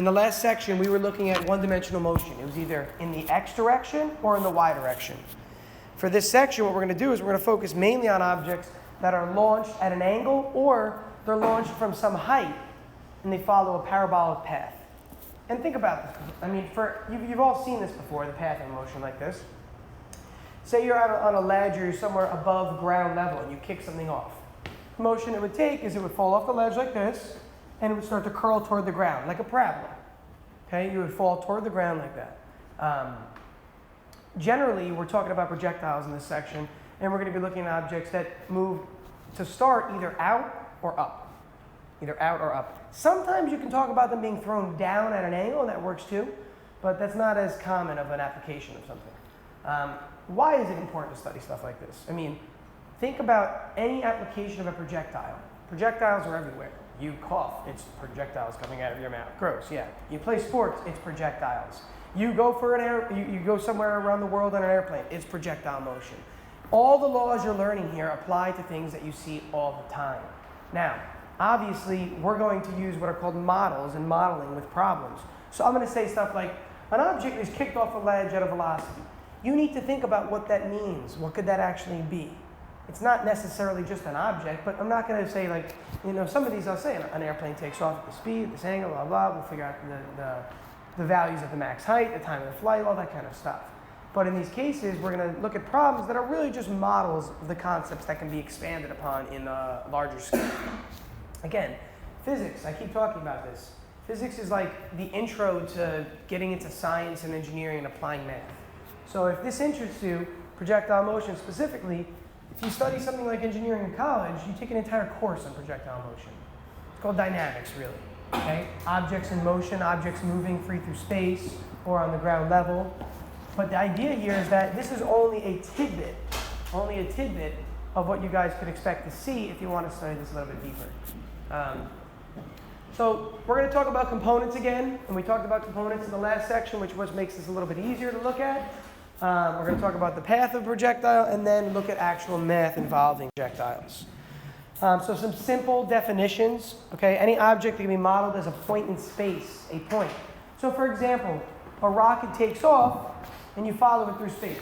In the last section, we were looking at one-dimensional motion. It was either in the x direction or in the y direction. For this section, what we're going to do is we're going to focus mainly on objects that are launched at an angle or they're launched from some height and they follow a parabolic path. And think about this. I mean, you've all seen this before, the path of motion like this. Say you're out on a ledge or you're somewhere above ground level and you kick something off. The motion it would take is it would fall off the ledge like this and it would start to curl toward the ground, like a parabola. Okay, you would fall toward the ground like that. Generally, we're talking about projectiles in this section, and we're going to be looking at objects that move to start either out or up. Either out or up. Sometimes you can talk about them being thrown down at an angle, and that works too, but that's not as common of an application of something. Why is it important to study stuff like this? I mean, think about any application of a projectile. Projectiles are everywhere. You cough, it's projectiles coming out of your mouth. Gross, yeah. You play sports, it's projectiles. You go for you go somewhere around the world on an airplane, it's projectile motion. All the laws you're learning here apply to things that you see all the time. Now, obviously, we're going to use what are called models and modeling with problems. So I'm going to say stuff like, an object is kicked off a ledge at a velocity. You need to think about what that means. What could that actually be? It's not necessarily just an object, but I'm not going to say like, some of these I'll say an airplane takes off at the speed, this angle, blah, blah, we'll figure out the values of the max height, the time of the flight, all that kind of stuff. But in these cases, we're going to look at problems that are really just models of the concepts that can be expanded upon in a larger scale. Again, physics, I keep talking about this. Physics is like the intro to getting into science and engineering and applying math. So if this interests you, projectile motion specifically, if you study something like engineering in college, you take an entire course on projectile motion. It's called dynamics, really. Okay? Objects in motion, objects moving free through space or on the ground level. But the idea here is that this is only a tidbit of what you guys could expect to see if you want to study this a little bit deeper. So we're going to talk about components again, and we talked about components in the last section, which makes this a little bit easier to look at. We're going to talk about the path of projectile and then look at actual math involving projectiles. So some simple definitions. Okay, any object that can be modeled as a point in space, a point. So for example, a rocket takes off and you follow it through space.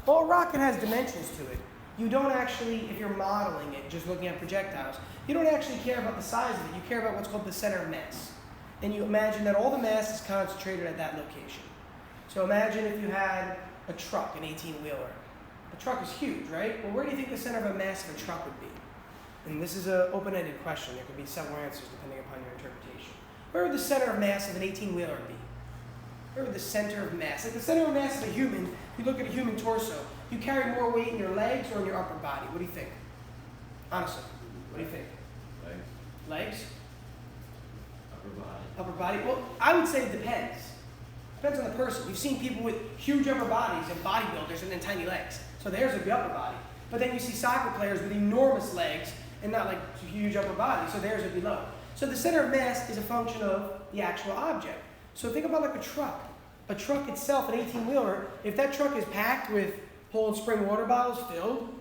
Well, a rocket has dimensions to it. You don't actually, if you're modeling it, just looking at projectiles, you don't actually care about the size of it. You care about what's called the center of mass. And you imagine that all the mass is concentrated at that location. So imagine if you had a truck, an 18-wheeler. The truck is huge, right? Well, where do you think the center of mass of a truck would be? And this is an open-ended question. There could be several answers depending upon your interpretation. Where would the center of mass of an 18-wheeler be? Where would the center of mass? Like the center of mass of a human, if you look at a human torso, you carry more weight in your legs or in your upper body? What do you think? Honestly, what do you think? Legs. Legs? Upper body. Upper body? Well, I would say it depends. Depends on the person. You've seen people with huge upper bodies and bodybuilders and then tiny legs. So theirs would be upper body. But then you see soccer players with enormous legs and not like huge upper bodies. So theirs would be low. So the center of mass is a function of the actual object. So think about like a truck. A truck itself, an 18-wheeler, if that truck is packed with whole and spring water bottles filled,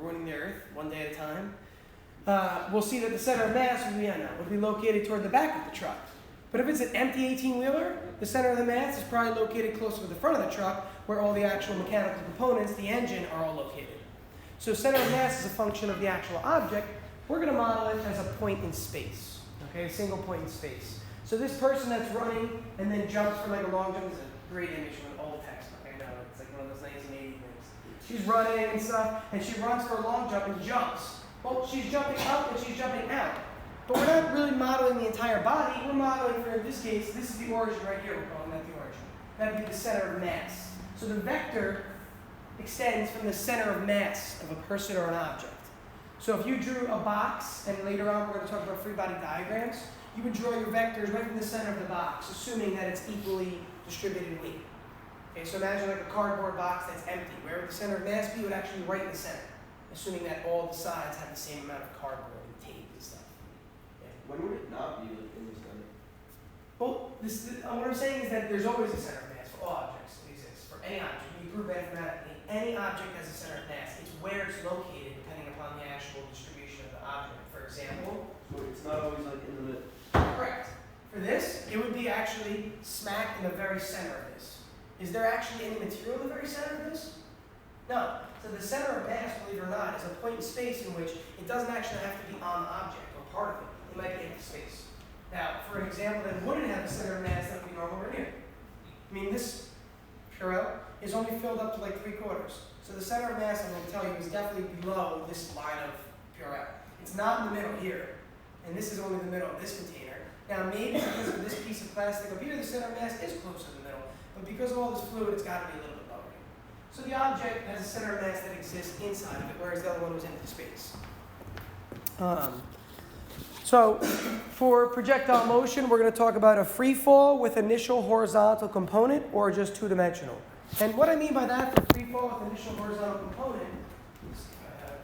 ruining the earth one day at a time, we'll see that the center of mass would be located toward the back of the truck. But if it's an empty 18-wheeler, the center of the mass is probably located closer to the front of the truck where all the actual mechanical components, the engine, are all located. So center of mass is a function of the actual object. We're going to model it as a point in space, okay, a single point in space. So this person that's running and then jumps for like a long jump is a great image with all the text. I know, it's like one of those 1980 things. She's running and stuff, and she runs for a long jump and jumps. Well, she's jumping up and she's jumping out. But we're not really modeling the entire body. We're modeling, for in this case, this is the origin right here. We're calling that the origin. That would be the center of mass. So the vector extends from the center of mass of a person or an object. So if you drew a box, and later on we're going to talk about free body diagrams, you would draw your vectors right from the center of the box, assuming that it's equally distributed weight. Okay, so imagine like a cardboard box that's empty. Where would the center of mass be? It would actually be right in the center, assuming that all the sides have the same amount of cardboard and tape and stuff. When would it not be in the center? Well, what I'm saying is that there's always a center of mass for all objects that exist. For any object, you prove mathematically, any object has a center of mass. It's where it's located depending upon the actual distribution of the object. For example, So it's not always like in the middle. correct. For this, it would be actually smack in the very center of this. Is there actually any material in the very center of this? No. So the center of mass, believe it or not, is a point in space in which it doesn't actually have to be on the object or part of it. It might be empty space. Now, for an example that wouldn't have a center of mass, that would be normal right here. I mean, this Purell is only filled up to like 3/4. So the center of mass, I'm going to tell you, is definitely below this line of Purell. It's not in the middle here. And this is only the middle of this container. Now, maybe because of this piece of plastic up here, the center of mass is close to the middle. But because of all this fluid, it's got to be a little bit lower. So the object has a center of mass that exists inside of it, whereas the other one was empty space. So for projectile motion, we're going to talk about a free fall with initial horizontal component or just two-dimensional. And what I mean by that for free fall with initial horizontal component, let's see if I have.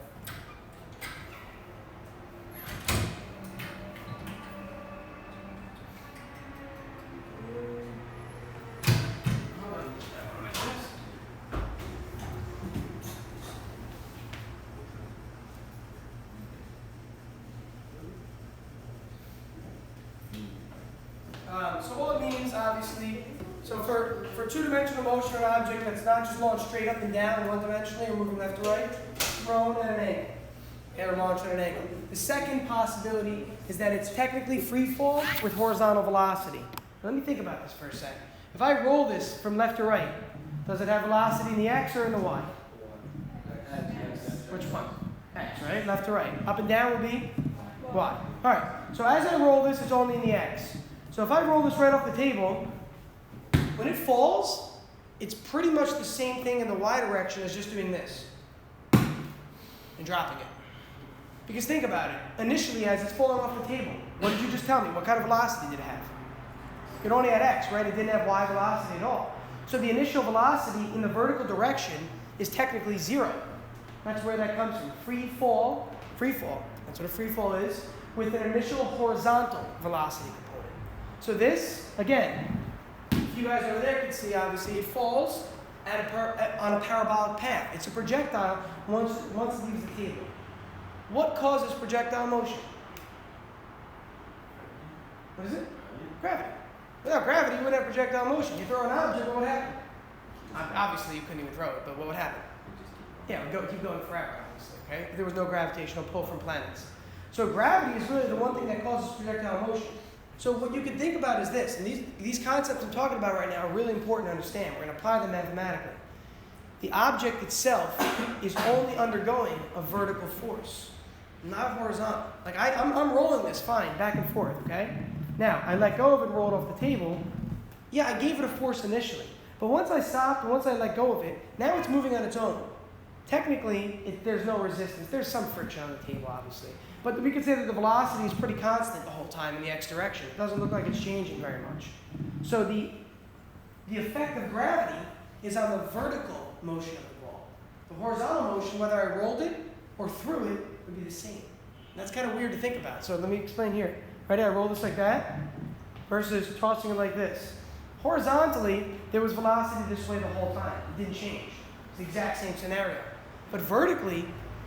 So all it means, obviously, so for two-dimensional motion of an object that's not just launched straight up and down one-dimensionally or moving left to right, thrown at an angle, or launched at an angle. The second possibility is that it's technically free fall with horizontal velocity. Let me think about this for a second. If I roll this from left to right, does it have velocity in the x or in the y? Which one? X, right? Left to right. Up and down would be y. All right. So as I roll this, it's only in the x. So if I roll this right off the table, when it falls, it's pretty much the same thing in the y direction as just doing this and dropping it. Because think about it. Initially, as it's falling off the table, what did you just tell me? What kind of velocity did it have? It only had x, right? It didn't have y velocity at all. So the initial velocity in the vertical direction is technically 0. That's where that comes from. Free fall, that's what a free fall is, with an initial horizontal velocity component. So this, again, if you guys over there can see, obviously, it falls on a parabolic path. It's a projectile once it leaves the table. What causes projectile motion? What is it? Gravity. Without gravity, you wouldn't have projectile motion. You throw an object, what would happen? Obviously, you couldn't even throw it, but what would happen? Yeah, it would keep going forever, obviously, okay? If there was no gravitational pull from planets. So gravity is really the one thing that causes projectile motion. So what you can think about is this, and these concepts I'm talking about right now are really important to understand. We're going to apply them mathematically. The object itself is only undergoing a vertical force, not horizontal. Like I'm rolling this fine, back and forth, okay? Now, I let go of it and roll it off the table. Yeah, I gave it a force initially. But once I stopped, and once I let go of it, now it's moving on its own. Technically, there's no resistance. There's some friction on the table, obviously. But we could say that the velocity is pretty constant the whole time in the x direction. It doesn't look like it's changing very much. So the effect of gravity is on the vertical motion of the ball. The horizontal motion, whether I rolled it or threw it, would be the same. And that's kind of weird to think about. So let me explain here. Right here, I roll this like that versus tossing it like this. Horizontally, there was velocity this way the whole time. It didn't change. It's the exact same scenario. But vertically,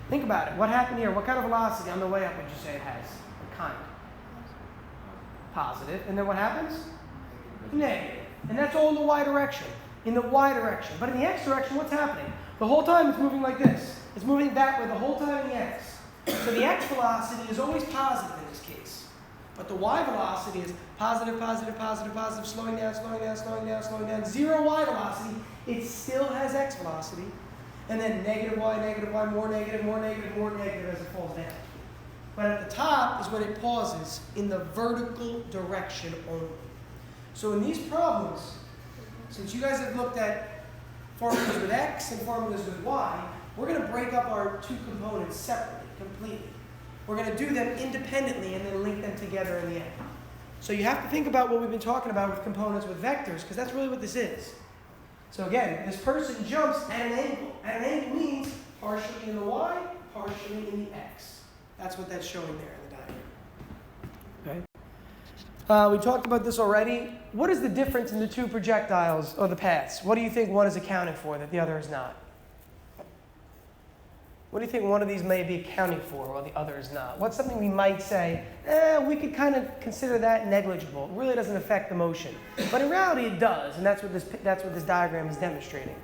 think about it. What happened here? What kind of velocity on the way up would you say it has? What kind? Positive. And then what happens? Negative. And that's all in the y direction. In the y direction. But in the x direction, what's happening? The whole time it's moving like this. It's moving backward the whole time in the x. So the x velocity is always positive in this case. But the y velocity is positive, positive, positive, positive, slowing down, slowing down, slowing down, slowing down. 0 y velocity. It still has x velocity. And then negative y, more negative, more negative, more negative as it falls down. But at the top is when it pauses in the vertical direction only. So in these problems, since you guys have looked at formulas with x and formulas with y, we're going to break up our two components separately, completely. We're going to do them independently and then link them together in the end. So you have to think about what we've been talking about with components with vectors, because that's really what this is. So again, this person jumps at an angle. At an angle means partially in the y, partially in the x. That's what that's showing there in the diagram. Okay. We talked about this already. What is the difference in the two projectiles or the paths? What do you think one is accounted for that the other is not? What do you think one of these may be accounting for while the other is not? What's something we might say, we could kind of consider that negligible. It really doesn't affect the motion. But in reality, it does, and that's what this diagram is demonstrating.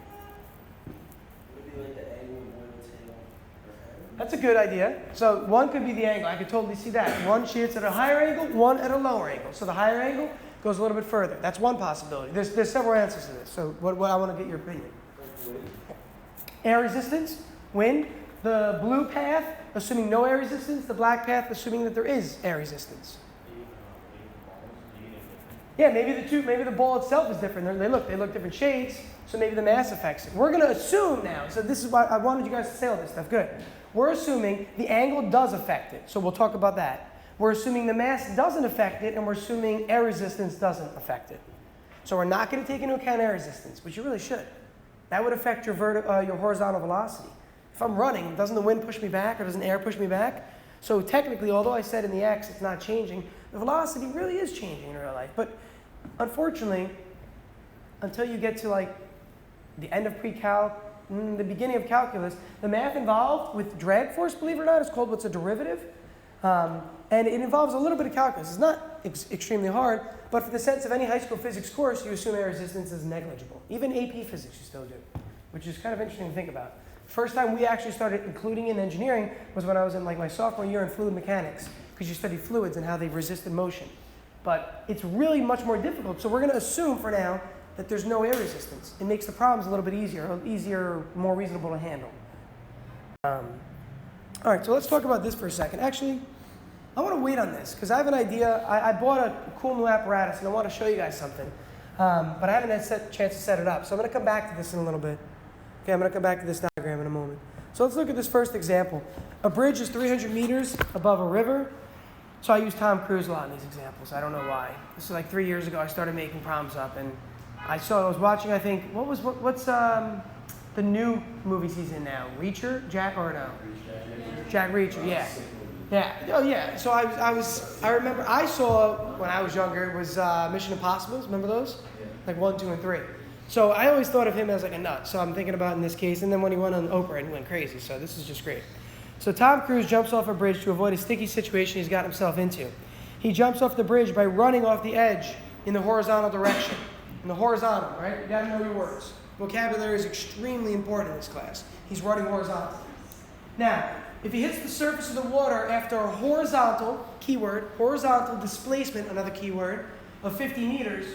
Would it be like the angle of one tail or head? That's a good idea. So one could be the angle. I could totally see that. One shoots at a higher angle, one at a lower angle. So the higher angle goes a little bit further. That's one possibility. There's several answers to this. So what I want to get your opinion. Like wind? Air resistance, wind, the blue path, assuming no air resistance, the black path, assuming that there is air resistance. Yeah, maybe the ball itself is different. They look different shades, so maybe the mass affects it. We're going to assume now, so this is why I wanted you guys to say all this stuff. Good. We're assuming the angle does affect it, so we'll talk about that. We're assuming the mass doesn't affect it, and we're assuming air resistance doesn't affect it. So we're not going to take into account air resistance, but you really should. That would affect your horizontal velocity. If I'm running, doesn't the wind push me back or doesn't air push me back? So technically, although I said in the x it's not changing, the velocity really is changing in real life. But unfortunately, until you get to like the end of pre-calc, the beginning of calculus, the math involved with drag force, believe it or not, is called what's a derivative. And it involves a little bit of calculus. It's not extremely hard, but for the sense of any high school physics course, you assume air resistance is negligible. Even AP physics you still do, which is kind of interesting to think about. First time we actually started including in engineering was when I was in like my sophomore year in fluid mechanics, because you study fluids and how they resisted motion. But it's really much more difficult, so we're going to assume for now that there's no air resistance. It makes the problems a little bit easier, more reasonable to handle. All right, so let's talk about this for a second. Actually, I want to wait on this, because I have an idea. I bought a cool new apparatus, and I want to show you guys something. But I haven't had a chance to set it up, so I'm going to come back to this in a little bit. Okay, I'm going to come back to this diagram in a moment. So let's look at this first example. A bridge is 300 meters above a river. So I use Tom Cruise a lot in these examples. I don't know why. This is like 3 years ago. I started making problems up, and I was watching, I think, what's the new movies he's in now? Reacher? Jack Reacher, yeah. Yeah. Oh, yeah. So I remember, I saw, when I was younger, it was Mission Impossible. Remember those? Like 1, 2, and 3. So I always thought of him as like a nut. So I'm thinking about in this case. And then when he went on Oprah, he went crazy. So this is just great. So Tom Cruise jumps off a bridge to avoid a sticky situation he's got himself into. He jumps off the bridge by running off the edge in the horizontal direction. In the horizontal, right? You gotta know your words. Vocabulary is extremely important in this class. He's running horizontal. Now, if he hits the surface of the water after a horizontal, keyword, horizontal displacement, another keyword, of 50 meters,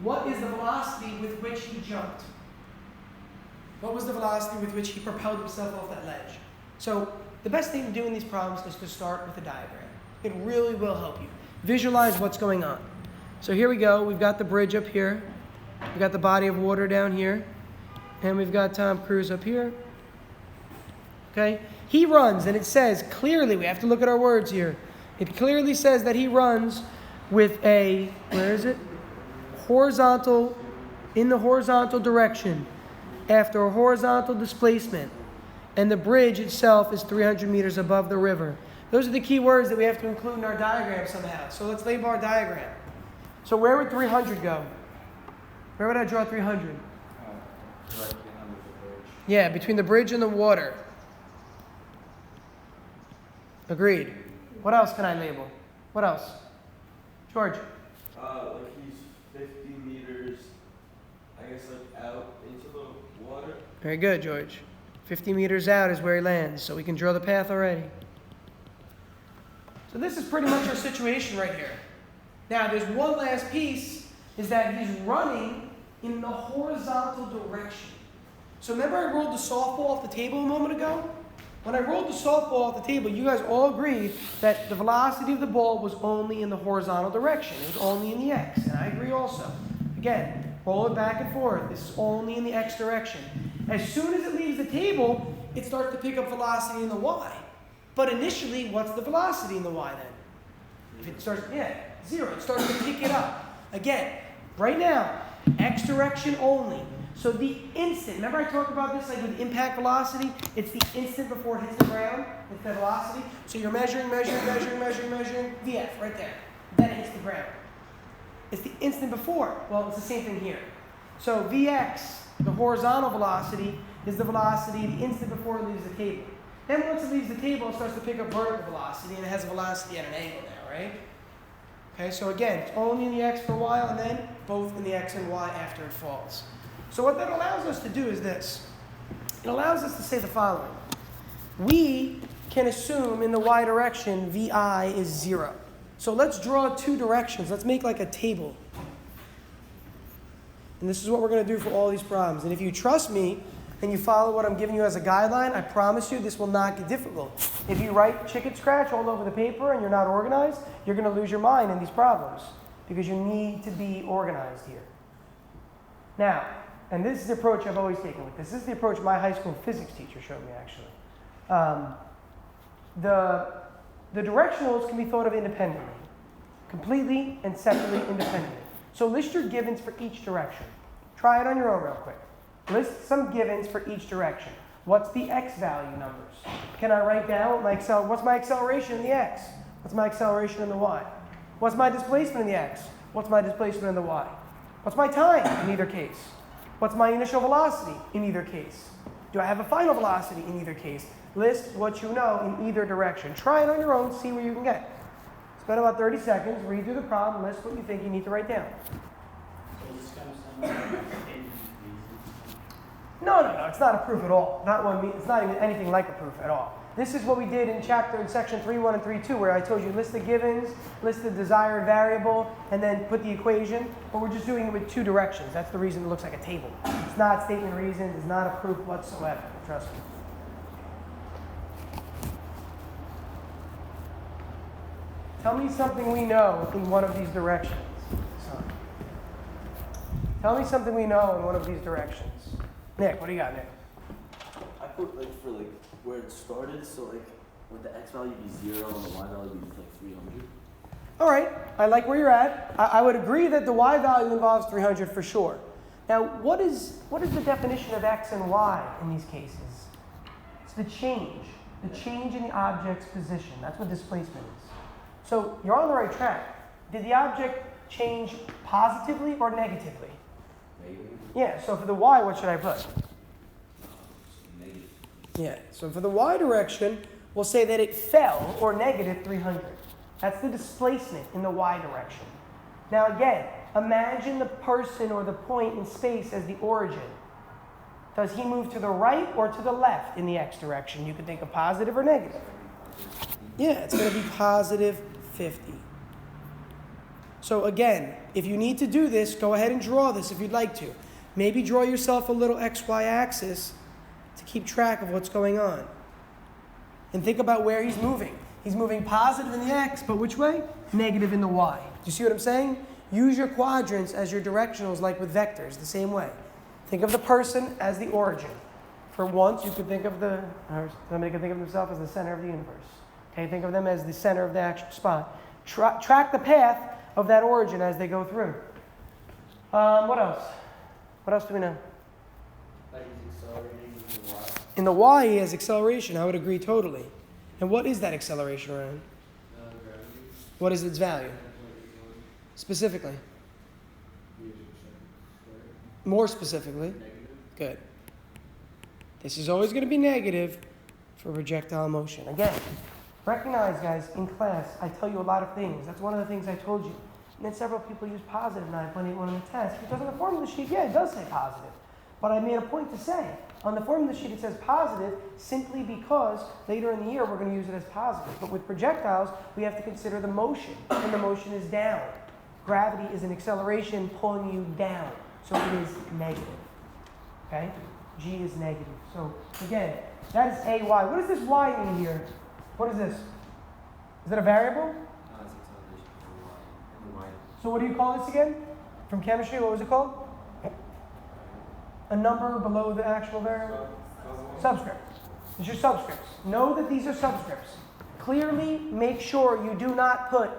what is the velocity with which he jumped? What was the velocity with which he propelled himself off that ledge? So the best thing to do in these problems is to start with a diagram. It really will help you. Visualize what's going on. So here we go. We've got the bridge up here. We've got the body of water down here. And we've got Tom Cruise up here. Okay? He runs, and it says clearly, we have to look at our words here. It clearly says that he runs with a, where is it? Horizontal, in the horizontal direction after a horizontal displacement. And the bridge itself is 300 meters above the river. Those are the key words that we have to include in our diagram somehow. So let's label our diagram. So where would 300 go? Where would I draw 300? Right behind the bridge. Yeah, between the bridge and the water. Agreed. What else can I label? What else? George? Like he's 50 meters, I guess, like out into the water. Very good, George. 50 meters out is where he lands, so we can draw the path already. So this is pretty much our situation right here. Now, there's one last piece, is that he's running in the horizontal direction. So remember I rolled the softball off the table a moment ago? When I rolled the softball off the table, you guys all agreed that the velocity of the ball was only in the horizontal direction. It was only in the x, and I agree also. Again, roll it back and forth. This is only in the x direction. As soon as it leaves the table, it starts to pick up velocity in the y. But initially, what's the velocity in the y then? If it starts, 0. It starts to pick it up. Again, right now, x direction only. So the instant, remember I talked about this like with impact velocity? It's the instant before it hits the ground. It's the velocity. So you're measuring, VF right there. Then it hits the ground. It's the instant before. Well, it's the same thing here. So Vx, the horizontal velocity, is the velocity the instant before it leaves the table. Then once it leaves the table, it starts to pick up vertical velocity, and it has a velocity at an angle now, right? Okay, so again, it's only in the x for a while, and then both in the x and y after it falls. So what that allows us to do is this. It allows us to say the following. We can assume in the y direction vi is 0. So let's draw two directions. Let's make like a table. And this is what we're going to do for all these problems. And if you trust me and you follow what I'm giving you as a guideline, I promise you this will not get difficult. If you write chicken scratch all over the paper and you're not organized, you're going to lose your mind in these problems because you need to be organized here. Now, and this is the approach I've always taken with this. This is the approach my high school physics teacher showed me, actually. The directionals can be thought of independently, completely and separately independently. So list your givens for each direction. Try it on your own real quick. List some givens for each direction. What's the x value numbers? Can I write down what's my acceleration in the x? What's my acceleration in the y? What's my displacement in the x? What's my displacement in the y? What's my time in either case? What's my initial velocity in either case? Do I have a final velocity in either case? List what you know in either direction. Try it on your own, see where you can get. Spend about 30 seconds, read through the problem, list what you think you need to write down. So this kind of sounds like No, it's not a proof at all. It's not even anything like a proof at all. This is what we did in section 3.1 and 3.2, where I told you list the givens, list the desired variable, and then put the equation. But we're just doing it with two directions. That's the reason it looks like a table. It's not statement of reasons. It's not a proof whatsoever. Trust me. Tell me something we know in one of these directions. Tell me something we know in one of these directions. Nick, what do you got, Nick? I put for where it started, so would the x value be 0 and the y value be 300? All right, I like where you're at. I would agree that the y value involves 300 for sure. Now, what is the definition of x and y in these cases? It's the change in the object's position. That's what displacement is. So you're on the right track. Did the object change positively or negatively? Negative. Yeah, so for the y, what should I put? Negative. Yeah, so for the y direction, we'll say that it fell, or negative 300. That's the displacement in the y direction. Now again, imagine the person or the point in space as the origin. Does he move to the right or to the left in the x direction? You could think of positive or negative. Yeah, it's going to be positive 50. So again, if you need to do this, go ahead and draw this if you'd like to. Maybe draw yourself a little XY axis to keep track of what's going on. And think about where he's moving. He's moving positive in the x, but which way? Negative in the y. Do you see what I'm saying? Use your quadrants as your directionals like with vectors, the same way. Think of the person as the origin. For once, you could think of somebody could think of themselves as the center of the universe. Okay, think of them as the center of the actual spot. Track the path of that origin as they go through. What else? What else do we know? that he's accelerating in the y. In the y, he has acceleration. I would agree totally. And what is that acceleration, Ryan? Gravity. What is its value? That's what you're doing. Specifically. Square. More specifically. Negative. Good. This is always going to be negative for projectile motion. Again, recognize, guys, in class, I tell you a lot of things. That's one of the things I told you. And then several people use positive 9.81 on the test. Because on the formula sheet, yeah, it does say positive. But I made a point to say, on the formula sheet it says positive simply because later in the year we're going to use it as positive. But with projectiles, we have to consider the motion. And the motion is down. Gravity is an acceleration pulling you down. So it is negative. Okay? G is negative. So again, that is AY. What does this Y mean here? What is this? Is that a variable? No, it's acceleration for the y. So what do you call this again? From chemistry, what was it called? A number below the actual variable? Subscript. It's your subscripts. Know that these are subscripts. Clearly make sure you do not put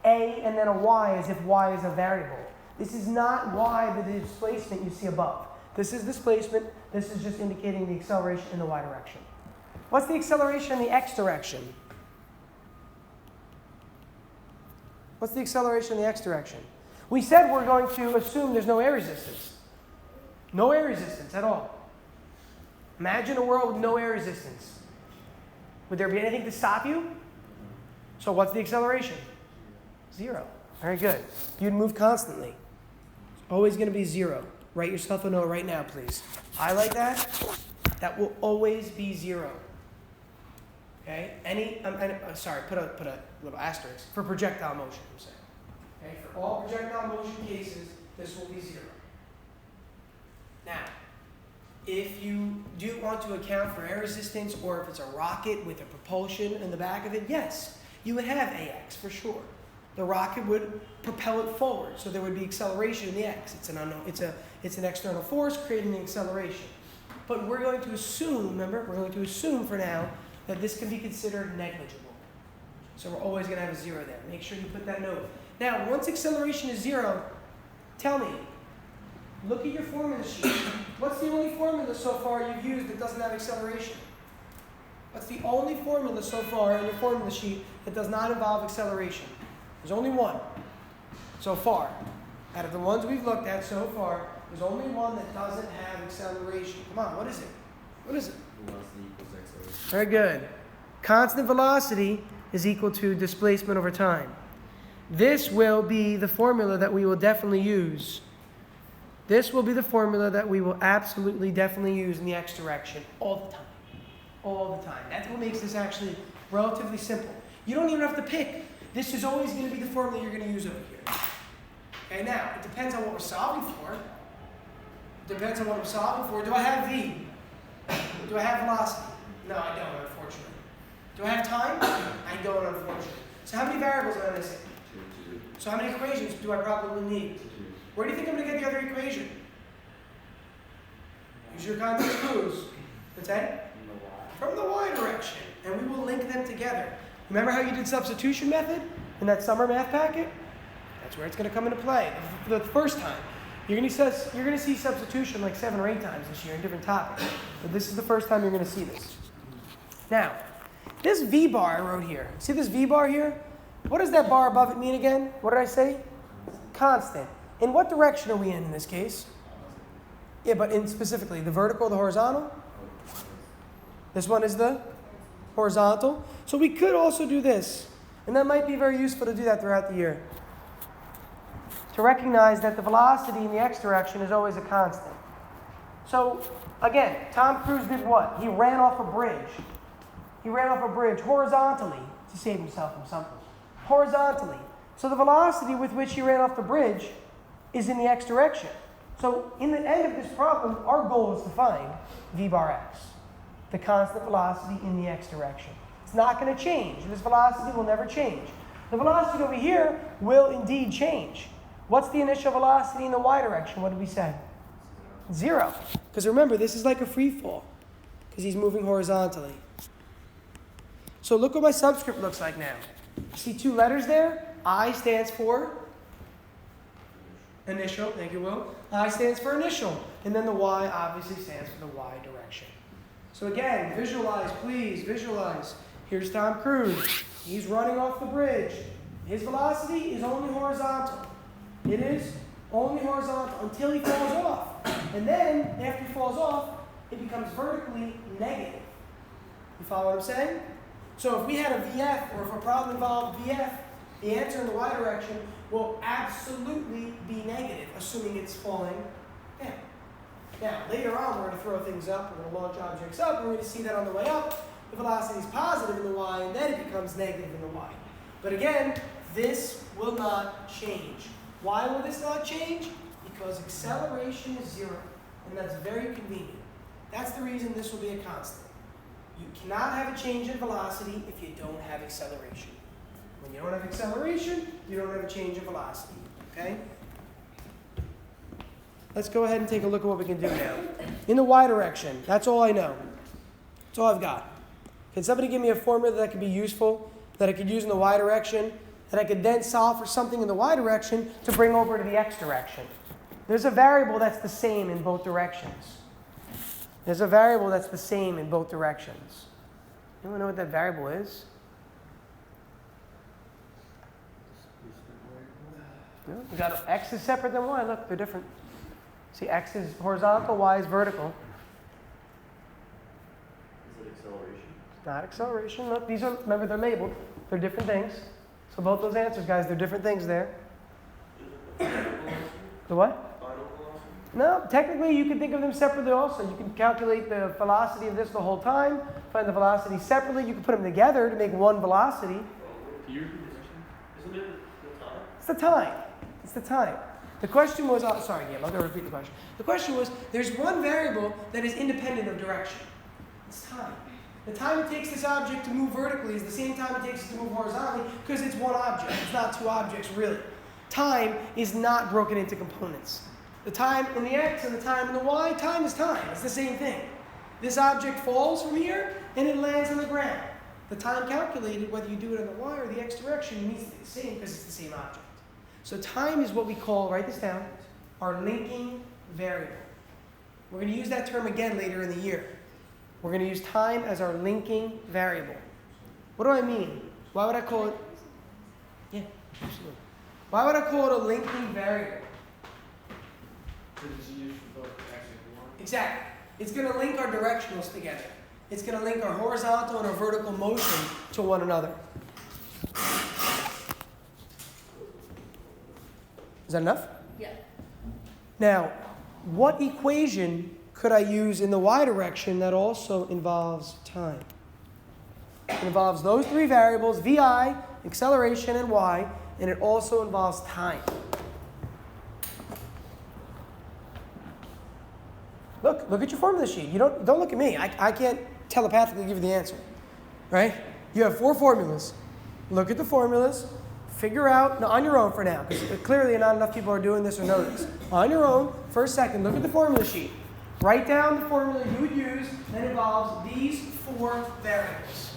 A and then a Y as if Y is a variable. This is not Y, the displacement you see above. This is displacement. This is just indicating the acceleration in the Y direction. What's the acceleration in the X direction? What's the acceleration in the X direction? We said we're going to assume there's no air resistance. No air resistance at all. Imagine a world with no air resistance. Would there be anything to stop you? So what's the acceleration? 0. Very good. You'd move constantly. It's always going to be 0. Write yourself a note right now, please. Highlight that. That will always be 0. Okay? Put a little asterisk for projectile motion, I'm saying. Okay? For all projectile motion cases, this will be 0. Now, if you do want to account for air resistance, or if it's a rocket with a propulsion in the back of it, yes, you would have AX for sure. The rocket would propel it forward, so there would be acceleration in the X. It's an unknown. It's an external force creating the acceleration. But we're going to assume, remember, we're going to assume for now that this can be considered negligible. So we're always going to have a 0 there. Make sure you put that note. Now, once acceleration is 0, tell me, look at your formula sheet. What's the only formula so far you've used that doesn't have acceleration? What's the only formula so far in your formula sheet that does not involve acceleration? There's only one so far. Out of the ones we've looked at so far, there's only one that doesn't have acceleration. Come on, what is it? What is it? Velocity equals acceleration. Very good. Constant velocity is equal to displacement over time. This will be the formula that we will definitely use. This will be the formula that we will absolutely definitely use in the X direction all the time. All the time. That's what makes this actually relatively simple. You don't even have to pick. This is always going to be the formula you're going to use over here. Okay, now, it depends on what we're solving for. It depends on what I'm solving for. Do I have V? Do I have velocity? No, I don't, unfortunately. Do I have time? I don't, unfortunately. So how many variables am I missing? 2. So how many equations do I probably need? 2. Where do you think I'm going to get the other equation? Use your context clues. What's that? In the Y. From the Y direction. And we will link them together. Remember how you did substitution method in that summer math packet? That's where it's going to come into play. For the first time. You're going to see substitution like 7 or 8 times this year in different topics. But this is the first time you're going to see this. Now, this V bar I wrote here. See this V bar here? What does that bar above it mean again? What did I say? Constant. In what direction are we in this case? Yeah, but in specifically, the vertical or the horizontal? This one is the horizontal. So we could also do this. And that might be very useful to do that throughout the year. To recognize that the velocity in the X direction is always a constant. So, again, Tom Cruise did what? He ran off a bridge. He ran off a bridge horizontally to save himself from something. Horizontally. So the velocity with which he ran off the bridge is in the X direction. So in the end of this problem, our goal is to find V bar X, the constant velocity in the X direction. It's not going to change. This velocity will never change. The velocity over here will indeed change. What's the initial velocity in the Y direction? What did we say? 0. Because remember, this is like a free fall because he's moving horizontally. So look what my subscript looks like now. See 2 letters there? I stands for initial. Thank you, Will. I stands for initial. And then the Y obviously stands for the Y direction. So again, visualize, please, visualize. Here's Tom Cruise. He's running off the bridge. His velocity is only horizontal. It is only horizontal until he falls off. And then, after he falls off, it becomes vertically negative. You follow what I'm saying? So if we had a VF, or if a problem involved VF, the answer in the Y direction will absolutely be negative, assuming it's falling down. Now, later on, we're going to throw things up. We're going to launch objects up. We're going to see that on the way up, the velocity is positive in the Y, and then it becomes negative in the Y. But again, this will not change. Why will this not change? Because acceleration is 0, and that's very convenient. That's the reason this will be a constant. You cannot have a change in velocity if you don't have acceleration. When you don't have acceleration, you don't have a change in velocity. Okay? Let's go ahead and take a look at what we can do now. In the Y direction, that's all I know. That's all I've got. Can somebody give me a formula that could be useful, that I could use in the Y direction, that I could then solve for something in the Y direction to bring over to the X direction? There's a variable that's the same in both directions. There's a variable that's the same in both directions. Anyone know what that variable is? No? We got X is separate than Y. Look, they're different. See, X is horizontal, Y is vertical. Is it acceleration? not acceleration. Look, these are, remember, they're labeled. They're different things. So both those answers, guys, they're different things there. The what? Final velocity? No, technically you can think of them separately also. You can calculate the velocity of this the whole time, find the velocity separately. You can put them together to make one velocity. Can you repeat the question? Isn't it the time? It's the time. It's the time. The question was, oh, sorry, yeah, I'm going to repeat the question. The question was, there's one variable that is independent of direction. It's time. The time it takes this object to move vertically is the same time it takes it to move horizontally because it's one object. It's not two objects, really. Time is not broken into components. The time in the x and the time in the y, time is time. It's the same thing. This object falls from here and it lands on the ground. The time calculated, whether you do it in the y or the x direction, needs to be the same because it's the same object. So time is what we call, write this down, our linking variable. We're going to use that term again later in the year. We're going to use time as our linking variable. What do I mean? Why would I call it? Yeah, absolutely. Why would I call it a linking variable? Because it's used for both x and y. Exactly. It's going to link our directionals together. It's going to link our horizontal and our vertical motion to one another. Is that enough? Yeah. Now, what equation could I use in the y direction that also involves time? It involves those three variables, vi, acceleration, and y, and it also involves time. Look at your formula sheet. Don't look at me. I can't telepathically give you the answer, right? You have 4 formulas. Look at the formulas. Figure out, on your own for now, because clearly not enough people are doing this or know this. On your own, for a second, look at the formula sheet. Write down the formula you would use that involves these 4 variables.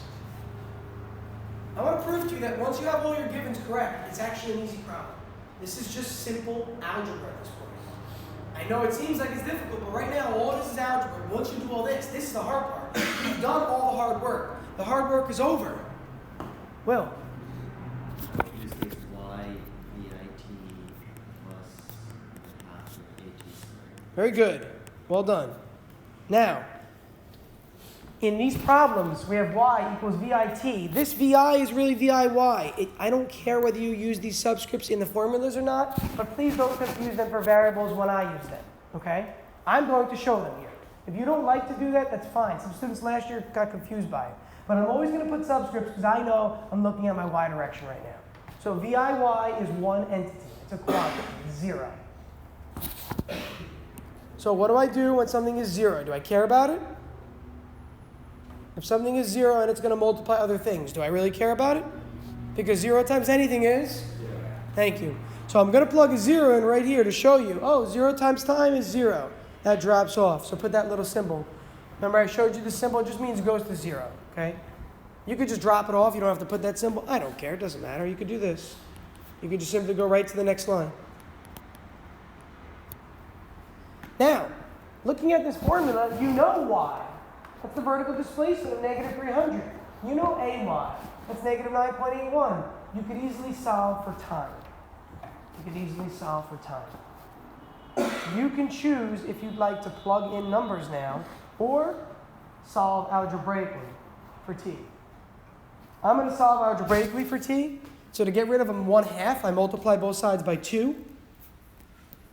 I want to prove to you that once you have all your givens correct, it's actually an easy problem. This is just simple algebra at this point. I know it seems like it's difficult, but right now all this is algebra. Once you do all this, this is the hard part. You've done all the hard work. The hard work is over. Will? You just take y VIT plus half of AT squared. Very good. Well done. Now, in these problems, we have y equals VIT. This VI is really VIY. I don't care whether you use these subscripts in the formulas or not, but please don't confuse them for variables when I use them, okay? I'm going to show them here. If you don't like to do that, that's fine. Some students last year got confused by it. But I'm always going to put subscripts because I know I'm looking at my y direction right now. So VIY is one entity. It's a quantity, 0. So what do I do when something is 0? Do I care about it? If something is 0 and it's going to multiply other things, do I really care about it? Because 0 times anything is? 0. Thank you. So I'm going to plug a 0 in right here to show you, 0 times time is 0. That drops off. So put that little symbol. Remember I showed you the symbol? It just means it goes to 0. Okay? You could just drop it off. You don't have to put that symbol. I don't care. It doesn't matter. You could do this. You could just simply go right to the next line. Now, looking at this formula, you know y. That's the vertical displacement of negative 300. You know AY. That's negative 9.81. You could easily solve for time. You can choose if you'd like to plug in numbers now or solve algebraically for t. I'm going to solve algebraically for t. So to get rid of a 1/2, I multiply both sides by 2.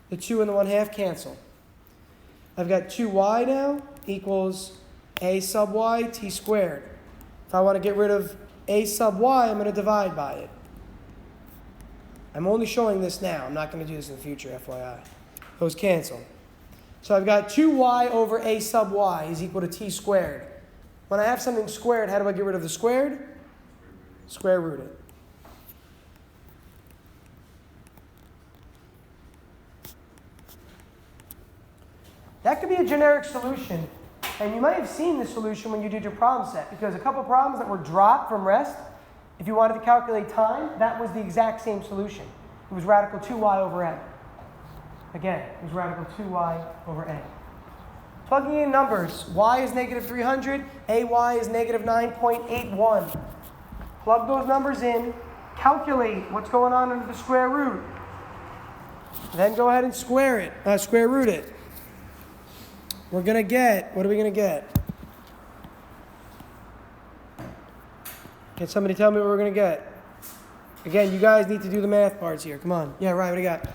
The 2 and the 1/2 cancel. I've got 2y now equals a sub y t squared. If I want to get rid of a sub y, I'm going to divide by it. I'm only showing this now. I'm not going to do this in the future, FYI. Those cancel. So I've got 2y over a sub y is equal to t squared. When I have something squared, how do I get rid of the squared? Square root it. That could be a generic solution. And you might have seen this solution when you did your problem set, because a couple problems that were dropped from rest, if you wanted to calculate time, that was the exact same solution. It was radical 2y over a. Again, it was radical 2y over a. Plugging in numbers, y is negative 300, ay is negative 9.81. Plug those numbers in, calculate what's going on under the square root. Then go ahead and square root it. We're going to get, what are we going to get? Can somebody tell me what we're going to get? Again, you guys need to do the math parts here. Come on. Yeah, right. What do you got?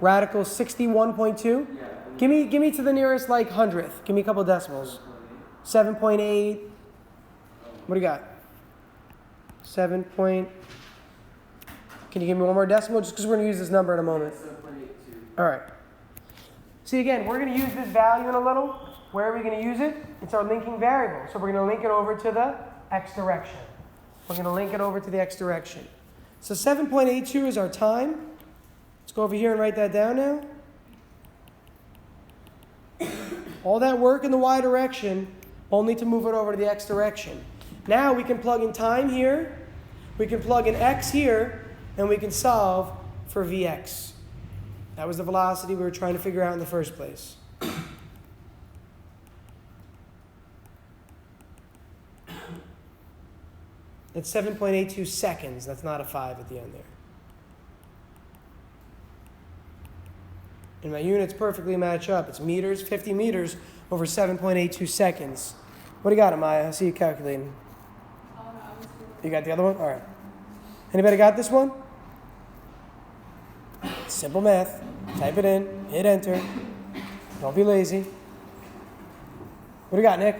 Radical 61.2. Radical 61.2? Yeah. Give me to the nearest like hundredth. Give me a couple decimals. 7.8. What do you got? 7 point. Can you give me one more decimal? Just because we're going to use this number in a moment. 7.82. All right. See, again, we're going to use this value in a little. Where are we going to use it? It's our linking variable. So we're going to link it over to the x direction. We're going to link it over to the x direction. So 7.82 is our time. Let's go over here and write that down now. All that work in the y direction, only to move it over to the x direction. Now we can plug in time here, we can plug in x here, and we can solve for Vx. That was the velocity we were trying to figure out in the first place. It's 7.82 seconds. That's not a 5 at the end there. And my units perfectly match up. It's meters, 50 meters over 7.82 seconds. What do you got, Amaya? I see you calculating. You got the other one? All right. Anybody got this one? Simple math. Type it in. Hit enter. Don't be lazy. What do you got, Nick?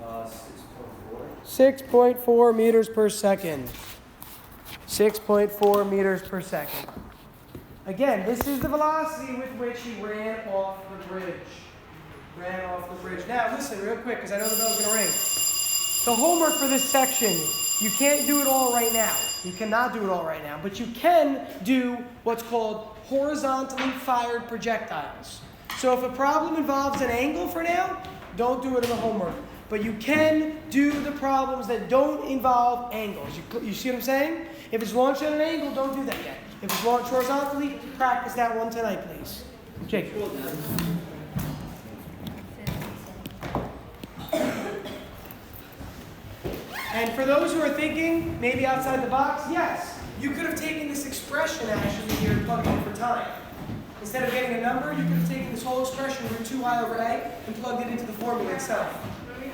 6.4. 6.4 meters per second. 6.4 meters per second. Again, this is the velocity with which he ran off the bridge. Ran off the bridge. Now, listen real quick, because I know the bell's going to ring. The homework for this section, you can't do it all right now. You cannot do it all right now. But you can do what's called horizontally fired projectiles. So if a problem involves an angle for now, don't do it in the homework. But you can do the problems that don't involve angles. You see what I'm saying? If it's launched at an angle, don't do that yet. If it's launched horizontally, practice that one tonight, please. Jake. And for those who are thinking, maybe outside the box, yes, you could have taken this expression actually here and plugged in for time. Instead of getting a number, you could have taken this whole expression, root 2i over a, and plugged it into the formula itself.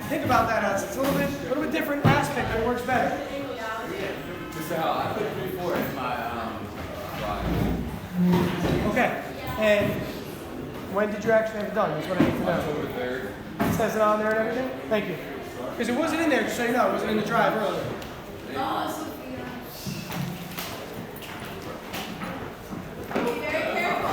Think about that, Hudson. It's a little bit different aspect, but it works better. This is how I put 3-4 in my Okay. And when did you actually have it done? That's what I need to know. October 3rd. It says it on there and everything? Thank you. Because it wasn't in there, just so you know. It wasn't in the drive earlier. Be very careful.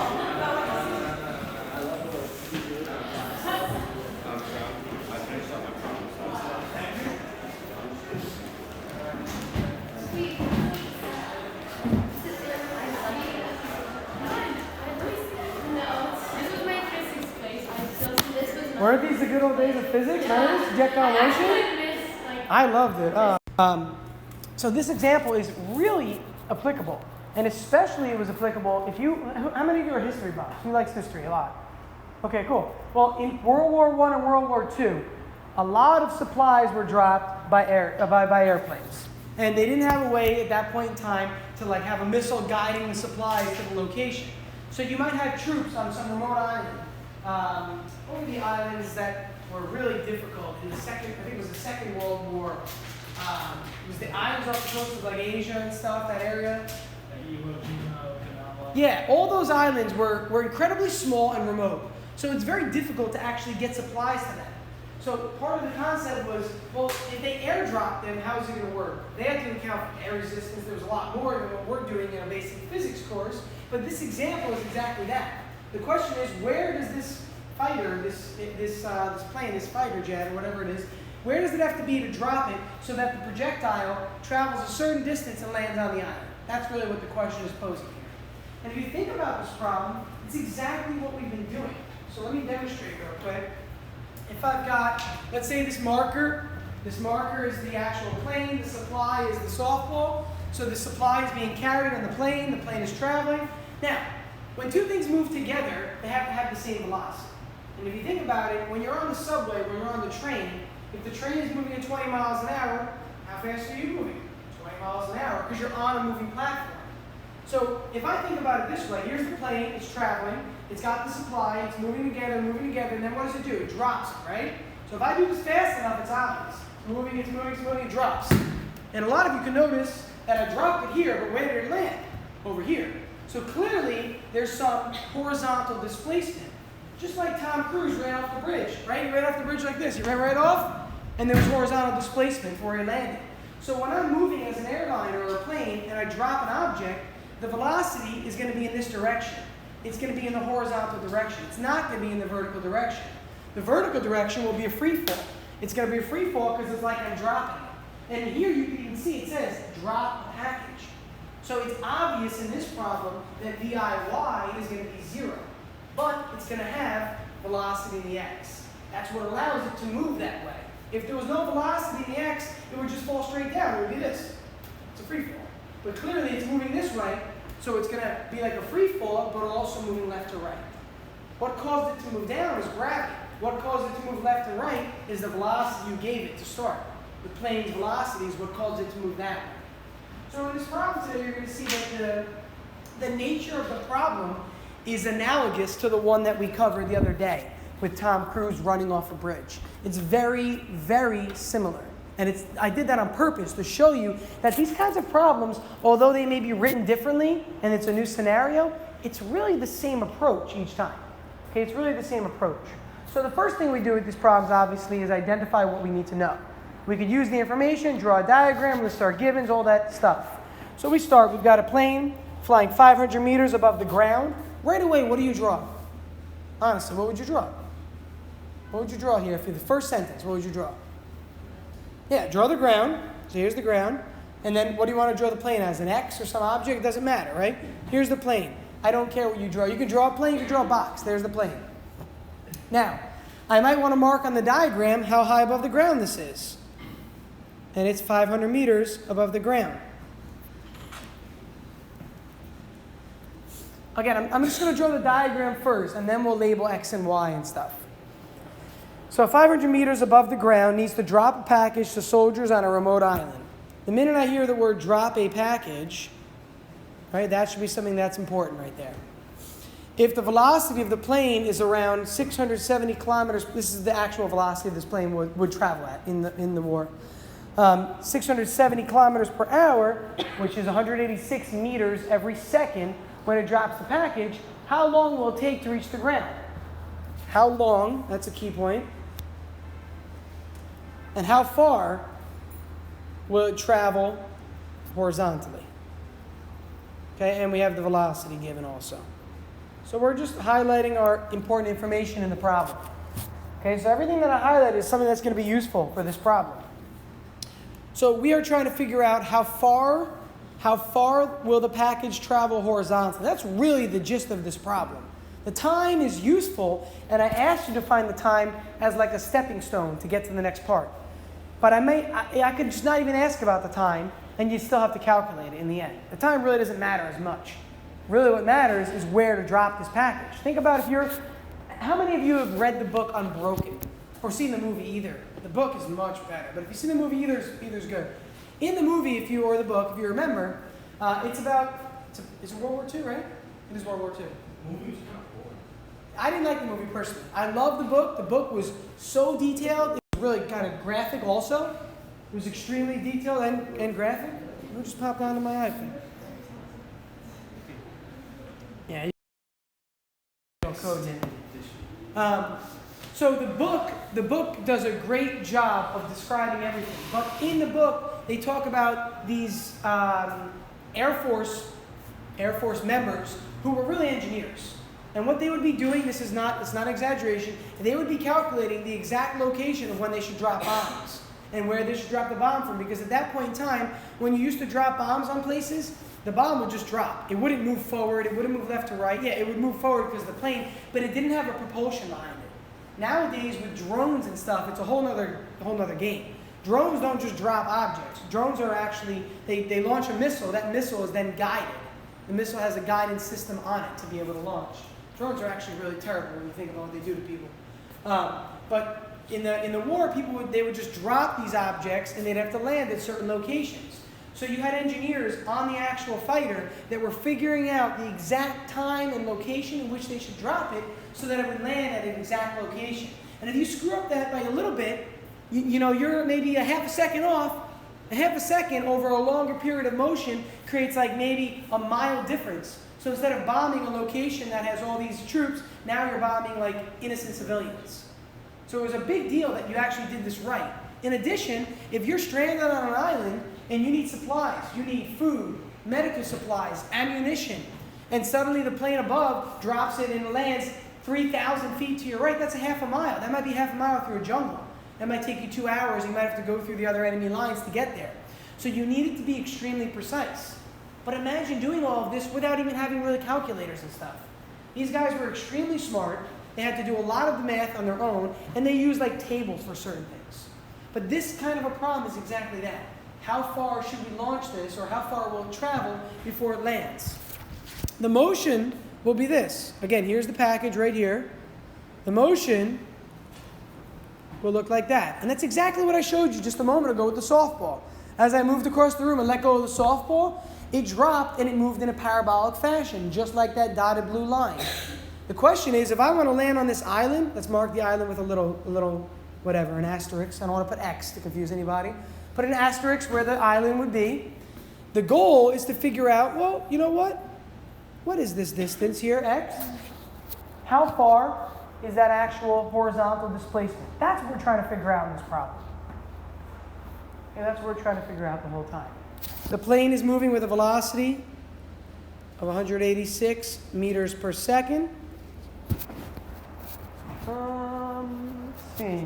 Weren't these the good old days of physics? Remember this? Projectile motion? I loved it. So this example is really applicable. And especially it was applicable if you, how many of you are history buffs? Who likes history a lot? Okay, cool. Well, in World War I and World War II, a lot of supplies were dropped by airplanes. And they didn't have a way at that point in time to like have a missile guiding the supplies to the location. So you might have troops on some remote island. What were the islands that were really difficult in the second, I think it was the Second World War. It was the islands off the coast of like Asia and stuff, that area. Yeah, all those islands were incredibly small and remote. So it's very difficult to actually get supplies to them. So part of the concept was, well, if they airdrop them, how is it going to work? They had to account for air resistance. There was a lot more than what we're doing in a basic physics course. But this example is exactly that. The question is, where does this fighter, this plane, this fighter jet, or whatever it is, where does it have to be to drop it so that the projectile travels a certain distance and lands on the island? That's really what the question is posing here. And if you think about this problem, it's exactly what we've been doing. So let me demonstrate real quick. If I've got, let's say this marker is the actual plane, the supply is the softball. So the supply is being carried on the plane is traveling. Now, when two things move together, they have to have the same velocity. And if you think about it, when you're on the subway, when you're on the train, if the train is moving at 20 miles an hour, how fast are you moving? 20 miles an hour, because you're on a moving platform. So if I think about it this way, here's the plane, it's traveling, it's got the supply, it's moving together, and then what does it do? It drops it, right? So if I do this fast enough, it's obvious. moving, it's moving, it's moving, it drops. And a lot of you can notice that I dropped it here, but where did it land? Over here. So clearly, there's some horizontal displacement. Just like Tom Cruise ran off the bridge, right? He ran off the bridge like this. He ran right off, and there was horizontal displacement where he landed. So when I'm moving as an airliner or a plane and I drop an object, the velocity is going to be in this direction. It's going to be in the horizontal direction. It's not going to be in the vertical direction. The vertical direction will be a free fall. It's going to be a free fall because it's like I'm dropping it. And here you can see it says drop package. So it's obvious in this problem that VIY is going to be 0. But it's going to have velocity in the x. That's what allows it to move that way. If there was no velocity in the x, it would just fall straight down. It would be this. It's a free fall. But clearly it's moving this way, so it's going to be like a free fall, but also moving left to right. What caused it to move down is gravity. What caused it to move left and right is the velocity you gave it to start. The plane's velocity is what caused it to move that way. So in this problem today, you're going to see that the nature of the problem is analogous to the one that we covered the other day with Tom Cruise running off a bridge. It's very, very similar. And I did that on purpose to show you that these kinds of problems, although they may be written differently and it's a new scenario, it's really the same approach each time. Okay, it's really the same approach. So the first thing we do with these problems, obviously, is identify what we need to know. We could use the information, draw a diagram, list our givens, all that stuff. So we've got a plane flying 500 meters above the ground. Right away, what do you draw? Honestly, what would you draw? What would you draw here for the first sentence? What would you draw? Yeah, draw the ground. So here's the ground. And then what do you want to draw the plane as? An X or some object? It doesn't matter, right? Here's the plane. I don't care what you draw. You can draw a plane, you can draw a box. There's the plane. Now, I might want to mark on the diagram how high above the ground this is. And it's 500 meters above the ground. Again, I'm just going to draw the diagram first, and then we'll label X and Y and stuff. So 500 meters above the ground needs to drop a package to soldiers on a remote island. The minute I hear the word drop a package, right, that should be something that's important right there. If the velocity of the plane is around 670 kilometers, this is the actual velocity this plane would travel at in the war. 670 kilometers per hour, which is 186 meters every second when it drops the package, how long will it take to reach the ground? How long, that's a key point. And how far will it travel horizontally? Okay, and we have the velocity given also. So we're just highlighting our important information in the problem. Okay, so everything that I highlight is something that's going to be useful for this problem. So we are trying to figure out how far will the package travel horizontally. That's really the gist of this problem. The time is useful, and I asked you to find the time as like a stepping stone to get to the next part. But I could just not even ask about the time, and you still have to calculate it in the end. The time really doesn't matter as much. Really what matters is where to drop this package. Think about how many of you have read the book Unbroken? Or seen the movie Either? The book is much better, but if you've seen the movie, Either's good. In the movie, or the book, if you remember, it's it World War II, right? It is World War II. The movie's kind of boring. I didn't like the movie personally. I love the book. The book was so detailed. It was really kind of graphic also. It was extremely detailed and graphic. Who just popped onto my iPhone? Yeah, you codes in. So the book does a great job of describing everything. But in the book, they talk about these Air Force members who were really engineers. And what they would be doing, it's not exaggeration, they would be calculating the exact location of when they should drop bombs and where they should drop the bomb from. Because at that point in time, when you used to drop bombs on places, the bomb would just drop. It wouldn't move forward. It wouldn't move left to right. Yeah, it would move forward because of the plane, but it didn't have a propulsion behind it. Nowadays, with drones and stuff, it's a whole nother game. Drones don't just drop objects. Drones are actually, they launch a missile. That missile is then guided. The missile has a guidance system on it to be able to launch. Drones are actually really terrible when you think about what they do to people. But in the war, they would just drop these objects and they'd have to land at certain locations. So you had engineers on the actual fighter that were figuring out the exact time and location in which they should drop it so that it would land at an exact location. And if you screw up that by a little bit, you're maybe a half a second off. A half a second over a longer period of motion creates like maybe a mile difference. So instead of bombing a location that has all these troops, now you're bombing like innocent civilians. So it was a big deal that you actually did this right. In addition, if you're stranded on an island and you need supplies, you need food, medical supplies, ammunition, and suddenly the plane above drops it and lands 3,000 feet to your right, that's a half a mile. That might be half a mile through a jungle. That might take you 2 hours. You might have to go through the other enemy lines to get there. So you need it to be extremely precise. But imagine doing all of this without even having really calculators and stuff. These guys were extremely smart. They had to do a lot of the math on their own, and they used like tables for certain things. But this kind of a problem is exactly that. How far should we launch this, or how far will it travel before it lands? The motion will be this. Again, here's the package right here. The motion will look like that. And that's exactly what I showed you just a moment ago with the softball. As I moved across the room and let go of the softball, it dropped and it moved in a parabolic fashion, just like that dotted blue line. The question is, if I want to land on this island, let's mark the island with a little whatever, an asterisk. I don't want to put X to confuse anybody. Put an asterisk where the island would be. The goal is to figure out, well, you know what? What is this distance here, X? How far is that actual horizontal displacement? That's what we're trying to figure out in this problem. Okay, that's what we're trying to figure out the whole time. The plane is moving with a velocity of 186 meters per second. Let's see.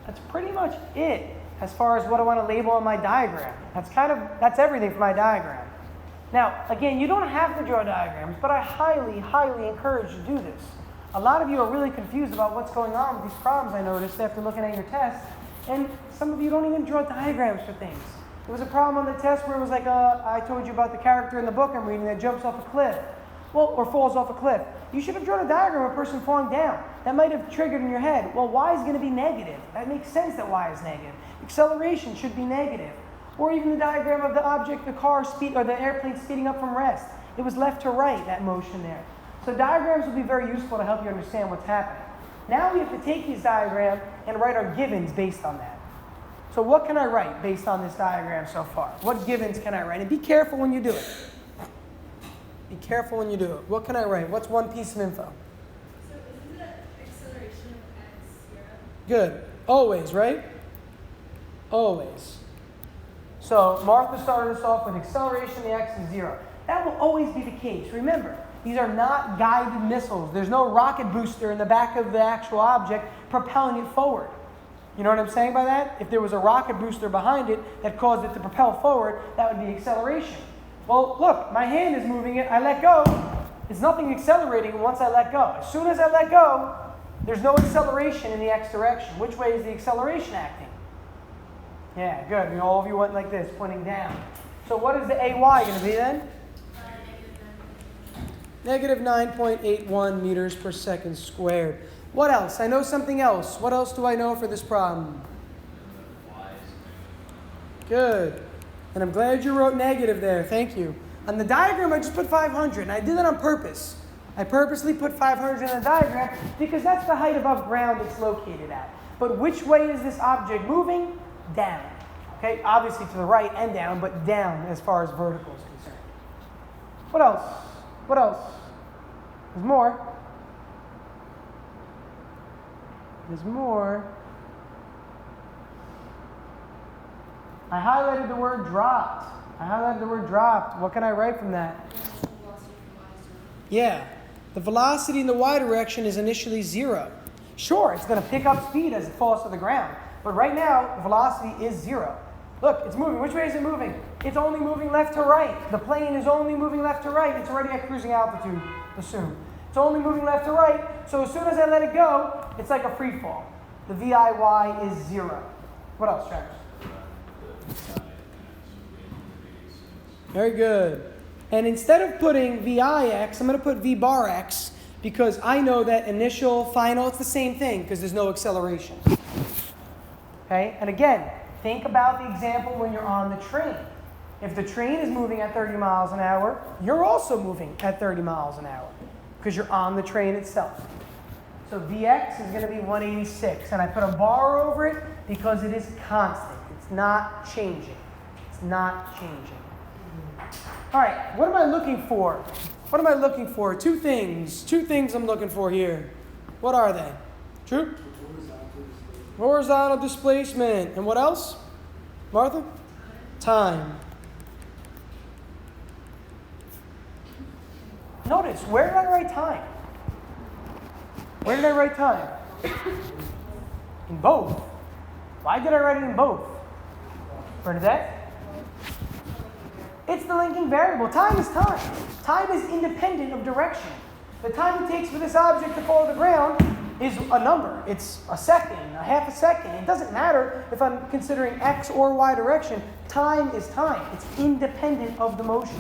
That's pretty much it as far as what I want to label on my diagram. That's everything for my diagram. Now, again, you don't have to draw diagrams, but I highly, highly encourage you to do this. A lot of you are really confused about what's going on with these problems, I noticed, after looking at your tests. And some of you don't even draw diagrams for things. There was a problem on the test where it was like, I told you about the character in the book I'm reading that jumps off a cliff. Well, or falls off a cliff. You should have drawn a diagram of a person falling down. That might have triggered in your head, well, y is going to be negative. That makes sense that y is negative. Acceleration should be negative. Or even the diagram of the object, the car speed, or the airplane speeding up from rest. It was left to right, that motion there. So diagrams will be very useful to help you understand what's happening. Now we have to take these diagrams and write our givens based on that. So what can I write based on this diagram so far? What givens can I write? And be careful when you do it. Be careful when you do it. What can I write? What's one piece of info? So isn't the acceleration of x 0? Good. Always, right? Always. So Martha started us off with acceleration of the x is 0. That will always be the case. Remember, these are not guided missiles. There's no rocket booster in the back of the actual object propelling it forward. You know what I'm saying by that? If there was a rocket booster behind it that caused it to propel forward, that would be acceleration. Well, look, my hand is moving it. I let go. It's nothing accelerating once I let go. As soon as I let go, there's no acceleration in the x direction. Which way is the acceleration acting? Yeah, good. All of you went like this, pointing down. So what is the AY going to be then? Negative 9.81 meters per second squared. What else? I know something else. What else do I know for this problem? Good. And I'm glad you wrote negative there. Thank you. On the diagram, I just put 500, and I did that on purpose. I purposely put 500 in the diagram because that's the height above ground it's located at. But which way is this object moving? Down. Okay, obviously to the right and down, but down as far as vertical is concerned. What else? What else? There's more. There's more. I highlighted the word dropped. What can I write from that? Yeah. The velocity in the y direction is initially 0. Sure, it's going to pick up speed as it falls to the ground. But right now, the velocity is 0. Look, it's moving. Which way is it moving? It's only moving left to right. The plane is only moving left to right. It's already at cruising altitude, assume. It's only moving left to right. So as soon as I let it go, it's like a free fall. The VIY is 0. What else, Travis? Very good. And instead of putting VIX, I'm going to put V bar X because I know that initial, final, it's the same thing because there's no acceleration. Okay? And again, think about the example when you're on the train. If the train is moving at 30 miles an hour, you're also moving at 30 miles an hour because you're on the train itself. So Vx is going to be 186, and I put a bar over it because it is constant. It's not changing. It's not changing. All right, what am I looking for? What am I looking for? Two things. Two things I'm looking for here. What are they? True? Horizontal displacement. And what else? Martha? Time. Notice, where did I write time? Where did I write time? In both. Why did I write it in both? Bernadette? It's the linking variable. Time is time. Time is independent of direction. The time it takes for this object to fall to the ground is a number. It's a second, a half a second. It doesn't matter if I'm considering x or y direction. Time is time. It's independent of the motion.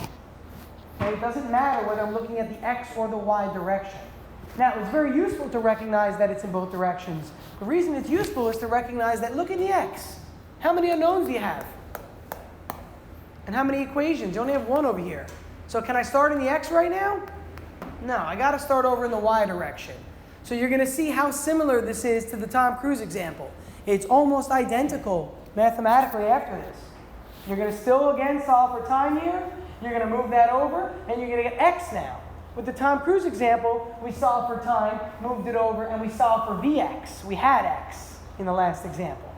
Okay? It doesn't matter whether I'm looking at the x or the y direction. Now, it's very useful to recognize that it's in both directions. The reason it's useful is to recognize that, look at the x. How many unknowns do you have? And how many equations? You only have one over here. So can I start in the x right now? No, I got to start over in the y direction. So you're going to see how similar this is to the Tom Cruise example. It's almost identical mathematically after this. You're going to still, again, solve for time here. You're going to move that over, and you're going to get x now. With the Tom Cruise example, we solved for time, moved it over, and we solved for Vx. We had x in the last example.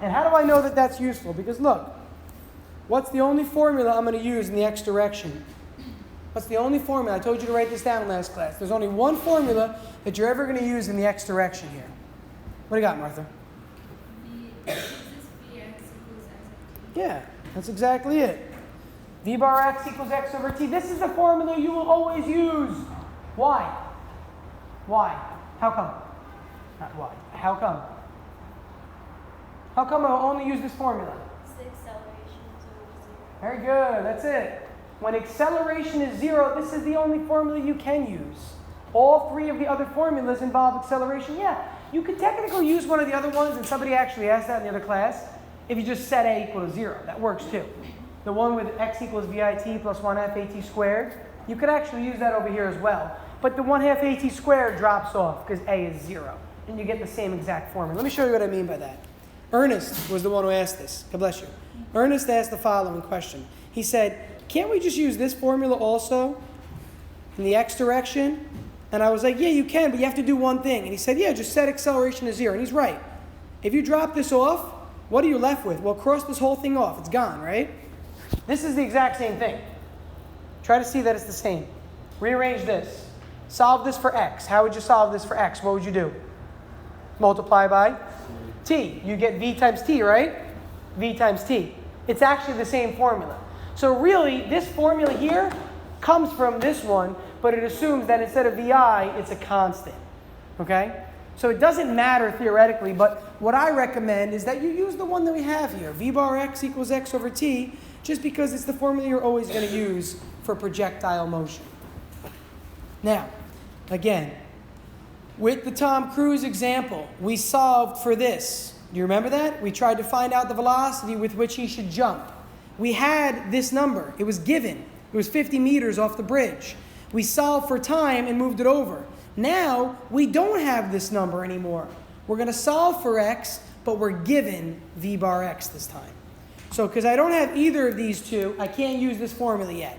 And how do I know that that's useful? Because look, what's the only formula I'm going to use in the x direction? What's the only formula? I told you to write this down in last class. There's only one formula that you're ever going to use in the x direction here. What do you got, Martha? Vx equals x over t. Yeah, that's exactly it. V bar x equals x over t. This is the formula you will always use. Why? Why? How come? Not why. How come? How come I'll only use this formula? It's the acceleration is over 0. Very good. That's it. When acceleration is 0, this is the only formula you can use. All three of the other formulas involve acceleration. Yeah, you could technically use one of the other ones, and somebody actually asked that in the other class, if you just set a equal to 0. That works too. The one with x equals vit plus 1/2 at squared, you could actually use that over here as well. But the 1/2 at squared drops off because a is 0. And you get the same exact formula. Let me show you what I mean by that. Ernest was the one who asked this. God bless you. Ernest asked the following question. He said, can't we just use this formula also in the x direction? And I was like, yeah, you can, but you have to do one thing. And he said, yeah, just set acceleration to 0. And he's right. If you drop this off, what are you left with? Well, cross this whole thing off. It's gone, right? This is the exact same thing. Try to see that it's the same. Rearrange this. Solve this for x. How would you solve this for x? What would you do? Multiply by t. You get v times t, right? V times t. It's actually the same formula. So really, this formula here comes from this one, but it assumes that instead of vi, it's a constant. Okay? So it doesn't matter theoretically, but what I recommend is that you use the one that we have here. V bar x equals x over t, just because it's the formula you're always going to use for projectile motion. Now, again, with the Tom Cruise example, we solved for this. Do you remember that? We tried to find out the velocity with which he should jump. We had this number. It was given. It was 50 meters off the bridge. We solved for time and moved it over. Now, we don't have this number anymore. We're going to solve for x, but we're given v bar x this time. So because I don't have either of these two, I can't use this formula yet.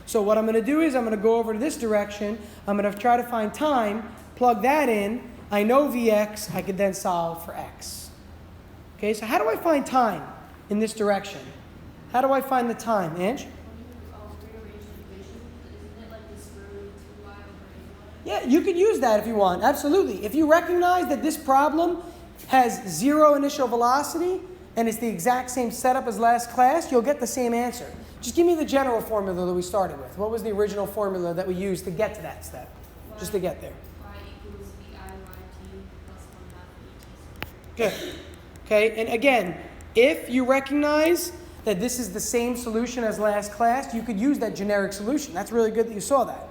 So what I'm going to do is I'm going to go over to this direction. I'm going to try to find time, plug that in. I know Vx. I could then solve for x. Okay, so how do I find time in this direction? How do I find the time, Ange? When you rearrange the equation, isn't it like the square root of 2y over a? Yeah, you could use that if you want. Absolutely. If you recognize that this problem has 0 initial velocity and it's the exact same setup as last class, you'll get the same answer. Just give me the general formula that we started with. What was the original formula that we used to get to that step? Just to get there. Y equals VIYT plus 1/2 AT squared. Good. Okay, and again, if you recognize that this is the same solution as last class, you could use that generic solution. That's really good that you saw that.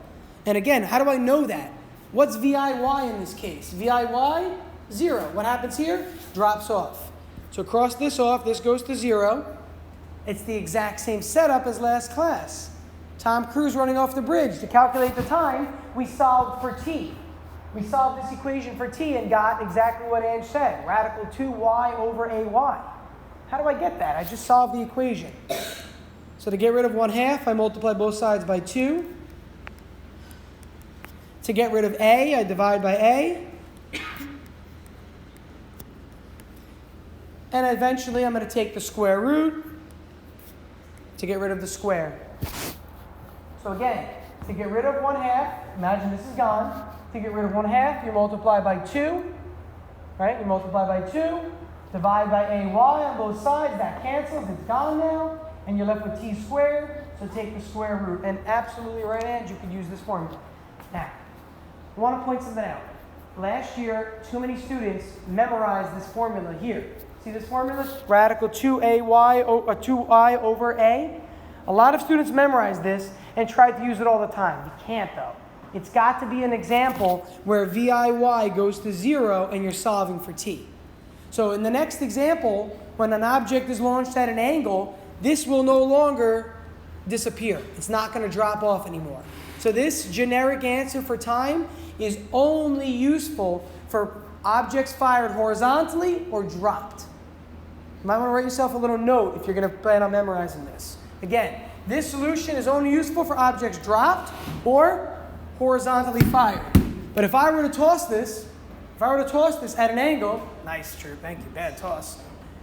And again, how do I know that? What's VIY in this case? VIY, 0. What happens here? Drops off. So cross this off, this goes to 0. It's the exact same setup as last class. Tom Cruise running off the bridge. To calculate the time, we solved for t. we solved this equation for t and got exactly what Ange said, radical 2y over ay. How do I get that? I just solved the equation. So to get rid of 1/2, I multiply both sides by 2. To get rid of a, I divide by a. And eventually I'm going to take the square root to get rid of the square. So again, to get rid of 1/2, imagine this is gone. To get rid of 1/2, you multiply by 2. Right? You multiply by 2, divide by ay on both sides. That cancels. It's gone now. And you're left with t squared. So take the square root. And absolutely right, Ange, you could use this formula. Now, I want to point something out. Last year, too many students memorized this formula here. See this formula? Radical 2i over a. A lot of students memorize this and try to use it all the time. You can't, though. It's got to be an example where VIY goes to 0 and you're solving for t. So in the next example, when an object is launched at an angle, this will no longer disappear. It's not going to drop off anymore. So this generic answer for time is only useful for objects fired horizontally or dropped. You might want to write yourself a little note if you're going to plan on memorizing this. Again, this solution is only useful for objects dropped or horizontally fired. But if I were to toss this at an angle, nice, True, thank you, bad toss.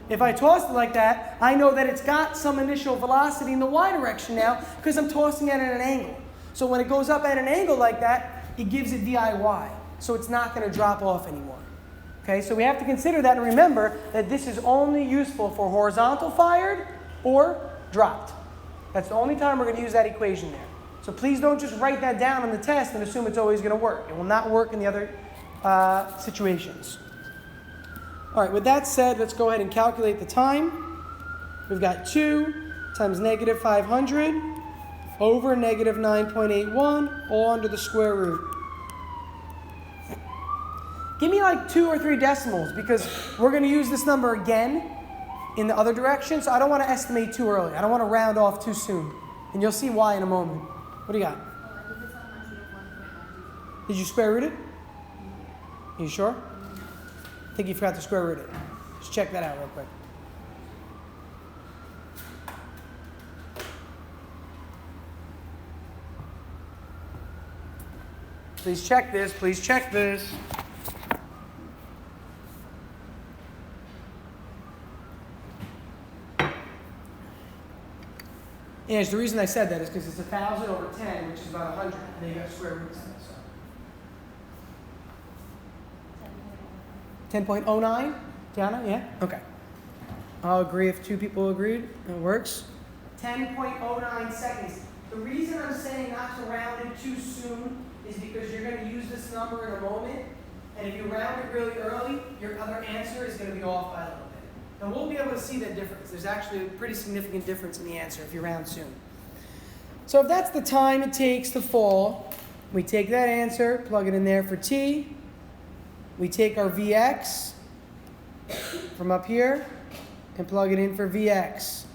If I tossed it like that, I know that it's got some initial velocity in the y direction now because I'm tossing it at an angle. So when it goes up at an angle like that, it gives it VIY. So it's not going to drop off anymore. Okay, so we have to consider that and remember that this is only useful for horizontal fired or dropped. That's the only time we're going to use that equation there. So please don't just write that down on the test and assume it's always going to work. It will not work in the other situations. All right, with that said, let's go ahead and calculate the time. We've got 2 times negative 500 over negative 9.81, all under the square root. Give me like 2 or 3 decimals because we're going to use this number again in the other direction, so I don't want to estimate too early. I don't want to round off too soon. And you'll see why in a moment. What do you got? I think it's 101.92. Did you square root it? You sure? I think you forgot to square root it. Just check that out real quick. Please check this. Please check this. And the reason I said that is because it's 1,000 over 10, which is about 100, and then you got square roots in it. So. 10.09? Tiana, yeah? Okay. I'll agree if 2 people agreed. It works. 10.09 seconds. The reason I'm saying not to round it too soon is because you're going to use this number in a moment, and if you round it really early, your other answer is going to be off by a little bit. And we'll be able to see that difference. There's actually a pretty significant difference in the answer if you round soon. So if that's the time it takes to fall, we take that answer, plug it in there for t. We take our Vx from up here and plug it in for Vx.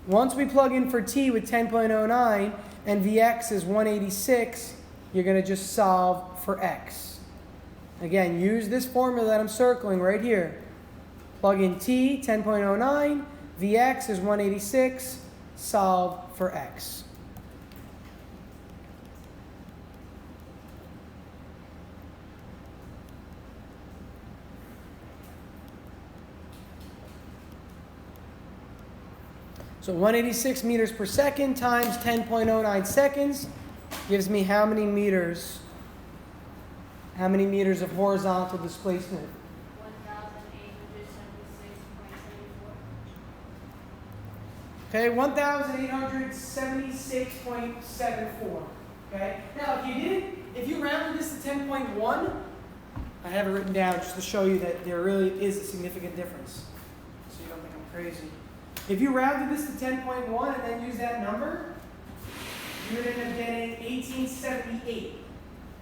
Once we plug in for t with 10.09 and Vx is 186, you're going to just solve for x. Again, use this formula that I'm circling right here. Plug in t, 10.09, Vx is 186, solve for x. So 186 meters per second times 10.09 seconds gives me how many meters? How many meters of horizontal displacement? 1,876.74. Okay, 1,876.74. Okay. Now, if you rounded this to 10.1, I have it written down just to show you that there really is a significant difference, so you don't think I'm crazy. If you rounded this to 10.1 and then use that number, you would end up getting 1878.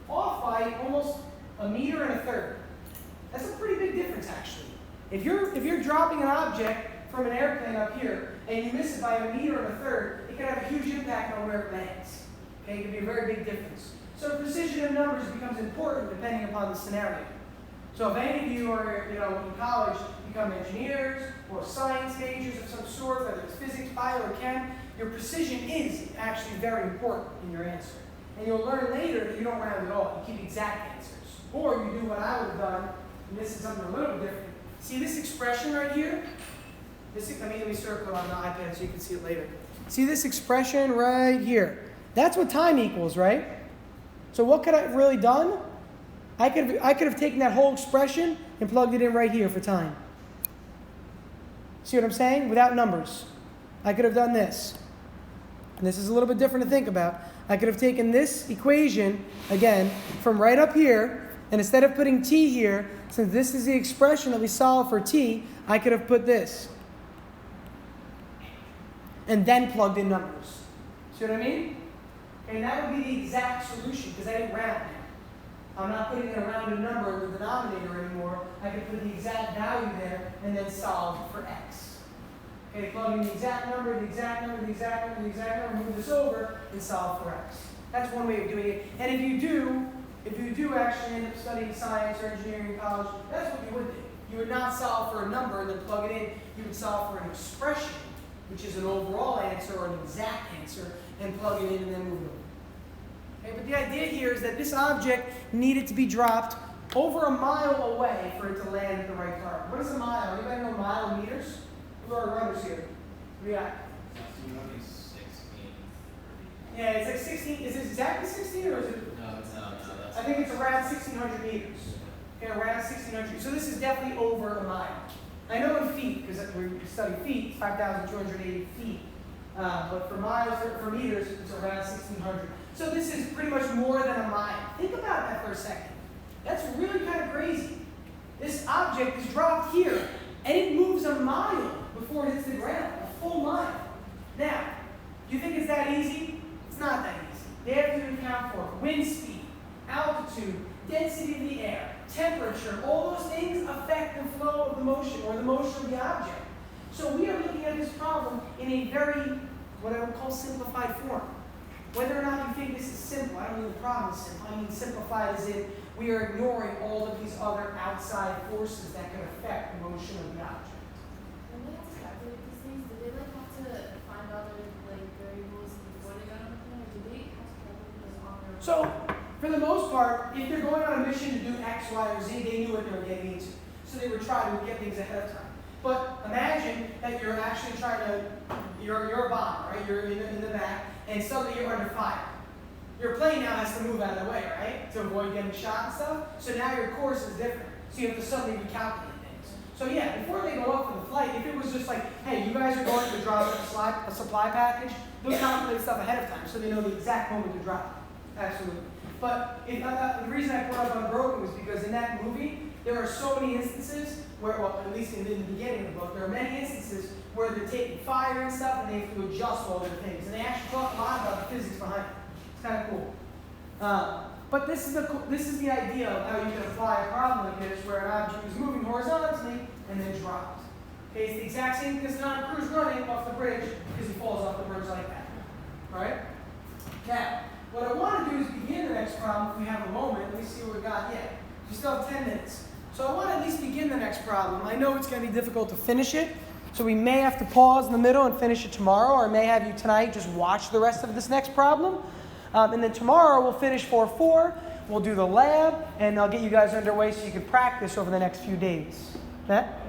Off by almost a meter and a third. That's a pretty big difference, actually. If you're dropping an object from an airplane up here and you miss it by a meter and a third, it can have a huge impact on where it lands. Okay, it can be a very big difference. So precision of numbers becomes important depending upon the scenario. So if any of you are, in college, become engineers or science majors of some sort, whether it's physics, bio, or chem, your precision is actually very important in your answer. And you'll learn later that you don't round at all. You keep exact answers. Or you do what I would have done, and this is something a little bit different. See this expression right here? Let me circle it on the iPad so you can see it later. See this expression right here? That's what time equals, right? So what could I have really done? I could have taken that whole expression and plugged it in right here for time. See what I'm saying? Without numbers. I could have done this. And this is a little bit different to think about. I could have taken this equation, again, from right up here, and instead of putting t here, since this is the expression that we solve for t, I could have put this. And then plugged in numbers. See what I mean? And that would be the exact solution, because I didn't round it. I'm not putting in a rounded number in the denominator anymore. I can put the exact value there and then solve for x. Okay, plug in the exact number, the exact number, the exact number, the exact number, move this over, and solve for x. That's one way of doing it. And if you do actually end up studying science or engineering in college, that's what you would do. You would not solve for a number and then plug it in. You would solve for an expression, which is an overall answer or an exact answer, and plug it in and then move it over. Okay, but the idea here is that this object needed to be dropped over a mile away for it to land at the right target. What is a mile? Anybody know mile in meters? Who are runners here? What do you got? Yeah, it's like 16. Is it exactly 16 or is it? No, it's not. I think it's around 1,600 meters. Okay, around 1,600. So this is definitely over a mile. I know in feet, because we study feet, 5,280 feet. But for miles, for meters, it's around 1,600. So this is pretty much more than a mile. Think about that for a second. That's really kind of crazy. This object is dropped here, and it moves a mile before it hits the ground, a full mile. Now, do you think it's that easy? It's not that easy. They have to account for wind speed, altitude, density of the air, temperature. All those things affect the flow of the motion or the motion of the object. So we are looking at this problem in a very, what I would call simplified form. Whether or not you think this is simple, I don't mean the problem is simple. I mean simplified as in we are ignoring all of these other outside forces that can affect the motion of the object. When they have to calculate these things, do they have to find other variables before they got on the plane, or do they have to calculate those on their own? So, for the most part, if they're going on a mission to do X, Y, or Z, they knew what they were getting into. So they were trying to get things ahead of time. But imagine that you're actually trying to, you're a bomber, right? You're in the back, and suddenly you're under fire. Your plane now has to move out of the way, right? To avoid getting shot and stuff. So now your course is different. So you have to suddenly recalculate things. So yeah, before they go up for the flight, if it was just like, hey, you guys are going to drop a supply package, they'll calculate stuff ahead of time so they know the exact moment to drop it. Absolutely. But the reason I brought up Unbroken was because in that movie, there are so many instances where, well, at least in the beginning of the book, there are many instances where they're taking fire and stuff and they have to adjust all their things. And they actually talk a lot about the physics behind it. It's kind of cool. But this is the idea of how you can apply a problem like this where an object is moving horizontally and then dropped. Okay, it's the exact same thing as Tom Cruise running off the bridge because he falls off the bridge like that. Alright? Now, what I want to do is begin the next problem if we have a moment. Let me see what we got yet. We still have 10 minutes. So I want to at least begin the next problem. I know it's going to be difficult to finish it, so we may have to pause in the middle and finish it tomorrow, or I may have you tonight just watch the rest of this next problem. And then tomorrow we'll finish 4-4, we'll do the lab, and I'll get you guys underway so you can practice over the next few days. Matt?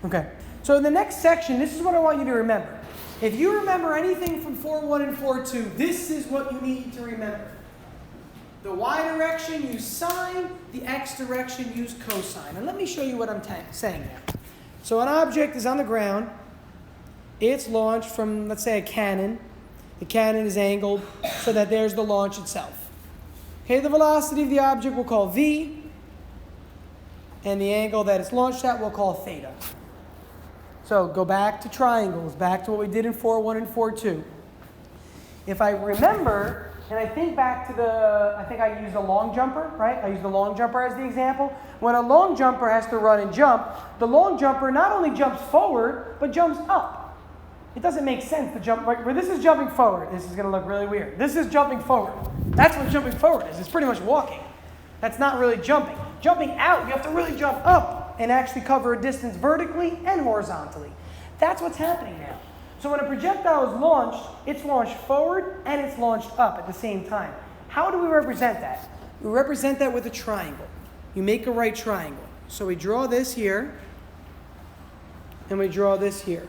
Okay. So in the next section, this is what I want you to remember. If you remember anything from 4-1 and 4-2, this is what you need to remember. The y direction, use sine. The x direction, use cosine. And let me show you what I'm saying now. So an object is on the ground. It's launched from, let's say, a cannon. The cannon is angled so that there's the launch itself. Okay, the velocity of the object we'll call v. And the angle that it's launched at we'll call theta. So go back to triangles, back to what we did in 4-1 and 4-2. If I remember, and I think back to I think I used a long jumper, right? I used the long jumper as the example. When a long jumper has to run and jump, the long jumper not only jumps forward, but jumps up. It doesn't make sense to jump, right, where this is jumping forward, this is going to look really weird. This is jumping forward. That's what jumping forward is. It's pretty much walking. That's not really jumping. Jumping out, you have to really jump up and actually cover a distance vertically and horizontally. That's what's happening now. So when a projectile is launched, it's launched forward and it's launched up at the same time. How do we represent that? We represent that with a triangle. You make a right triangle. So we draw this here, and we draw this here.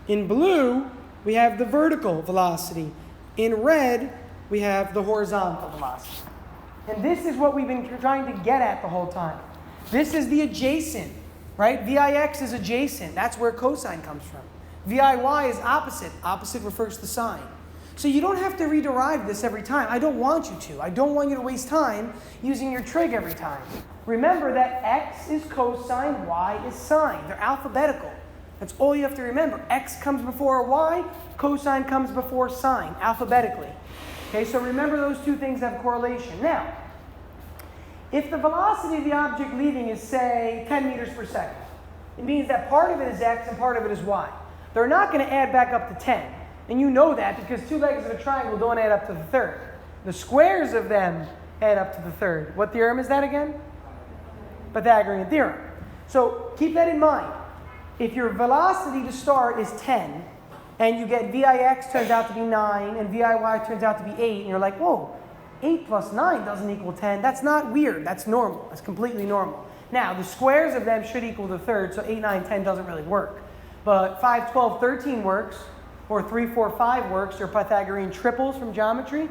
In blue, we have the vertical velocity. In red, we have the horizontal velocity. And this is what we've been trying to get at the whole time. This is the adjacent, right? VIX is adjacent. That's where cosine comes from. VIY is opposite. Opposite refers to sine. So you don't have to rederive this every time. I don't want you to. I don't want you to waste time using your trig every time. Remember that x is cosine, y is sine. They're alphabetical. That's all you have to remember. X comes before y, cosine comes before sine, alphabetically. Okay, so remember those two things have correlation. Now, if the velocity of the object leaving is, say, 10 meters per second, it means that part of it is x and part of it is y. They're not going to add back up to 10. And you know that because two legs of a triangle don't add up to the third. The squares of them add up to the third. What theorem is that again? Pythagorean theorem. So keep that in mind. If your velocity to start is 10, and you get VIX turns out to be 9, and VIY turns out to be 8, and you're like, whoa, 8 plus 9 doesn't equal 10. That's not weird. That's normal. That's completely normal. Now, the squares of them should equal the third, so 8, 9, 10 doesn't really work. But 5, 12, 13 works, or 3, 4, 5 works. They're Pythagorean triples from geometry.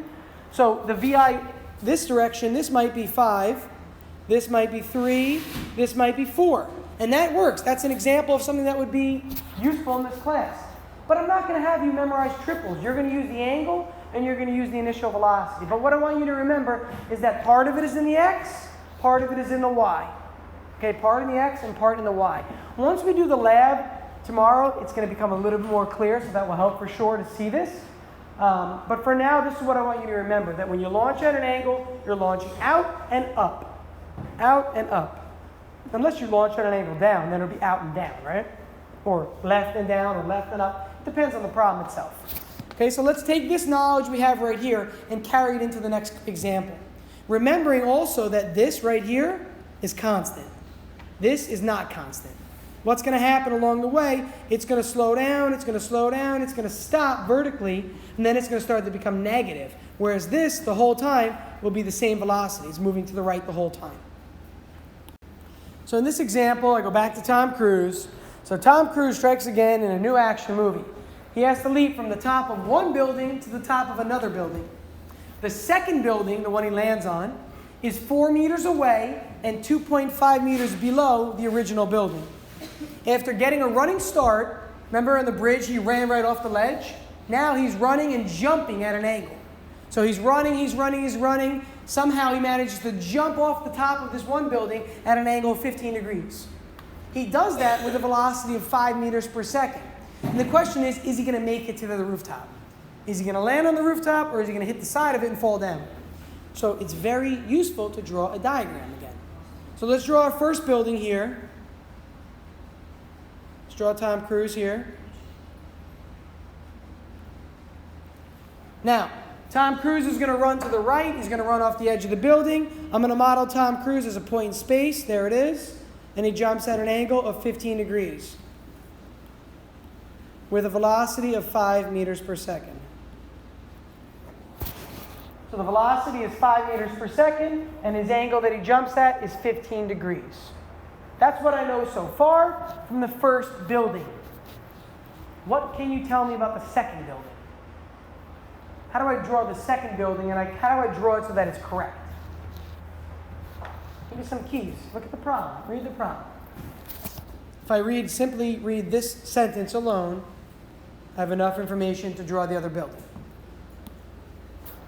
So the VI, this direction, this might be 5, this might be 3, this might be 4. And that works. That's an example of something that would be useful in this class. But I'm not going to have you memorize triples. You're going to use the angle, and you're going to use the initial velocity. But what I want you to remember is that part of it is in the x, part of it is in the y. Okay, part in the x and part in the y. Once we do the lab tomorrow, it's going to become a little bit more clear, so that will help for sure to see this. But for now, this is what I want you to remember, that when you launch at an angle, you're launching out and up. Out and up. Unless you launch at an angle down, then it'll be out and down, right? Or left and down, or left and up. Depends on the problem itself. Okay, so let's take this knowledge we have right here and carry it into the next example. Remembering also that this right here is constant. This is not constant. What's going to happen along the way? It's going to slow down, it's going to slow down, it's going to stop vertically, and then it's going to start to become negative. Whereas this, the whole time, will be the same velocity. It's moving to the right the whole time. So in this example, I go back to Tom Cruise. So Tom Cruise strikes again in a new action movie. He has to leap from the top of one building to the top of another building. The second building, the one he lands on, is 4 meters away and 2.5 meters below the original building. After getting a running start, remember on the bridge he ran right off the ledge? Now he's running and jumping at an angle. So he's running, he's running, he's running. Somehow he manages to jump off the top of this one building at an angle of 15 degrees. He does that with a velocity of 5 meters per second. And the question is he going to make it to the rooftop? Is he going to land on the rooftop, or is he going to hit the side of it and fall down? So it's very useful to draw a diagram again. So let's draw our first building here. Let's draw Tom Cruise here. Now, Tom Cruise is going to run to the right. He's going to run off the edge of the building. I'm going to model Tom Cruise as a point in space. There it is. And he jumps at an angle of 15 degrees with a velocity of 5 meters per second. So the velocity is 5 meters per second, and his angle that he jumps at is 15 degrees. That's what I know so far from the first building. What can you tell me about the second building? How do I draw the second building, and how do I draw it so that it's correct? Give me some keys. Look at the problem. Read the problem. If I simply read this sentence alone, I have enough information to draw the other building.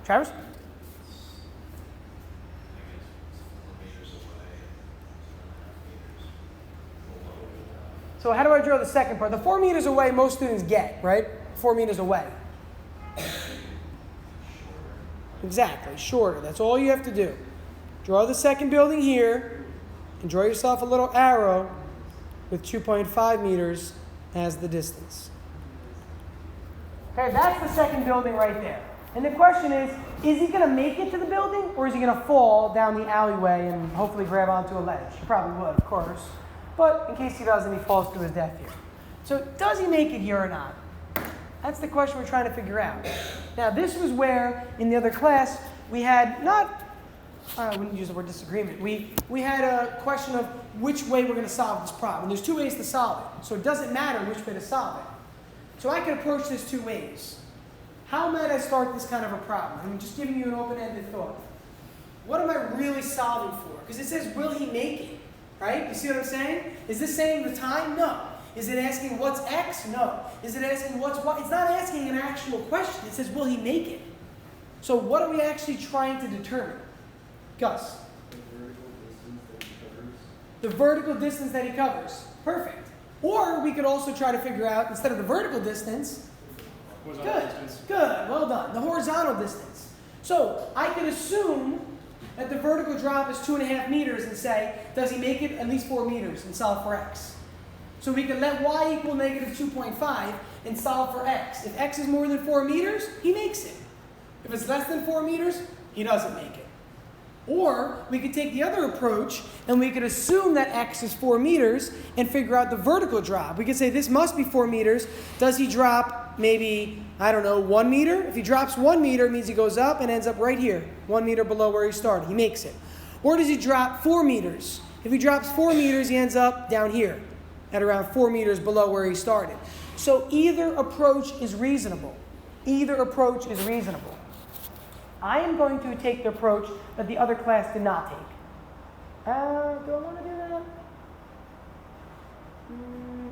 Travis? So how do I draw the second part? The 4 meters away, most students get, right? 4 meters away. Exactly, shorter. That's all you have to do. Draw the second building here, and draw yourself a little arrow with 2.5 meters as the distance. Okay, that's the second building right there. And the question is he going to make it to the building, or is he going to fall down the alleyway and hopefully grab onto a ledge? He probably would, of course. But in case he doesn't, he falls to his death here. So does he make it here or not? That's the question we're trying to figure out. Now, this was where, in the other class, we had not, I wouldn't use the word disagreement. We had a question of which way we're going to solve this problem. And there's two ways to solve it. So it doesn't matter which way to solve it. So I can approach this two ways. How might I start this kind of a problem? I'm just giving you an open-ended thought. What am I really solving for? Because it says, will he make it? Right? You see what I'm saying? Is this saying the time? No. Is it asking what's X? No. Is it asking what's Y? It's not asking an actual question. It says, will he make it? So what are we actually trying to determine? Gus? The vertical distance that he covers. Perfect. Or we could also try to figure out, instead of the vertical distance, good, well done, the horizontal distance. So I can assume that the vertical drop is 2.5 meters and say, does he make it at least 4 meters and solve for X? So we can let Y equal negative 2.5 and solve for X. If X is more than 4 meters, he makes it. If it's less than 4 meters, he doesn't make it. Or we could take the other approach and we could assume that X is 4 meters and figure out the vertical drop. We could say this must be 4 meters. Does he drop maybe, 1 meter? If he drops 1 meter, it means he goes up and ends up right here, 1 meter below where he started. He makes it. Or does he drop 4 meters? If he drops 4 meters, he ends up down here at around 4 meters below where he started. So either approach is reasonable. Either approach is reasonable. I am going to take the approach that the other class did not take. Do I want to do that?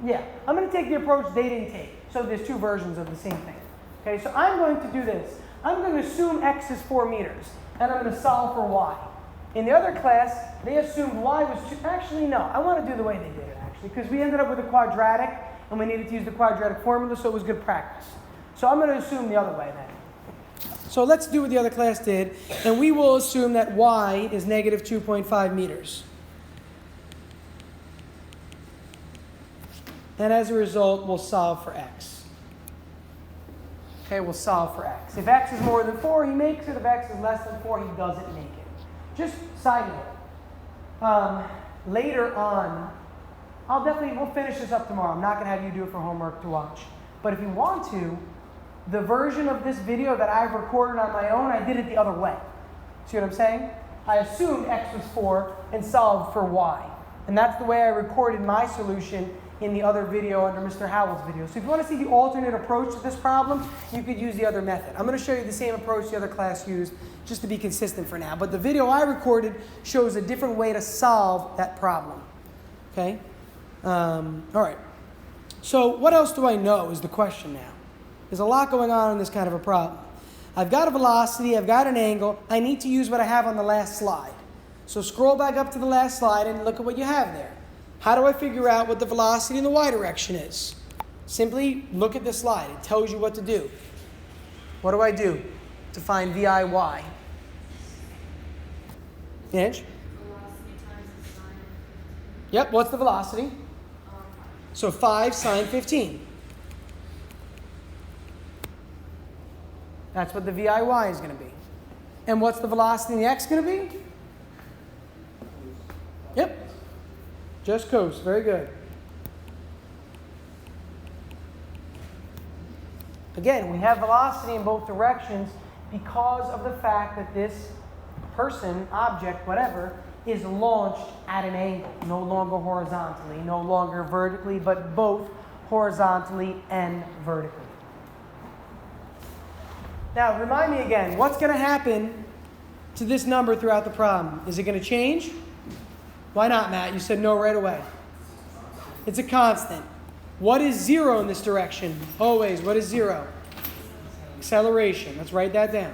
Yeah, I'm going to take the approach they didn't take. So there's two versions of the same thing. Okay, so I'm going to do this. I'm going to assume X is 4 meters, and I'm going to solve for Y. In the other class, they assumed Y was 2. Actually, no, I want to do the way they did it, actually, because we ended up with a quadratic, and we needed to use the quadratic formula, so it was good practice. So I'm going to assume the other way then. So let's do what the other class did, and we will assume that Y is negative 2.5 meters. And as a result, we'll solve for X. Okay, we'll solve for X. If X is more than 4, he makes it. If X is less than 4, he doesn't make it. Just side note. Later on, we'll finish this up tomorrow. I'm not going to have you do it for homework to watch. But if you want to, the version of this video that I've recorded on my own, I did it the other way. See what I'm saying? I assumed X was 4 and solved for Y. And that's the way I recorded my solution in the other video under Mr. Howell's video. So if you want to see the alternate approach to this problem, you could use the other method. I'm going to show you the same approach the other class used, just to be consistent for now. But the video I recorded shows a different way to solve that problem. Okay? All right. So what else do I know is the question now. There's a lot going on in this kind of a problem. I've got a velocity, I've got an angle, I need to use what I have on the last slide. So scroll back up to the last slide and look at what you have there. How do I figure out what the velocity in the y direction is? Simply look at the slide. It tells you what to do. What do I do to find VIY? Inch? Velocity times the sine. Yep, what's the velocity? So 5 sine 15. That's what the VIY is going to be. And what's the velocity in the x going to be? Yep. Just cos. Very good. Again, we have velocity in both directions because of the fact that this person, object, whatever, is launched at an angle. No longer horizontally, no longer vertically, but both horizontally and vertically. Now, remind me again, what's going to happen to this number throughout the problem? Is it going to change? Why not, Matt? You said no right away. It's a constant. What is 0 in this direction? Always, what is 0? Acceleration. Let's write that down.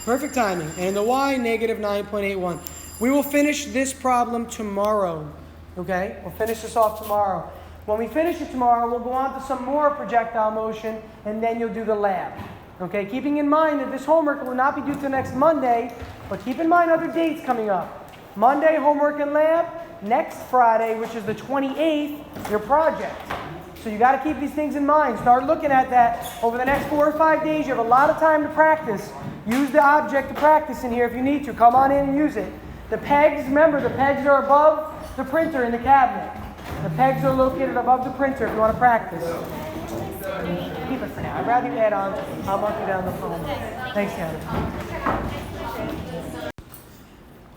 Perfect timing. And the y, negative 9.81. We will finish this problem tomorrow. Okay? We'll finish this off tomorrow. When we finish it tomorrow, we'll go on to some more projectile motion, and then you'll do the lab. Okay? Keeping in mind that this homework will not be due till next Monday, but keep in mind other dates coming up. Monday, homework and lab. next Friday, which is the 28th, your project. So you got to keep these things in mind. Start looking at that over the next 4 or 5 days. You have a lot of time to practice. Use the object to practice in here if you need to. Come on in and use it. The pegs, remember, the pegs are above the printer in the cabinet. The pegs are located above the printer if you want to practice. Keep it for now. I'd rather you add on. I'll mark you down the phone. Thanks, Hannah.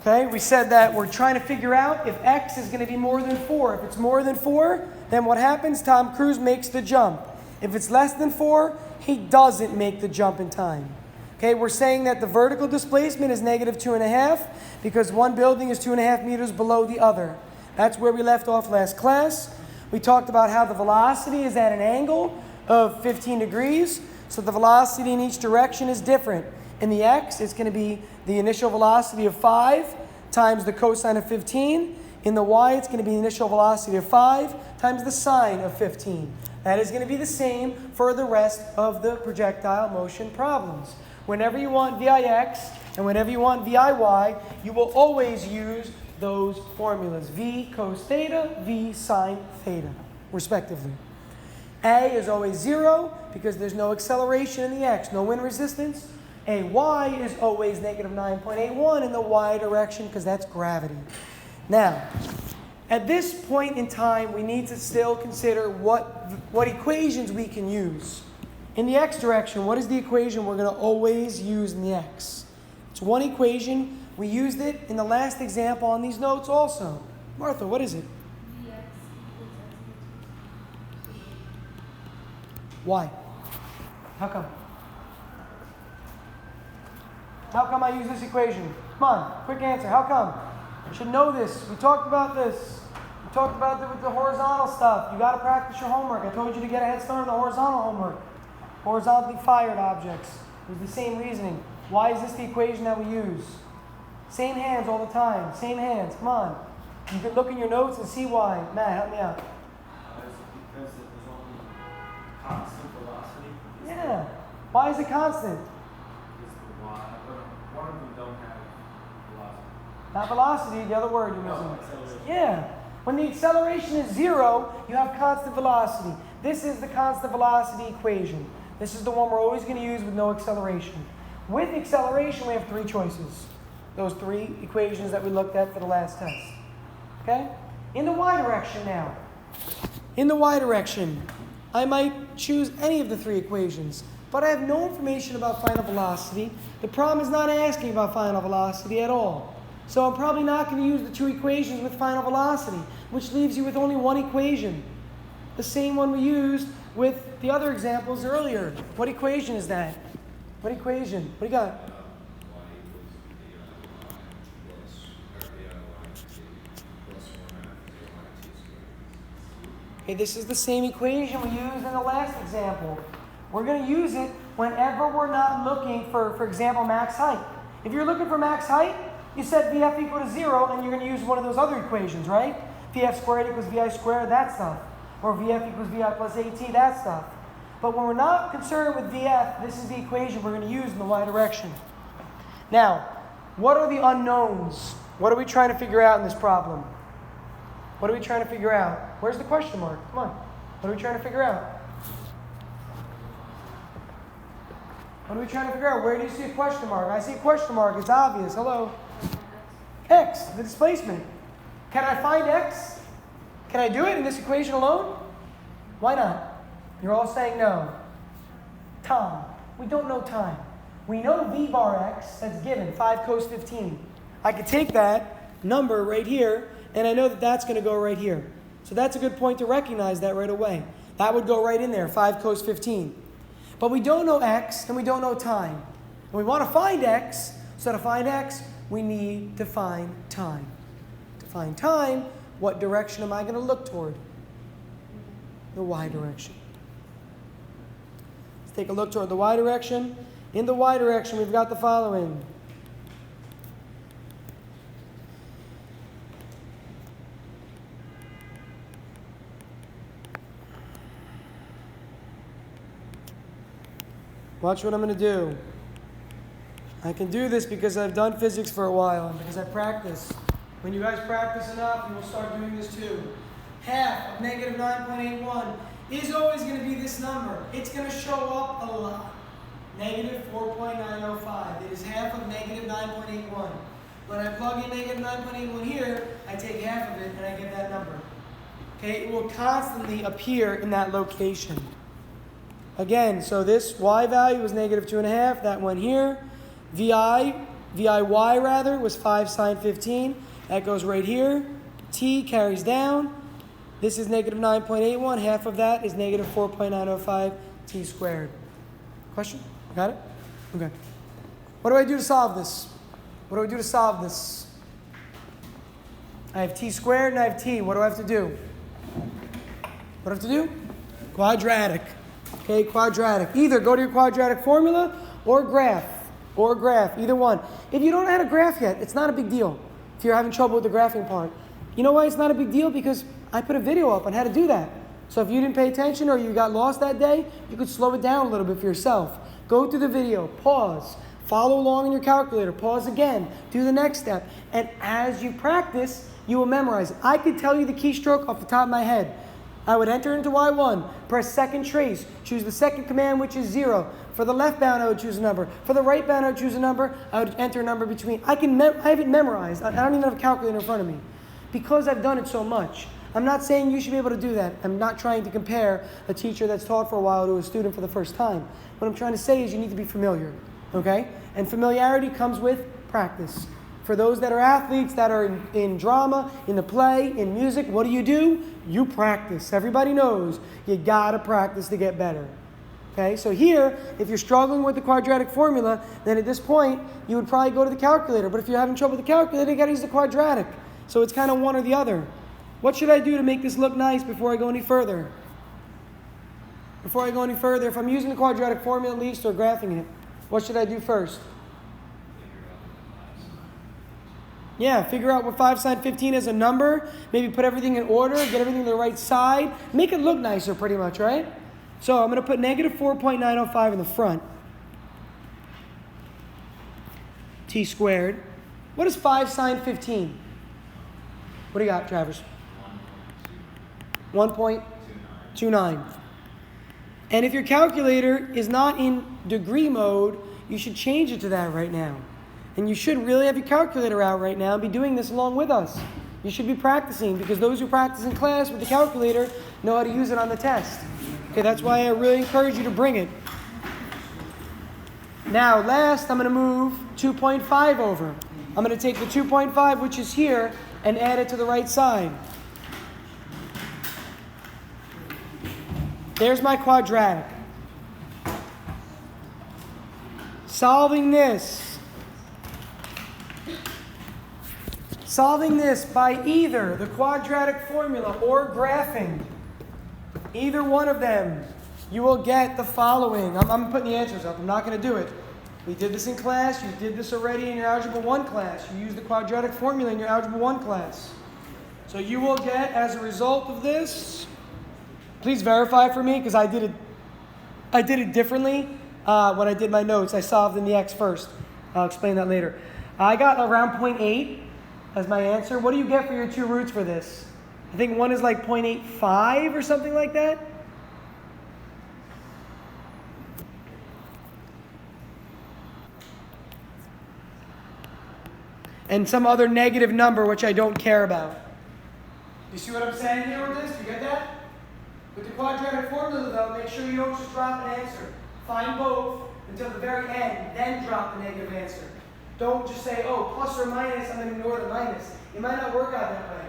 Okay, we said that we're trying to figure out if x is going to be more than 4. If it's more than 4, then what happens? Tom Cruise makes the jump. If it's less than 4, he doesn't make the jump in time. Okay, we're saying that the vertical displacement is negative 2.5 because one building is 2.5 meters below the other. That's where we left off last class. We talked about how the velocity is at an angle of 15 degrees. So the velocity in each direction is different. In the x, it's going to be the initial velocity of 5 times the cosine of 15. In the y, it's going to be the initial velocity of 5 times the sine of 15. That is going to be the same for the rest of the projectile motion problems. Whenever you want Vix and whenever you want Viy, you will always use those formulas. V cos theta, V sine theta, respectively. A is always 0 because there's no acceleration in the x, no wind resistance. AY is always negative 9.81 in the y direction because that's gravity. Now, at this point in time, we need to still consider what equations we can use. In the x direction, what is the equation we're going to always use in the x? It's one equation. We used it in the last example on these notes also. Martha, what is it? Why? How come? How come I use this equation? Come on, quick answer. How come? You should know this. We talked about this. We talked about it with the horizontal stuff. You got to practice your homework. I told you to get a head start on the horizontal homework. Horizontally fired objects. It was the same reasoning. Why is this the equation that we use? Same hands all the time. Same hands. Come on. You can look in your notes and see why. Matt, help me out. Is it because there's only constant velocity? Yeah. Why is it constant? Because the y, but one of them don't have velocity. Not velocity, the other word you're No, using. acceleration. Yeah. When the acceleration is 0, you have constant velocity. This is the constant velocity equation. This is the one we're always going to use with no acceleration. With acceleration, we have 3 choices. Those 3 equations that we looked at for the last test. Okay? In the y direction now. In the y direction, I might choose any of the 3 equations, but I have no information about final velocity. The problem is not asking about final velocity at all. So I'm probably not going to use the 2 equations with final velocity, which leaves you with only 1 equation. The same one we used with the other examples earlier. What equation is that? What equation? What do you got? Okay, this is the same equation we used in the last example. We're going to use it whenever we're not looking for example, max height. If you're looking for max height, you set VF equal to 0, and you're going to use one of those other equations, right? VF squared equals VI squared, that stuff. Or VF equals VI plus AT, that stuff. But when we're not concerned with VF, this is the equation we're going to use in the y direction. Now, what are the unknowns? What are we trying to figure out in this problem? What are we trying to figure out? Where's the question mark? Come on. What are we trying to figure out? What are we trying to figure out? Where do you see a question mark? I see a question mark. It's obvious. Hello? X, the displacement. Can I find X? Can I do it in this equation alone? Why not? You're all saying no. Time. We don't know time. We know V bar X, that's given, 5 cos 15. I could take that number right here, and I know that that's going to go right here. So that's a good point to recognize that right away. That would go right in there, 5 cos 15. But we don't know X, and we don't know time. And we want to find X, so to find X, we need to find time. To find time, what direction am I going to look toward? The y direction. Let's take a look toward the y direction. In the y direction, we've got the following. Watch what I'm going to do. I can do this because I've done physics for a while and because I practice. When you guys practice enough, you will start doing this too. Half of negative 9.81 is always going to be this number. It's going to show up a lot. Negative 4.905. It is half of negative 9.81. When I plug in negative 9.81 here, I take half of it and I get that number. Okay, it will constantly appear in that location. Again, so this y value was negative 2.5. That went here. VIY rather, was 5 sine 15. That goes right here. T carries down. This is negative 9.81. Half of that is negative 4.905 t squared. Question? Got it? Okay. What do I do to solve this? What do I do to solve this? I have t squared and I have t. What do I have to do? What do I have to do? Quadratic. Okay, quadratic. Either go to your quadratic formula or graph. Or graph, either one. If you don't know how to graph yet, it's not a big deal. If you're having trouble with the graphing part. You know why it's not a big deal? Because I put a video up on how to do that. So if you didn't pay attention or you got lost that day, you could slow it down a little bit for yourself. Go through the video, pause, follow along in your calculator, pause again, do the next step. And as you practice, you will memorize it. I could tell you the keystroke off the top of my head. I would enter into Y1, press second trace, choose the second command, which is 0. For the left bound, I would choose a number. For the right bound, I would choose a number. I would enter a number between. I have it memorized. I don't even have a calculator in front of me because I've done it so much. I'm not saying you should be able to do that. I'm not trying to compare a teacher that's taught for a while to a student for the first time. What I'm trying to say is you need to be familiar, okay? And familiarity comes with practice. For those that are athletes, that are in drama, in the play, in music, what do? You practice. Everybody knows you gotta practice to get better. Okay, so here, if you're struggling with the quadratic formula, then at this point, you would probably go to the calculator. But if you're having trouble with the calculator, you gotta use the quadratic. So it's kind of one or the other. What should I do to make this look nice before I go any further? Before I go any further, if I'm using the quadratic formula at least or graphing it, what should I do first? Yeah, figure out what 5 sine 15 is a number. Maybe put everything in order, get everything to the right side. Make it look nicer pretty much, right? So I'm going to put negative 4.905 in the front. T squared. What is 5 sine 15? What do you got, Travers? 1.29. And if your calculator is not in degree mode, you should change it to that right now. And you should really have your calculator out right now and be doing this along with us. You should be practicing because those who practice in class with the calculator know how to use it on the test. Okay, that's why I really encourage you to bring it. Now, last, I'm going to move 2.5 over. I'm going to take the 2.5, which is here, and add it to the right side. There's my quadratic. Solving this by either the quadratic formula or graphing, either one of them, you will get the following. I'm putting the answers up. I'm not going to do it. We did this in class. You did this already in your Algebra 1 class. You used the quadratic formula in your Algebra 1 class. So you will get, as a result of this, please verify for me because I did it differently when I did my notes. I solved in the X first. I'll explain that later. I got around 0.8 as my answer. What do you get for your two roots for this? I think one is like 0.85 or something like that. And some other negative number which I don't care about. You see what I'm saying here with this? You get that? With the quadratic formula though, make sure you don't just drop an answer. Find both until the very end, then drop the negative answer. Don't just say, oh, plus or minus, I'm going to ignore the minus. It might not work out that way.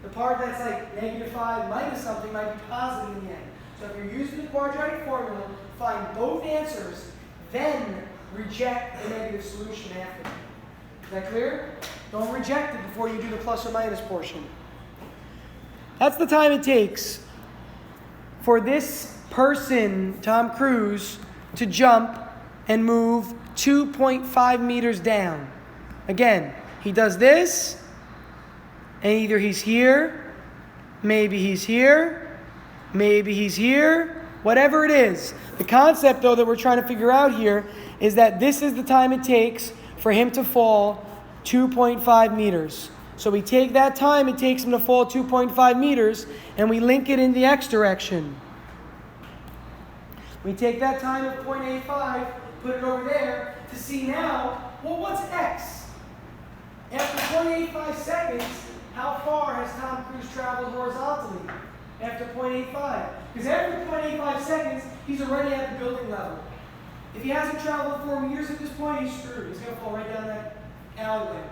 The part that's like negative 5 minus something might be positive in the end. So if you're using the quadratic formula, find both answers, then reject the negative solution after. Is that clear? Don't reject it before you do the plus or minus portion. That's the time it takes for this person, Tom Cruise, to jump and move 2.5 meters down. Again, he does this, and either he's here, maybe he's here, maybe he's here, whatever it is. The concept, though, that we're trying to figure out here is that this is the time it takes for him to fall 2.5 meters. So we take that time it takes him to fall 2.5 meters, and we link it in the x direction. We take that time of 0.85, put it over there to see now, well, what's x? After 0.85 seconds, how far has Tom Cruise traveled horizontally? After 0.85. Because after 0.85 seconds, he's already at the building level. If he hasn't traveled 4 meters at this point, he's screwed. He's going to fall right down that alleyway.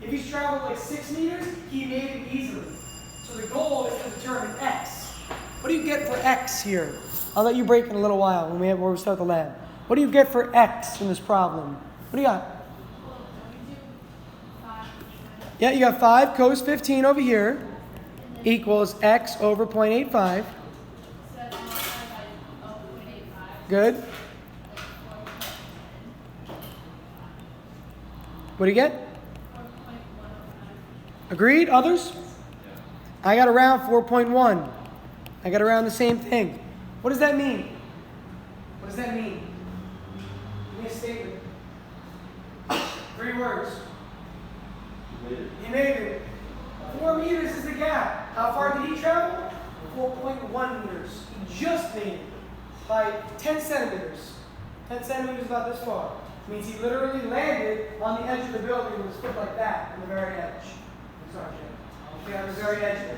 If he's traveled like 6 meters, he made it easily. So the goal is to determine x. What do you get for x here? I'll let you break in a little while when we start the lab. What do you get for x in this problem? What do you got? Yeah, you got 5 cos 15 over here equals x over 0.85. Good. What do you get? Agreed? Others? I got around 4.1. I got around the same thing. What does that mean? What does that mean? Give me a statement. 3 words. He made it. 4 meters is the gap. How far did he travel? 4.1 meters. He just made it by 10 centimeters. 10 centimeters about this far. It means he literally landed on the edge of the building with his foot like that, on the very edge. I'm sorry, Jim. Okay, on the very edge of it.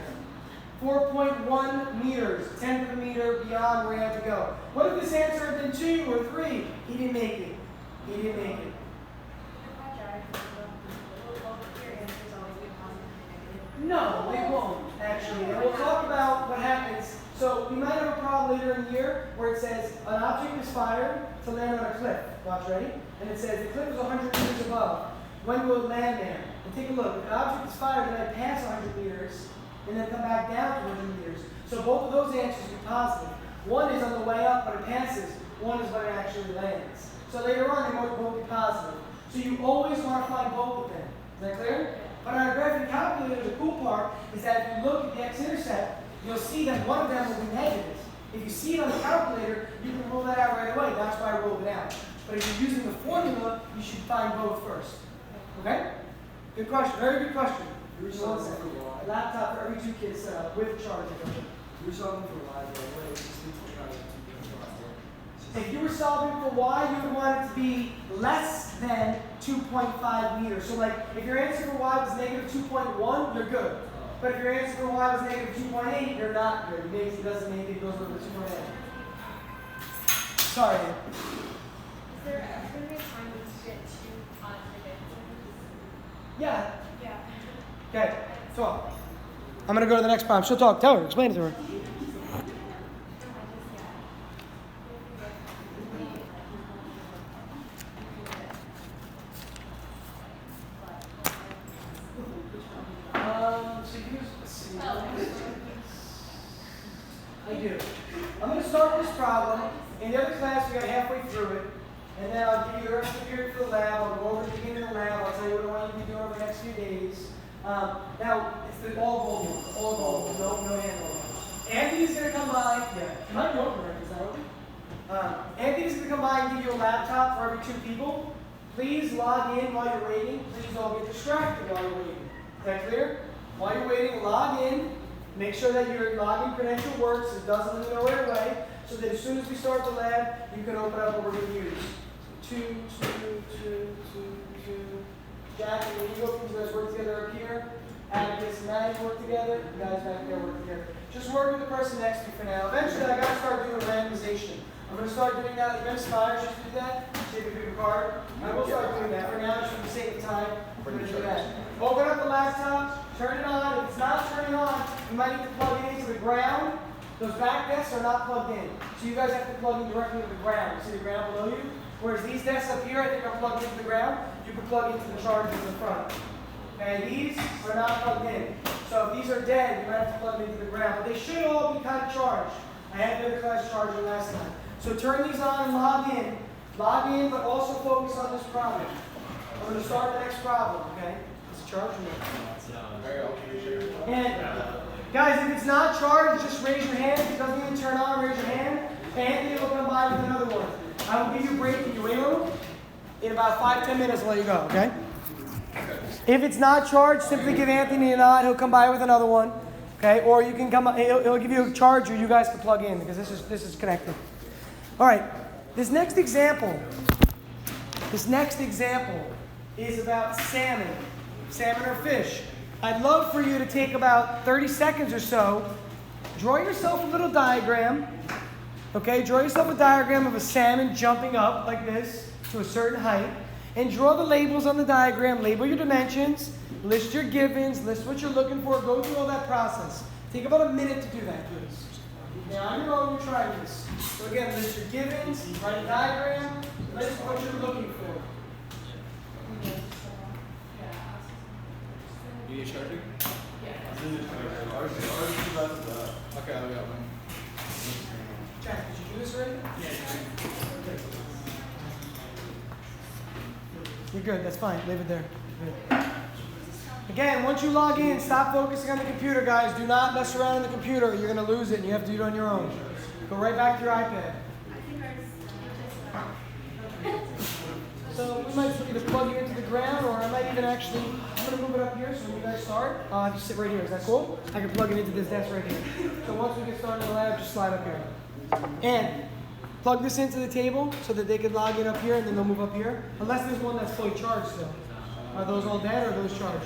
4.1 meters, 10th of a meter beyond where he had to go. What if this answer had been 2 or 3? He didn't make it. He didn't make it. No, it won't, actually. And we'll talk about what happens. So we might have a problem later in the year where it says an object is fired to land on a cliff. Watch, ready? And it says the cliff is 100 meters above. When will it land there? And take a look. If an object is fired, then I pass 100 meters and then come back down to 100 meters. So both of those answers will be positive. One is on the way up when it passes. One is when it actually lands. So later on, they both be positive. So you always want to find both of them. Is that clear? But on a graphic calculator, the cool part is that if you look at the x-intercept, you'll see that one of them will be negative. If you see it on the calculator, you can rule that out right away. That's why I rolled it out. But if you're using the formula, you should find both first. Okay? Good question. Very good question. You were solving for y. A laptop for every 2 kids with charger. You were solving for y, but what is this If you were solving for y, you would want it to be less than 2.5 meters. So like, if your answer for y was negative 2.1, you're good. But if your answer for y was negative 2.8, you're not good. It doesn't make it, goes over 2.8. Sorry. Is there ever a time when you get too confident? Yeah. Yeah. Okay. Talk. I'm going to go to the next problem. She'll talk. Tell her. Explain it to her. I do. I'm going to start with this problem. In the other class, we got halfway through it. And then I'll give you the rest of the period for the lab. I'll go over the beginning of the lab. I'll tell you what I want you to be doing over the next few days. Now, it's the all gold one. All gold. No hand roll. Anthony's going to come by. Yeah. Might be open, right? Is that open? Anthony's going to come by and give you a laptop for every 2 people. Please log in while you're waiting. Please don't get distracted while you're waiting. Is that clear? While you're waiting, log in. Make sure that your login credential works. It doesn't leave it right away. So that as soon as we start the lab, you can open up what we're going to use. 2, 2, 2, 2, 2. Jack and when you go, you guys work together up here. Atticus and Maddie work together. You guys back there work together. Just work with the person next to you for now. Eventually, I got to start doing randomization. I'm going to start doing that. You're going to aspire to do that. See if you pick a card. I will start doing that. For now, just for the sake of time, we're going to do that. Open up the laptop. Turn it on. If it's not turning on, you might need to plug it into the ground. Those back desks are not plugged in. So you guys have to plug in directly to the ground. See the ground below you? Whereas these desks up here, I think are plugged into the ground. You can plug into the chargers in front. Okay, these are not plugged in. So if these are dead, you might have to plug them into the ground. But they should all be kind of charged. I had the other class charger last time. So turn these on and log in. Log in, but also focus on this problem. I'm going to start the next problem, okay? It's charging me. And guys, if it's not charged, just raise your hand. If it doesn't even turn on, raise your hand. Anthony will come by with another one. I will give you a break in your waiting room. In about 5-10 minutes, I'll let you go, okay? If it's not charged, simply give Anthony a nod. He'll come by with another one. Okay? Or you can come. He'll give you a charger you guys can plug in because this is connected. All right. This next example is about salmon or fish. I'd love for you to take about 30 seconds or so. Draw yourself a little diagram. Okay, draw yourself a diagram of a salmon jumping up like this to a certain height. And draw the labels on the diagram. Label your dimensions. List your givens. List what you're looking for. Go through all that process. Take about a minute to do that, please. Now, on your own, you're trying this. So again, list your givens. Write a diagram. List what you're looking for. You need a charger? Okay, I'll get one. Jack, did you do this already? Yeah. You're good. That's fine. Leave it there. Good. Again, once you log in, stop focusing on the computer, guys. Do not mess around on the computer. You're going to lose it, and you have to do it on your own. Go right back to your iPad. So we might either plug it into the ground, or I might even actually, I'm going to move it up here so when you guys start, I'll have you sit right here. Is that cool? I can plug it into this desk right here. So once we get started in the lab, just slide up here. And plug this into the table so that they can log in up here and then they'll move up here. Unless there's one that's fully charged still. Are those all dead or are those charged?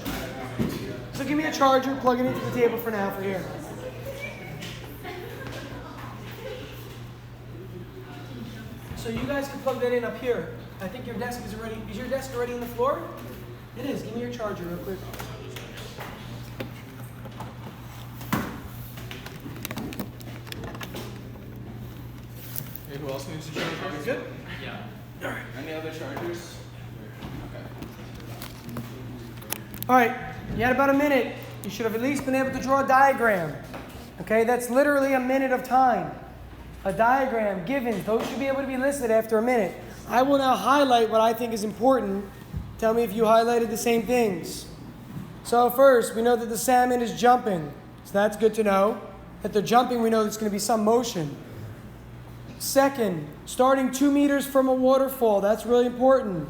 So give me a charger, plug it into the table for now for here. So you guys can plug that in up here. I think your desk is already, is your desk already on the floor? It is. Give me your charger real quick. Hey, who else needs a charger? Good? Yeah. All right. Any other chargers? Okay. All right, you had about a minute. You should have at least been able to draw a diagram. Okay, that's literally a minute of time. A diagram, givens, those should be able to be listed after a minute. I will now highlight what I think is important. Tell me if you highlighted the same things. So first, we know that the salmon is jumping. So that's good to know. That they're jumping, we know there's going to be some motion. Second, starting 2 meters from a waterfall. That's really important.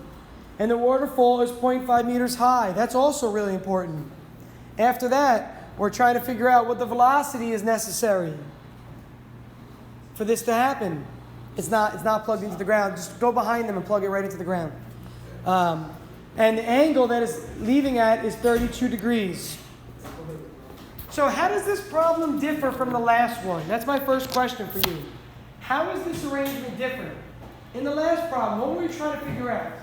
And the waterfall is 0.5 meters high. That's also really important. After that, we're trying to figure out what the velocity is necessary for this to happen. It's not plugged into the ground. Just go behind them and plug it right into the ground. And the angle that is leaving at is 32 degrees. So how does this problem differ from the last one? That's my first question for you. How is this arrangement different? In the last problem, what were we trying to figure out?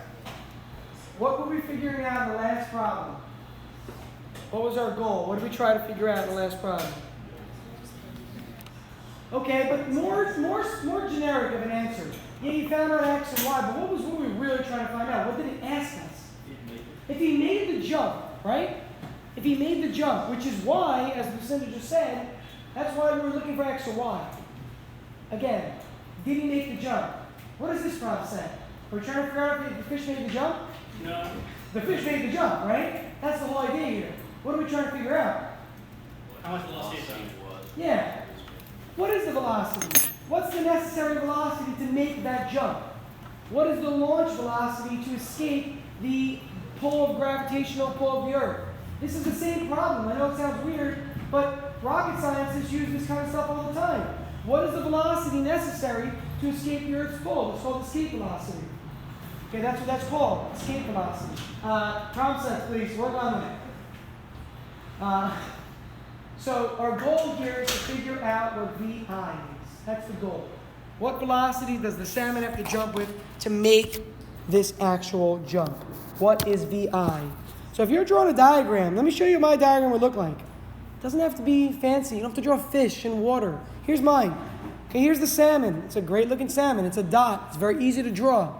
What were we figuring out in the last problem? What was our goal? What did we try to figure out in the last problem? Okay, but more generic of an answer. Yeah, you found out X and Y, but what were we really trying to find out? What did it ask us? If he made the jump, right? If he made the jump, which is why, as Lucinda just said, that's why we were looking for X or Y. Again, did he make the jump? What does this problem say? We're trying to figure out if the fish made the jump? No. The fish made the jump, right? That's the whole idea here. What are we trying to figure out? How much velocity was? Yeah. What is the velocity? What's the necessary velocity to make that jump? What is the launch velocity to escape the pull of gravitational pull of the Earth? This is the same problem. I know it sounds weird, but rocket scientists use this kind of stuff all the time. What is the velocity necessary to escape the Earth's pull? It's called escape velocity. Okay, that's what that's called, escape velocity. Problem set, please. Work on it. So our goal here is to figure out what VI is. That's the goal. What velocity does the salmon have to jump with to make this actual jump? What is VI? So if you're drawing a diagram, let me show you what my diagram would look like. It doesn't have to be fancy. You don't have to draw fish and water. Here's mine. Okay, here's the salmon. It's a great looking salmon. It's a dot. It's very easy to draw.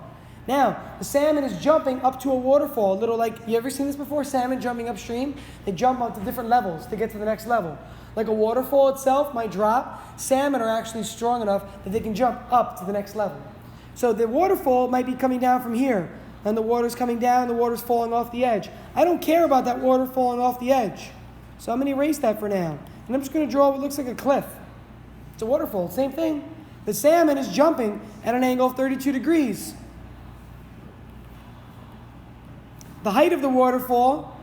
Now, the salmon is jumping up to a waterfall, a little like, you ever seen this before? Salmon jumping upstream? They jump up to different levels to get to the next level. Like a waterfall itself might drop. Salmon are actually strong enough that they can jump up to the next level. So the waterfall might be coming down from here, and the water's coming down, the water's falling off the edge. I don't care about that water falling off the edge. So I'm going to erase that for now. And I'm just going to draw what looks like a cliff. It's a waterfall, same thing. The salmon is jumping at an angle of 32 degrees. The height of the waterfall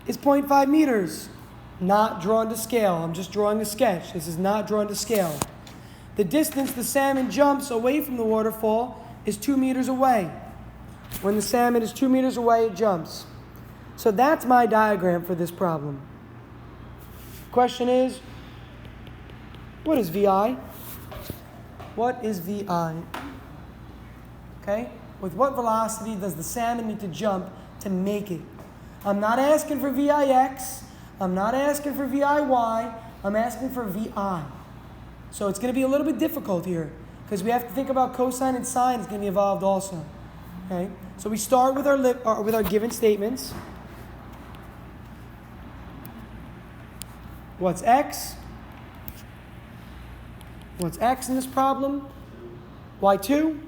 is 0.5 meters. Not drawn to scale. I'm just drawing a sketch. This is not drawn to scale. The distance the salmon jumps away from the waterfall is 2 meters away. When the salmon is 2 meters away, it jumps. So that's my diagram for this problem. Question is, what is VI? What is VI? Okay? With what velocity does the salmon need to jump to make it? I'm not asking for VIX. I'm not asking for VIY. I'm asking for VI. So it's going to be a little bit difficult here because we have to think about cosine and sine is going to be involved also. Okay? So we start with our given statements. What's x? What's x in this problem? Y2?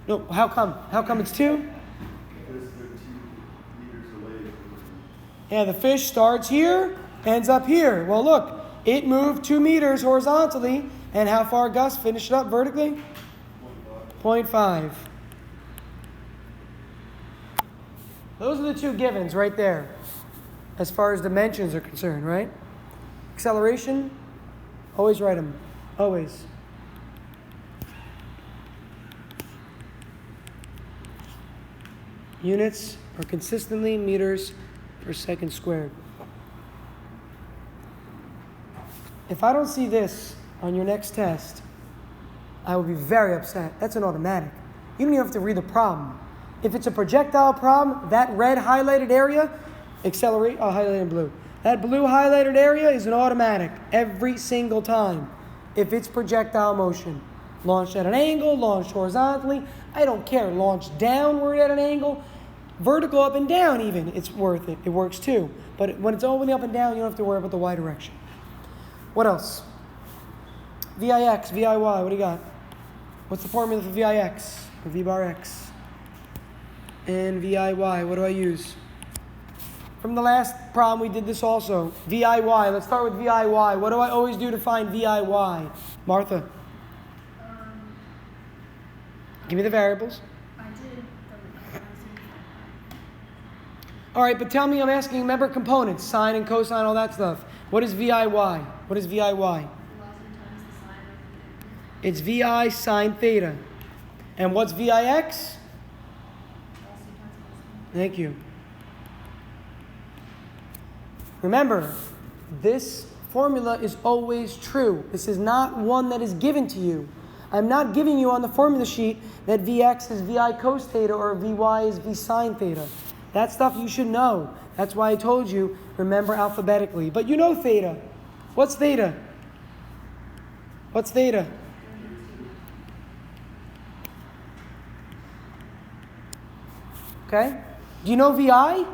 No, how come? How come it's 2? Because they're 2 meters away from Yeah, the fish starts here, ends up here. Well, look, it moved 2 meters horizontally, and how far, Gus, finished it up vertically? 0.5. Those are the two givens right there, as far as dimensions are concerned, right? Acceleration, always write them, always. Units are consistently meters per second squared. If I don't see this on your next test, I will be very upset. That's an automatic. You don't even have to read the problem. If it's a projectile problem, that red highlighted area, accelerate, highlighted in blue. That blue highlighted area is an automatic every single time. If it's projectile motion. Launched at an angle, launched horizontally, I don't care. Launched downward at an angle, vertical up and down even, it's worth it. It works too. But when it's only up and down, you don't have to worry about the y direction. What else? VIX, VIY, what do you got? What's the formula for VIX? Or V bar X? And VIY, what do I use? From the last problem we did this also. VIY, let's start with VIY. What do I always do to find VIY? Martha? Give me the variables. I did. All right, but tell me, I'm asking, remember components, sine and cosine, all that stuff. What is VIY? What is VIY? Velocity times the sine of the It's VI sine theta. And what's VIX? velocity times cosine. Thank you. Remember, this formula is always true. This is not one that is given to you. I'm not giving you on the formula sheet that Vx is Vi cos theta or Vy is V sine theta. That stuff you should know. That's why I told you, remember alphabetically. But you know theta. What's theta? What's theta? Okay? Do you know Vi?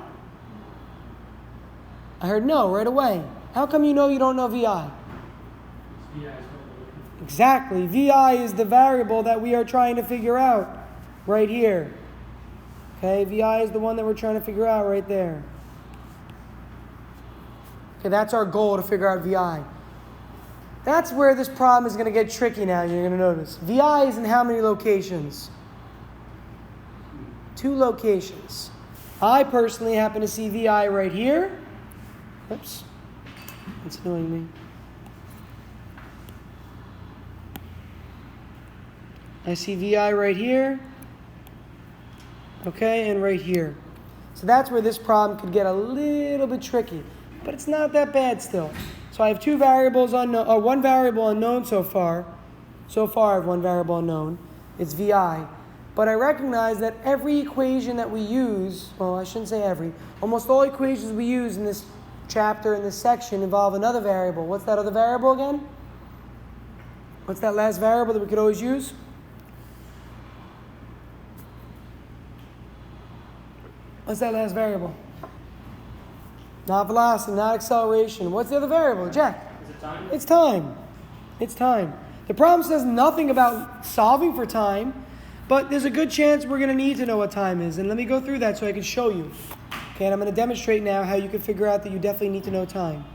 I heard no right away. How come you know you don't know Vi? Exactly. Vi is the variable that we are trying to figure out right here. Okay, Vi is the one that we're trying to figure out right there. Okay, that's our goal, to figure out Vi. That's where this problem is going to get tricky now, you're going to notice. Vi is in how many locations? 2 locations. I personally happen to see Vi right here. Oops. It's annoying me. I see VI right here. Okay, and right here. So that's where this problem could get a little bit tricky. But it's not that bad still. So I have 2 variables unknown, or 1 variable unknown so far. So far I have 1 variable unknown. It's VI. But I recognize that every equation that we use, well, I shouldn't say every, almost all equations we use in this chapter, in this section, involve another variable. What's that other variable again? What's that last variable that we could always use? What's that last variable? Not velocity, not acceleration. What's the other variable, Jack? Is it time? It's time. It's time. The problem says nothing about solving for time, but there's a good chance we're going to need to know what time is. And let me go through that so I can show you. Okay, and I'm going to demonstrate now how you can figure out that you definitely need to know time.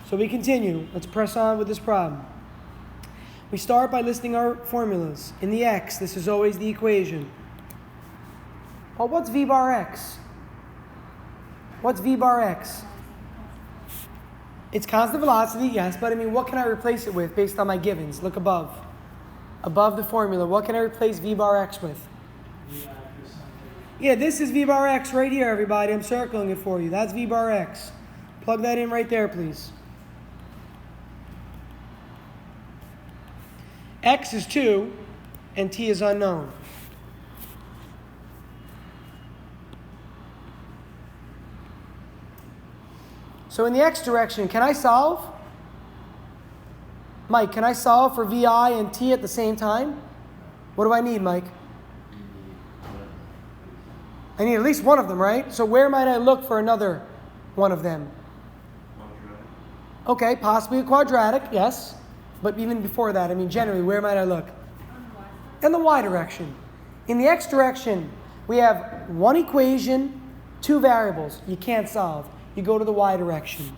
So we continue. Let's press on with this problem. We start by listing our formulas. In the x, this is always the equation. Well, what's v bar x? What's v bar x? It's constant velocity, yes, but I mean, what can I replace it with based on my givens? Look above. Above the formula, what can I replace v bar x with? Yeah, this is v bar x right here, everybody. I'm circling it for you. That's v bar x. Plug that in right there, please. X is 2, and t is unknown. So in the x direction, can I solve? Mike, can I solve for vi and t at the same time? What do I need, Mike? I need at least one of them, right? So where might I look for another one of them? Okay, possibly a quadratic, yes. But even before that, I mean, generally, where might I look? In the y direction. In the x direction, we have one equation, two variables. You can't solve. You go to the y direction.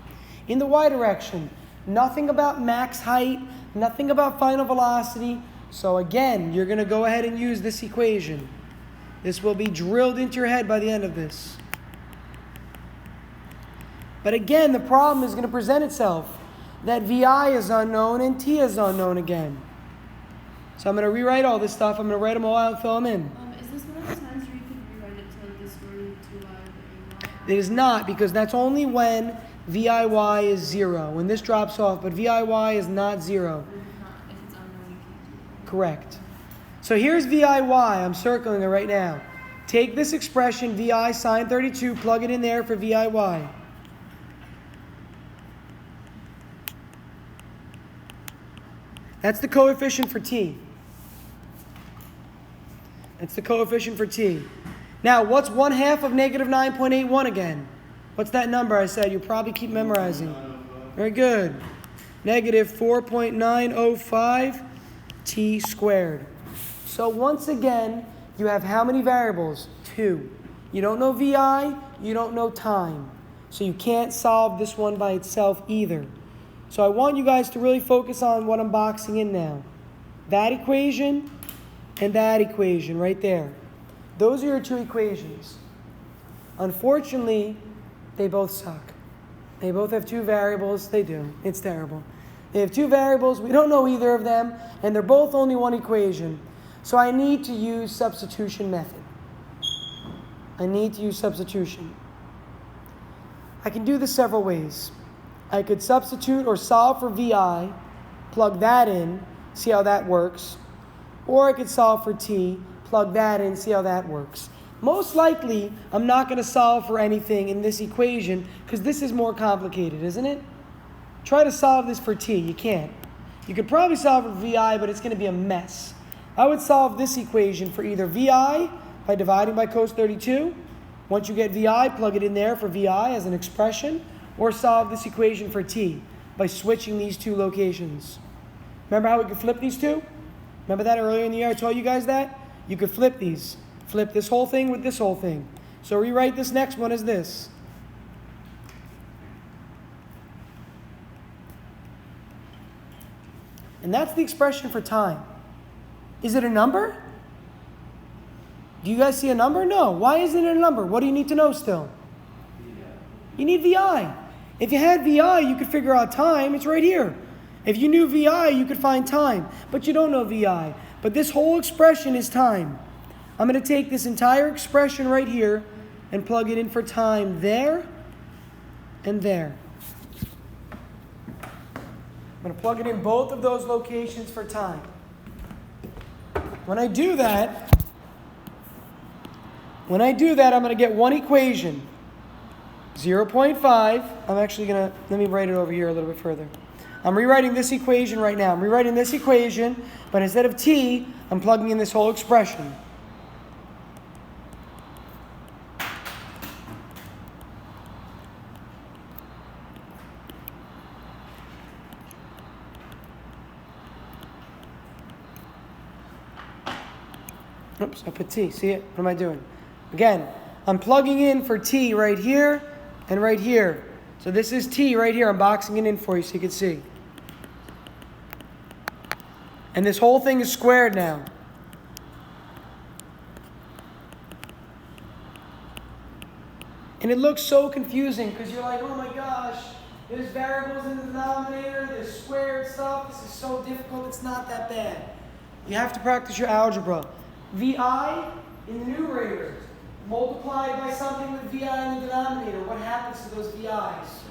In the y direction, nothing about max height, nothing about final velocity. So again, you're going to go ahead and use this equation. This will be drilled into your head by the end of this. But again, the problem is going to present itself. That vi is unknown and t is unknown again. So I'm going to rewrite all this stuff. I'm going to write them all out and fill them in. Is this one of the times where you could rewrite it to like this root 2y? It is not, because that's only when VIY is 0. When this drops off, but VIY is not 0. If it's unknown, you can't do Correct. So here's VIY. I'm circling it right now. Take this expression, VI sine 32, plug it in there for VIY. That's the coefficient for t. That's the coefficient for t. Now, what's 1/2 of negative 9.81 again? What's that number I said? You probably keep memorizing. Very good. Negative 4.905 t squared. So once again, you have how many variables? 2. You don't know VI, you don't know time. So you can't solve this one by itself either. So I want you guys to really focus on what I'm boxing in now. That equation and that equation right there. Those are your two equations. Unfortunately, they both suck. They both have two variables. They do. It's terrible. They have two variables. We don't know either of them. And they're both only one equation. So I need to use substitution method. I need to use substitution. I can do this several ways. I could substitute or solve for VI, plug that in, see how that works. Or I could solve for T, plug that in, see how that works. Most likely, I'm not going to solve for anything in this equation because this is more complicated, isn't it? Try to solve this for T. You can't. You could probably solve for VI, but it's going to be a mess. I would solve this equation for either VI by dividing by cos 32. Once you get VI, plug it in there for VI as an expression. Or solve this equation for t by switching these two locations. Remember how we could flip these two? Remember that earlier in the year I told you guys that? You could flip these. Flip this whole thing with this whole thing. So rewrite this next one as this. And that's the expression for time. Is it a number? Do you guys see a number? No. Why isn't it a number? What do you need to know still? You need VI. If you had VI, you could figure out time. It's right here. If you knew VI, you could find time. But you don't know VI. But this whole expression is time. I'm going to take this entire expression right here and plug it in for time there and there. I'm going to plug it in both of those locations for time. When I do that, I'm going to get one equation. 0.5, I'm actually going to, let me write it over here a little bit further. I'm rewriting this equation right now. I'm rewriting this equation, but instead of t, I'm plugging in this whole expression. Oops, I put t. See it? What am I doing? Again, I'm plugging in for t right here and right here. So this is t right here. I'm boxing it in for you so you can see. And this whole thing is squared now. And it looks so confusing because you're like, oh my gosh, there's variables in the denominator, there's squared stuff, this is so difficult, it's not that bad. You have to practice your algebra. VI in the numerator, multiplied by something with VI in the denominator. What happens to those VIs?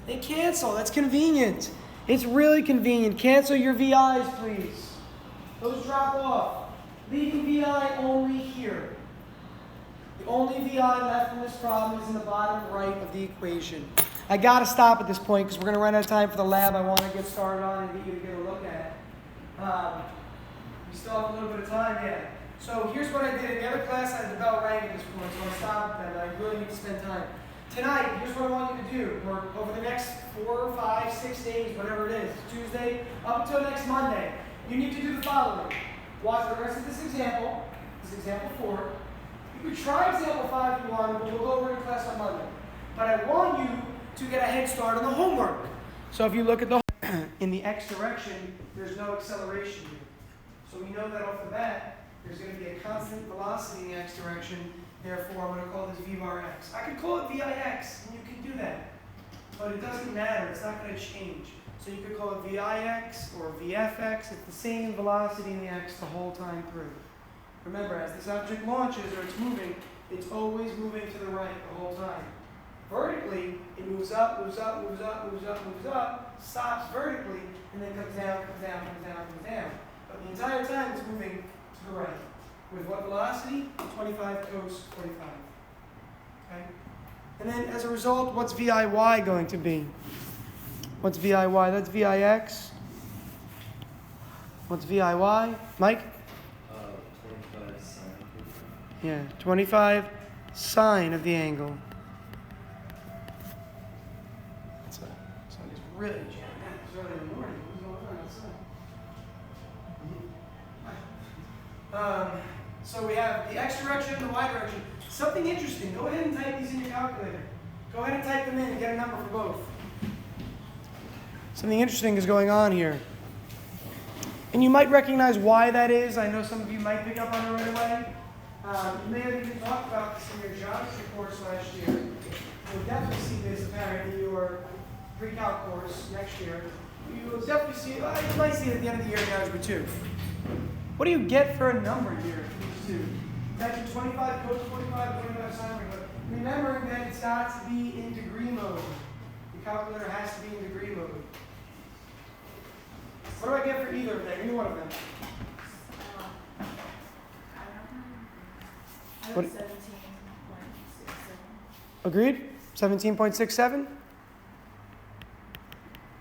They cancel. That's convenient. It's really convenient. Cancel your VIs, please. Those drop off. Leaving VI only here. The only VI left in this problem is in the bottom right of the equation. I got to stop at this point because we're going to run out of time for the lab I want to get started on and get you to get a look at. We still have a little bit of time, yeah. So here's what I did. In the other class, I had the bell rang at this point, so I'll stop at that. I really need to spend time. Tonight, here's what I want you to do. Or over the next 4, 5, 6 days, whatever it is, Tuesday, up until next Monday, you need to do the following. Watch the rest of this example 4. You could try example 5 if you want, but we'll go over it in class on Monday. But I want you to get a head start on the homework. So if you look at the in the x direction, there's no acceleration here. So we know that off the bat, there's going to be a constant velocity in the x direction. Therefore, I'm going to call this v bar x. I could call it vix, and you can do that. But it doesn't matter. It's not going to change. So you could call it vix or vfx. It's the same velocity in the x the whole time through. Remember, as this object launches or it's moving, it's always moving to the right the whole time. Vertically, it moves up, moves up, moves up, moves up, moves up, stops vertically, and then comes down, comes down, comes down, comes down. But the entire time it's moving to the right. With what velocity? 25 cos 45. Okay? And then as a result, what's VIY going to be? What's VIY? That's VIX. What's VIY? Mike? 25 sine. Yeah, 25 sine of the angle. That's sun is really jammed out. It's early in the morning. What's going on outside? So we have the x direction and the y direction. Something interesting. Go ahead and type these in your calculator. Go ahead and type them in and get a number for both. Something interesting is going on here. And you might recognize why that is. I know some of you might pick up on it right away. You may have even talked about this in your geometry course last year. You'll definitely see this apparently in your pre-calc course next year. You will definitely see it. You might see it at the end of the year in Algebra 2. What do you get for a number here for these two? It's actually 25 cos 45, 25 sine. But remembering that it's got to be in degree mode. The calculator has to be in degree mode. What do I get for either of them? Either one of them. I What- have 17.67. Agreed? 17.67?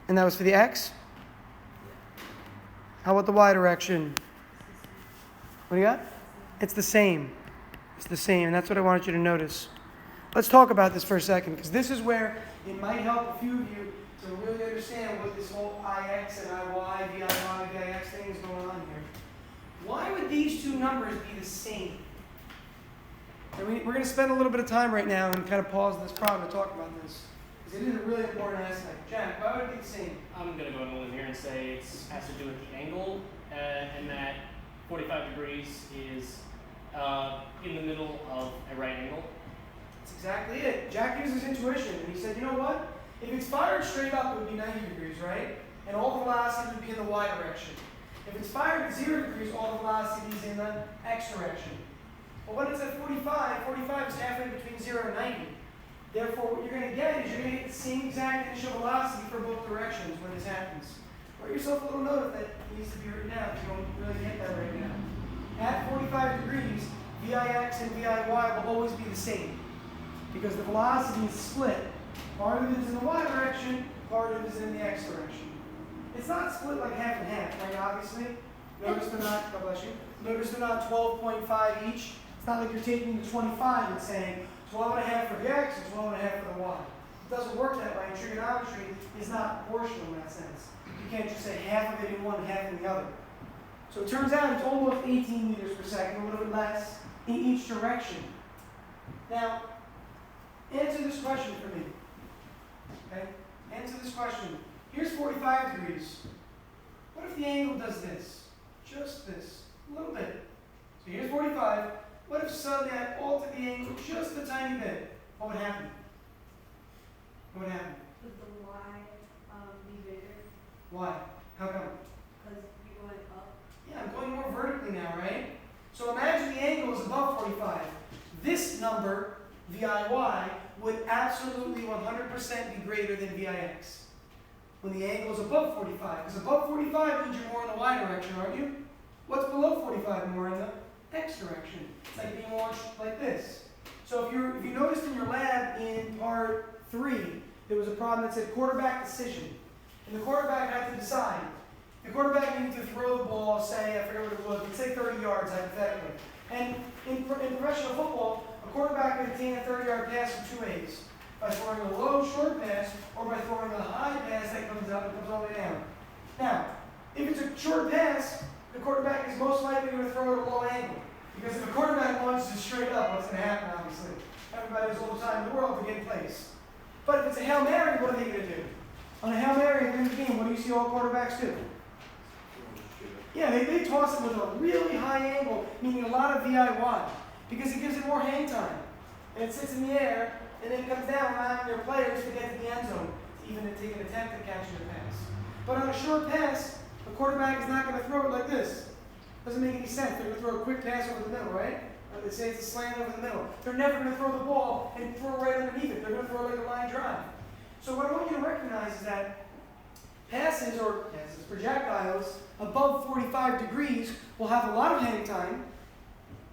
And that was for the x? How about the y direction? What do you got? It's the same. It's the same, and that's what I wanted you to notice. Let's talk about this for a second, because this is where it might help a few of you to really understand what this whole ix and iy, viy, vix thing is going on here. Why would these two numbers be the same? And we're going to spend a little bit of time right now and kind of pause this problem to talk about this, because it is a really important aspect. Jack, why would it be the same? I'm going to go on a limb here and say it has to do with the angle, and that 45 degrees is in the middle of a right angle. That's exactly it. Jack used his intuition, and he said, you know what? If it's fired straight up, it would be 90 degrees, right? And all the velocity would be in the y direction. If it's fired at 0 degrees, all the velocity is in the x direction. But when it's at 45, 45 is halfway between 0 and 90. Therefore, what you're going to get is you're going to get the same exact initial velocity for both directions when this happens. Write yourself a little note that needs to be written down if you don't really get that right now. At 45 degrees, VIX and VIY will always be the same, because the velocity is split. Part of it is in the y direction, part of it is in the x direction. It's not split like half and half, right, obviously? Notice they're not, God bless you, notice they're not 12.5 each. It's not like you're taking the 25 and saying 12 and a half for the x and 12 and a half for the y. It doesn't work that way. Trigonometry is not proportional in that sense. You can't just say half of it in one and half in the other. So it turns out it's almost 18 meters per second, a little bit less in each direction. Now, answer this question for me. Okay? Answer this question. Here's 45 degrees. What if the angle does this? Just this. A little bit. So here's 45. What if suddenly I alter the angle just a tiny bit? what would happen? What would happen? Would the Y be bigger? Why? How come? Because you're going up. Yeah, I'm going more vertically now, right? So imagine the angle is above 45. This number, VIY, would absolutely 100% be greater than VIX when the angle is above 45. Because above 45 means you're more in the Y direction, aren't you? What's below 45 more in the X direction? It's like being launched like this. So if you noticed in your lab in part 3, there was a problem that said quarterback decision. And the quarterback had to decide. The quarterback needed to throw the ball, say, I forget what it was, but say 30 yards hypothetically. And in professional football, a quarterback can attain a 30-yard pass in two ways. By throwing a low, short pass, or by throwing a high pass that comes up and comes all the way down. Now, if it's a short pass, the quarterback is most likely going to throw it at a low angle. Because if a quarterback launches it straight up, what's going to happen, obviously? Everybody has all the time in the world to get in place. But if it's a Hail Mary, what are they going to do? On a Hail Mary at the end of the game, what do you see all quarterbacks do? Yeah, they toss it with a really high angle, meaning a lot of VIY, because it gives it more hang time. And it sits in the air, and then it comes down, allowing their players to get to the end zone, to even take an attempt at catching the pass. But on a short pass, the quarterback is not going to throw it like this. Doesn't make any sense. They're going to throw a quick pass over the middle, right? They say it's a slant over the middle. They're never going to throw the ball and throw it right underneath it. They're going to throw it like a line drive. So what I want you to recognize is that passes, projectiles, above 45 degrees will have a lot of hang time,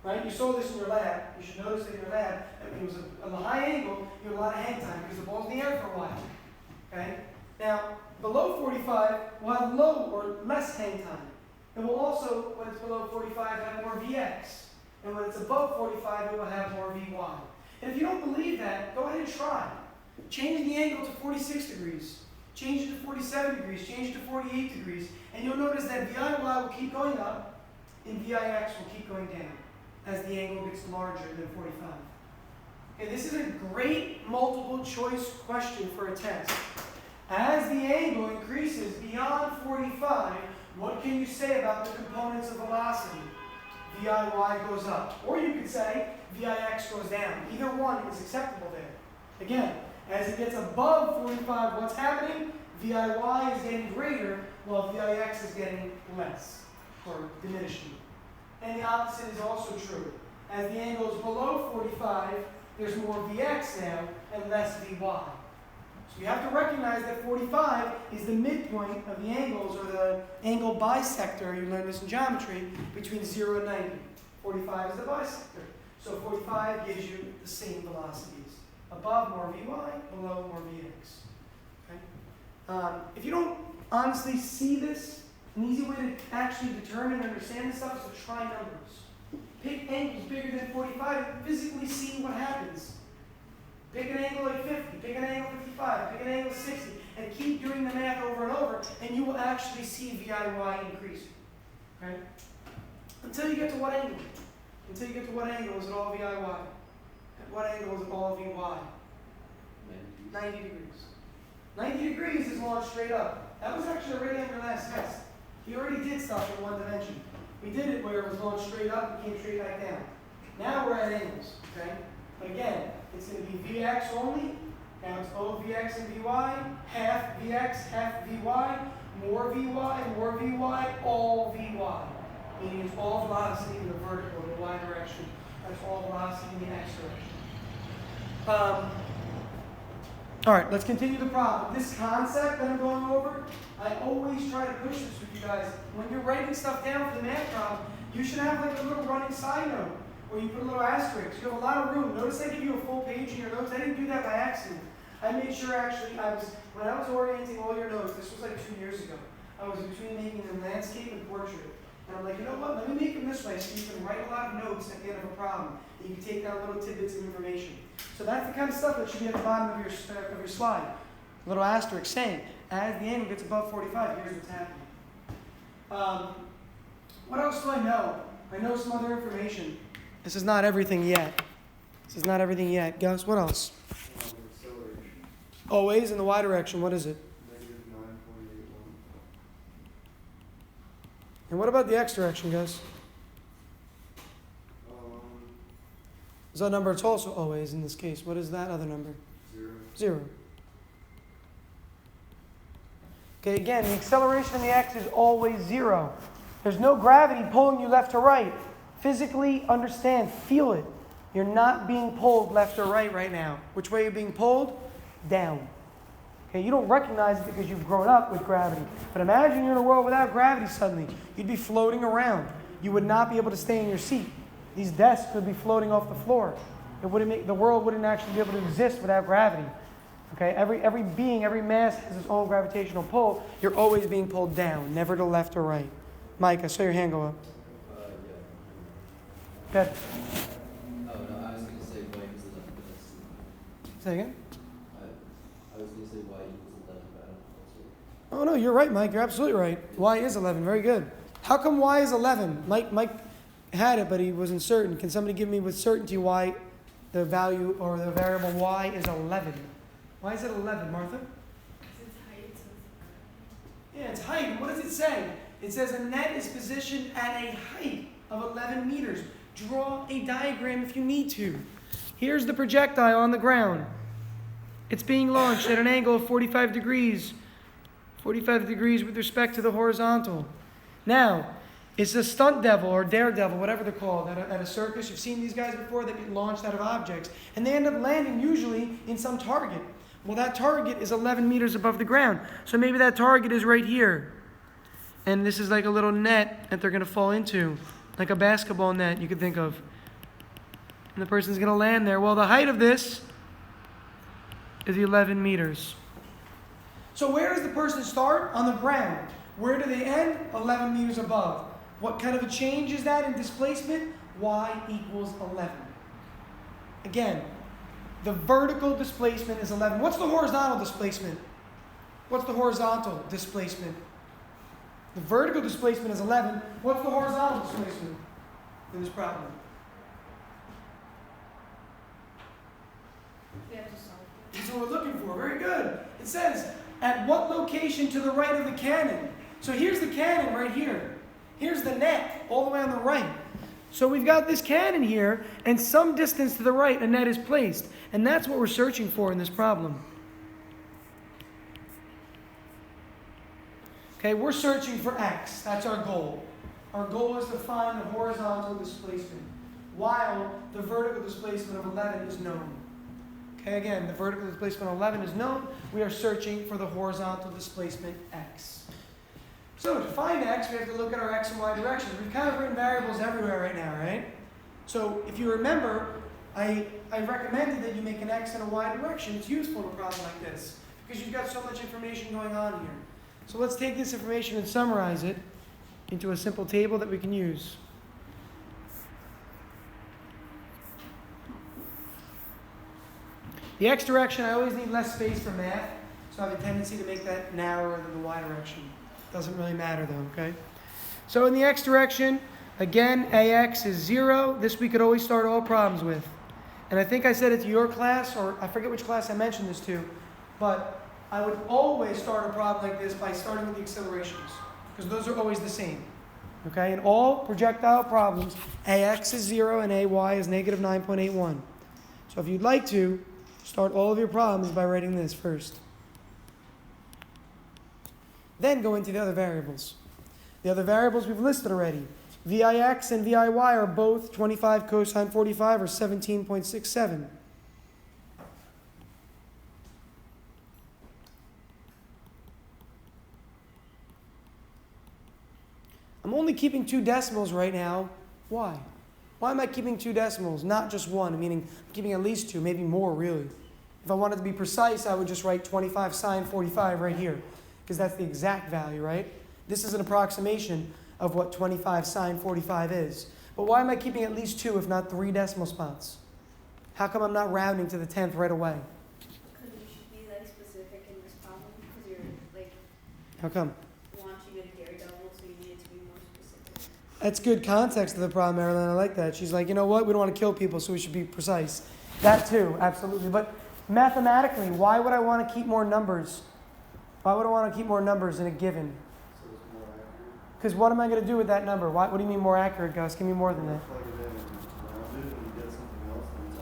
right? You saw this in your lab. You should notice that in your lab, that when it was on the high angle, you had a lot of hang time because the ball's in the air for a while, okay? Now, below 45, we'll have low or less hang time. It will also, when it's below 45, have more VX. And when it's above 45, it will have more VY. And if you don't believe that, go ahead and try. Change the angle to 46 degrees. Change it to 47 degrees. Change it to 48 degrees. And you'll notice that VIY will keep going up, and VIX will keep going down as the angle gets larger than 45. Okay, this is a great multiple choice question for a test. As the angle increases beyond 45, what can you say about the components of velocity? VIY goes up. Or you could say VIX goes down. Either one is acceptable there. Again, as it gets above 45, what's happening? VIY is getting greater, while VIX is getting less, or diminishing. And the opposite is also true. As the angle is below 45, there's more VX now and less VY. So you have to recognize that 45 is the midpoint of the angles, or the angle bisector, you learned this in geometry, between 0 and 90. 45 is the bisector. So 45 gives you the same velocities. Above, more Vy, below, more Vx. Okay? If you don't honestly see this, an easy way to actually determine and understand this stuff is to try numbers. Pick angles bigger than 45 and physically see what happens. Pick an angle like 50, pick an angle 55, pick an angle 60, and keep doing the math over and over, and you will actually see VIY increasing. Okay? Until you get to what angle? Until you get to what angle is it all VIY? At what angle is it all VY? 90 degrees. 90 degrees is launched straight up. That was actually already on your last test. You already did stuff in one dimension. We did it where it was launched straight up and came straight back down. Now we're at angles, okay? But again, it's going to be Vx only. Now it's both Vx and Vy, half Vx, half Vy, more Vy, more Vy, all Vy. Meaning it's all velocity in the vertical, in the Y direction. That's all velocity in the X direction. All right, let's continue the problem. This concept that I'm going over, I always try to push this with you guys. When you're writing stuff down for the math problem, you should have like a little running side note where you put a little asterisk. You have a lot of room. Notice I give you a full page in your notes. I didn't do that by accident. I made sure actually when I was orienting all your notes, this was like 2 years ago, I was between making them landscape and portrait. And I'm like, you know what, let me make them this way so you can write a lot of notes at the end of a problem. And you can take down little tidbits of information. So that's the kind of stuff that should be at the bottom of your slide. A little asterisk saying, as the angle gets above 45, here's what's happening. What else do I know? I know some other information. This is not everything yet. This is not everything yet. Gus, what else? Acceleration. Always in the Y direction. What is it? -9.81. And what about the X direction, Gus? So that number, it's also always in this case. What is that other number? 0. Okay, again, the acceleration in the x is always 0. There's no gravity pulling you left to right. Physically understand, feel it. You're not being pulled left or right now. Which way are you being pulled? Down. Okay, you don't recognize it because you've grown up with gravity. But imagine you're in a world without gravity suddenly. You'd be floating around. You would not be able to stay in your seat. These desks would be floating off the floor. The world wouldn't actually be able to exist without gravity. Okay, every being, every mass has its own gravitational pull. You're always being pulled down, never to left or right. Mike, I saw your hand go up. Yeah. Good. Oh, no, I was going to say y equals 11, but that's... Say again? I was going to say y equals 11, but I don't know. Oh, no, you're right, Mike. You're absolutely right. Y is 11. Very good. How come Y is 11? Mike had it, but he wasn't certain. Can somebody give me with certainty why the value or the variable Y is 11? Why is it 11, Martha? It's height, so Yeah, it's height. What does it say? It says a net is positioned at a height of 11 meters. Draw a diagram if you need to. Here's the projectile on the ground. It's being launched at an angle of 45 degrees. 45 degrees with respect to the horizontal. Now, it's a stunt devil or daredevil, whatever they're called, at a circus. You've seen these guys before. They get launched out of objects. And they end up landing usually in some target. Well, that target is 11 meters above the ground. So maybe that target is right here. And this is like a little net that they're going to fall into. Like a basketball net you could think of. And the person's going to land there. Well, the height of this is 11 meters. So where does the person start? On the ground. Where do they end? 11 meters above. What kind of a change is that in displacement? Y equals 11. Again, the vertical displacement is 11. What's the horizontal displacement? What's the horizontal displacement? The vertical displacement is 11. What's the horizontal displacement in this problem? we have to solve it. That's what we're looking for. Very good. It says, at what location to the right of the cannon? So here's the cannon right here. Here's the net all the way on the right. So we've got this cannon here, and some distance to the right, a net is placed. And that's what we're searching for in this problem. Okay, we're searching for x. That's our goal. Our goal is to find the horizontal displacement, while the vertical displacement of 11 is known. Okay, again, the vertical displacement of 11 is known. We are searching for the horizontal displacement x. So to find x, we have to look at our x and y directions. We've kind of written variables everywhere right now, right? So if you remember, I recommended that you make an x and a y direction. It's useful in a problem like this because you've got so much information going on here. So let's take this information and summarize it into a simple table that we can use. The x direction, I always need less space for math, so I have a tendency to make that narrower than the y direction. Doesn't really matter though, okay? So in the x direction, again, ax is 0. This we could always start all problems with. And I think I said it to your class, or I forget which class I mentioned this to, but I would always start a problem like this by starting with the accelerations, because those are always the same. Okay, in all projectile problems, ax is 0 and ay is negative 9.81. So if you'd like to, start all of your problems by writing this first. Then go into the other variables. The other variables we've listed already. Vix and Viy are both 25 cosine 45 or 17.67. I'm only keeping 2 decimals right now. Why? Why am I keeping 2 decimals, not just 1? Meaning I'm keeping at least 2, maybe more really. If I wanted to be precise, I would just write 25 sine 45 right here, because that's the exact value, right? This is an approximation of what 25 sine 45 is. But why am I keeping at least 2, if not 3 decimal spots? How come I'm not rounding to the 10th right away? Because you should be like specific in this problem because you're like How come? launching a daredevil, so you need it to be more specific. That's good context to the problem, Marilyn. I like that. She's like, you know what? We don't want to kill people, so we should be precise. That too, absolutely. But mathematically, why would I want to keep more numbers? Why would I want to keep more numbers in a given? So it's more accurate. Because what am I going to do with that number? What do you mean more accurate, Gus? Give me more than that. Plug it in and round it and get something else, and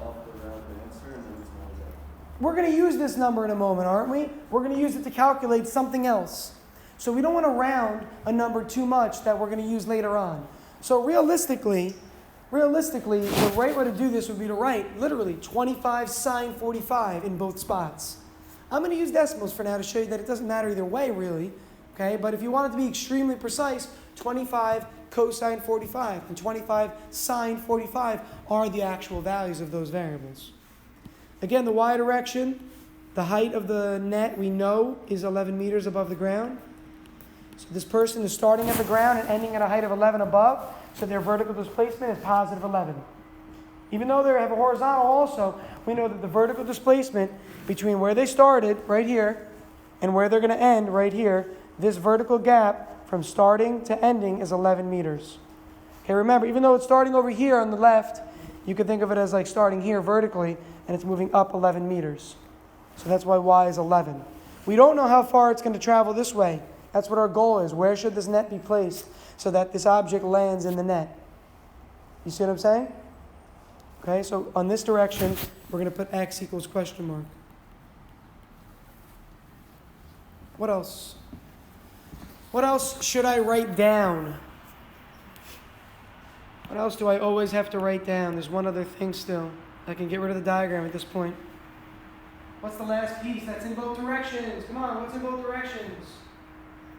we're going to use this number in a moment, aren't we? We're going to use it to calculate something else. So we don't want to round a number too much that we're going to use later on. So realistically, the right way to do this would be to write literally 25 sine 45 in both spots. I'm going to use decimals for now to show you that it doesn't matter either way, really. Okay, but if you want it to be extremely precise, 25 cosine 45 and 25 sine 45 are the actual values of those variables. Again, the y direction, the height of the net we know is 11 meters above the ground. So this person is starting at the ground and ending at a height of 11 above, so their vertical displacement is positive 11. Even though they have a horizontal also, we know that the vertical displacement between where they started, right here, and where they're going to end, right here, this vertical gap from starting to ending is 11 meters. Okay, remember, even though it's starting over here on the left, you could think of it as like starting here vertically, and it's moving up 11 meters. So that's why y is 11. We don't know how far it's going to travel this way. That's what our goal is. Where should this net be placed so that this object lands in the net? You see what I'm saying? Okay, so on this direction, we're going to put x equals question mark. What else? What else should I write down? What else do I always have to write down? There's one other thing still. I can get rid of the diagram at this point. What's the last piece? That's in both directions. Come on, what's in both directions?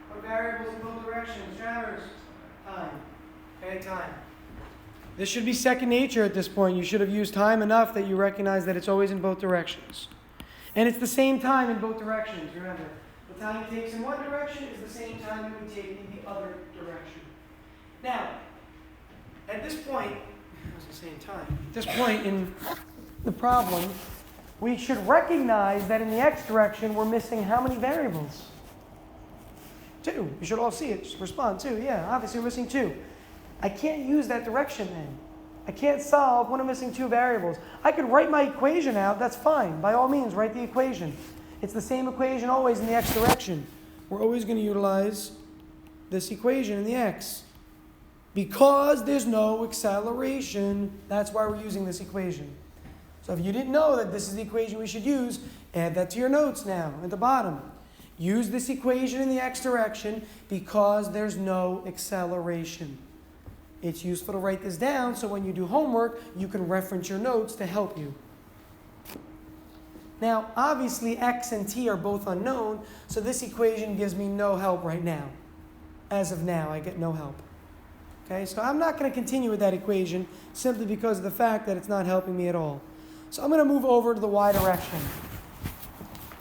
What variables in both directions? Travers? Time. Okay, time. This should be second nature at this point. You should have used time enough that you recognize that it's always in both directions. And it's the same time in both directions, remember. The time it takes in one direction is the same time it would take in the other direction. Now, at this point, it's the same time. At this point in the problem, we should recognize that in the x direction, we're missing how many variables? 2. You should all see it. Just respond. 2. Yeah, obviously we're missing 2. I can't use that direction then. I can't solve when I'm missing 2 variables. I could write my equation out. That's fine. By all means, write the equation. It's the same equation always in the x direction. We're always going to utilize this equation in the x. Because there's no acceleration, that's why we're using this equation. So if you didn't know that this is the equation we should use, add that to your notes now at the bottom. Use this equation in the x direction because there's no acceleration. It's useful to write this down so when you do homework, you can reference your notes to help you. Now, obviously, x and t are both unknown, so this equation gives me no help right now. As of now, I get no help. Okay, so I'm not going to continue with that equation simply because of the fact that it's not helping me at all. So I'm going to move over to the y direction.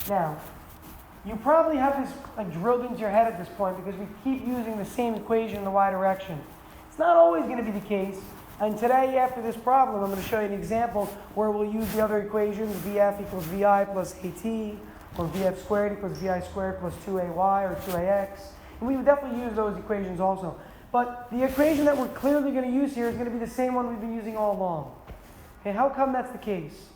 Now, you probably have this drilled into your head at this point because we keep using the same equation in the y direction. It's not always going to be the case. And today, after this problem, I'm going to show you an example where we'll use the other equations, vf equals vi plus at, or vf squared equals vi squared plus 2ay or 2ax. And we would definitely use those equations also. But the equation that we're clearly going to use here is going to be the same one we've been using all along. Okay, how come that's the case?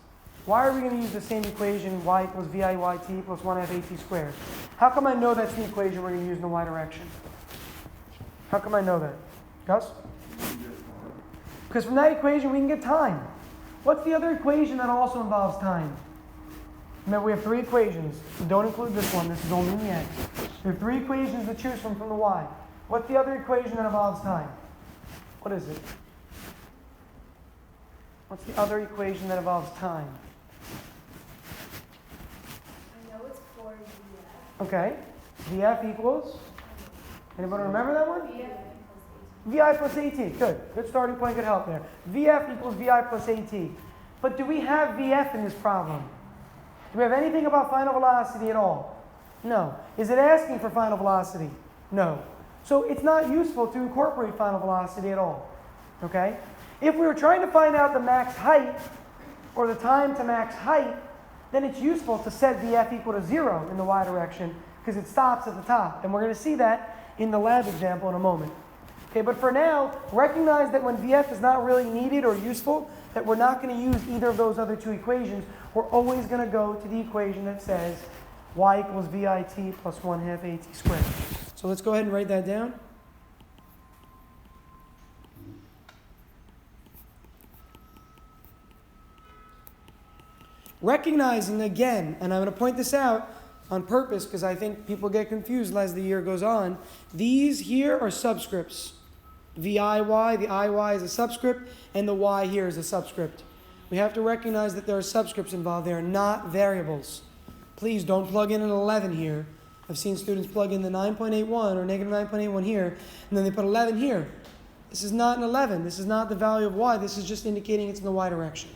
Why are we going to use the same equation, y equals vi_yt plus 1/2 at squared? How come I know that's the equation we're going to use in the y direction? How come I know that? Gus? Because from that equation we can get time. What's the other equation that also involves time? Remember, we have 3 equations. Don't include this one. This is only in the x. There are 3 equations to choose from the y. What's the other equation that involves time? What is it? What's the other equation that involves time? I know it's 4vf. Okay. Vf equals? Anybody remember that one? vf Vi plus at. Good. Good starting point. Good help there. Vf equals Vi plus at. But do we have Vf in this problem? Do we have anything about final velocity at all? No. Is it asking for final velocity? No. So it's not useful to incorporate final velocity at all. Okay? If we were trying to find out the max height, or the time to max height, then it's useful to set Vf equal to 0 in the y direction, because it stops at the top. And we're going to see that in the lab example in a moment. Okay, but for now, recognize that when Vf is not really needed or useful, that we're not going to use either of those other 2 equations. We're always going to go to the equation that says y equals vit plus 1/2 at squared. So let's go ahead and write that down. Recognizing again, and I'm going to point this out on purpose because I think people get confused as the year goes on, these here are subscripts. VIY, the IY is a subscript, and the Y here is a subscript. We have to recognize that there are subscripts involved. They are not variables. Please don't plug in an 11 here. I've seen students plug in the 9.81 or negative 9.81 here, and then they put 11 here. This is not an 11. This is not the value of Y. This is just indicating it's in the Y direction.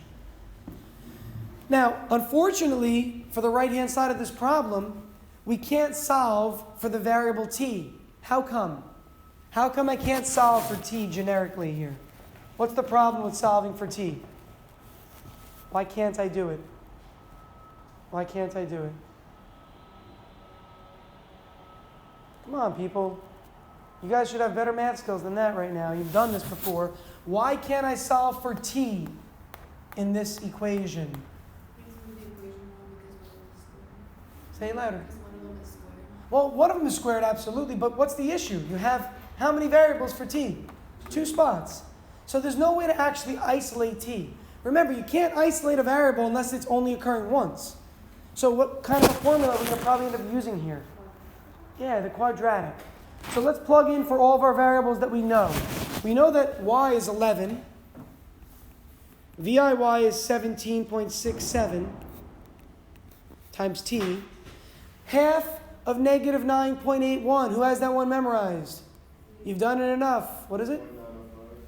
Now, unfortunately, for the right-hand side of this problem, we can't solve for the variable t. How come? How come I can't solve for t generically here? What's the problem with solving for t? Why can't I do it? Why can't I do it? Come on, people. You guys should have better math skills than that right now. You've done this before. Why can't I solve for t in this equation? Because we move the equation wrong because one of them is squared. Say it louder. Because one of them is squared. Well, one of them is squared, absolutely, but what's the issue? You have how many variables for t? 2 spots. So there's no way to actually isolate t. Remember, you can't isolate a variable unless it's only occurring once. So what kind of a formula are we going to probably end up using here? Yeah, the quadratic. So let's plug in for all of our variables that we know. We know that y is 11. VIY is 17.67 times t. Half of negative 9.81. Who has that one memorized? You've done it enough. What is it?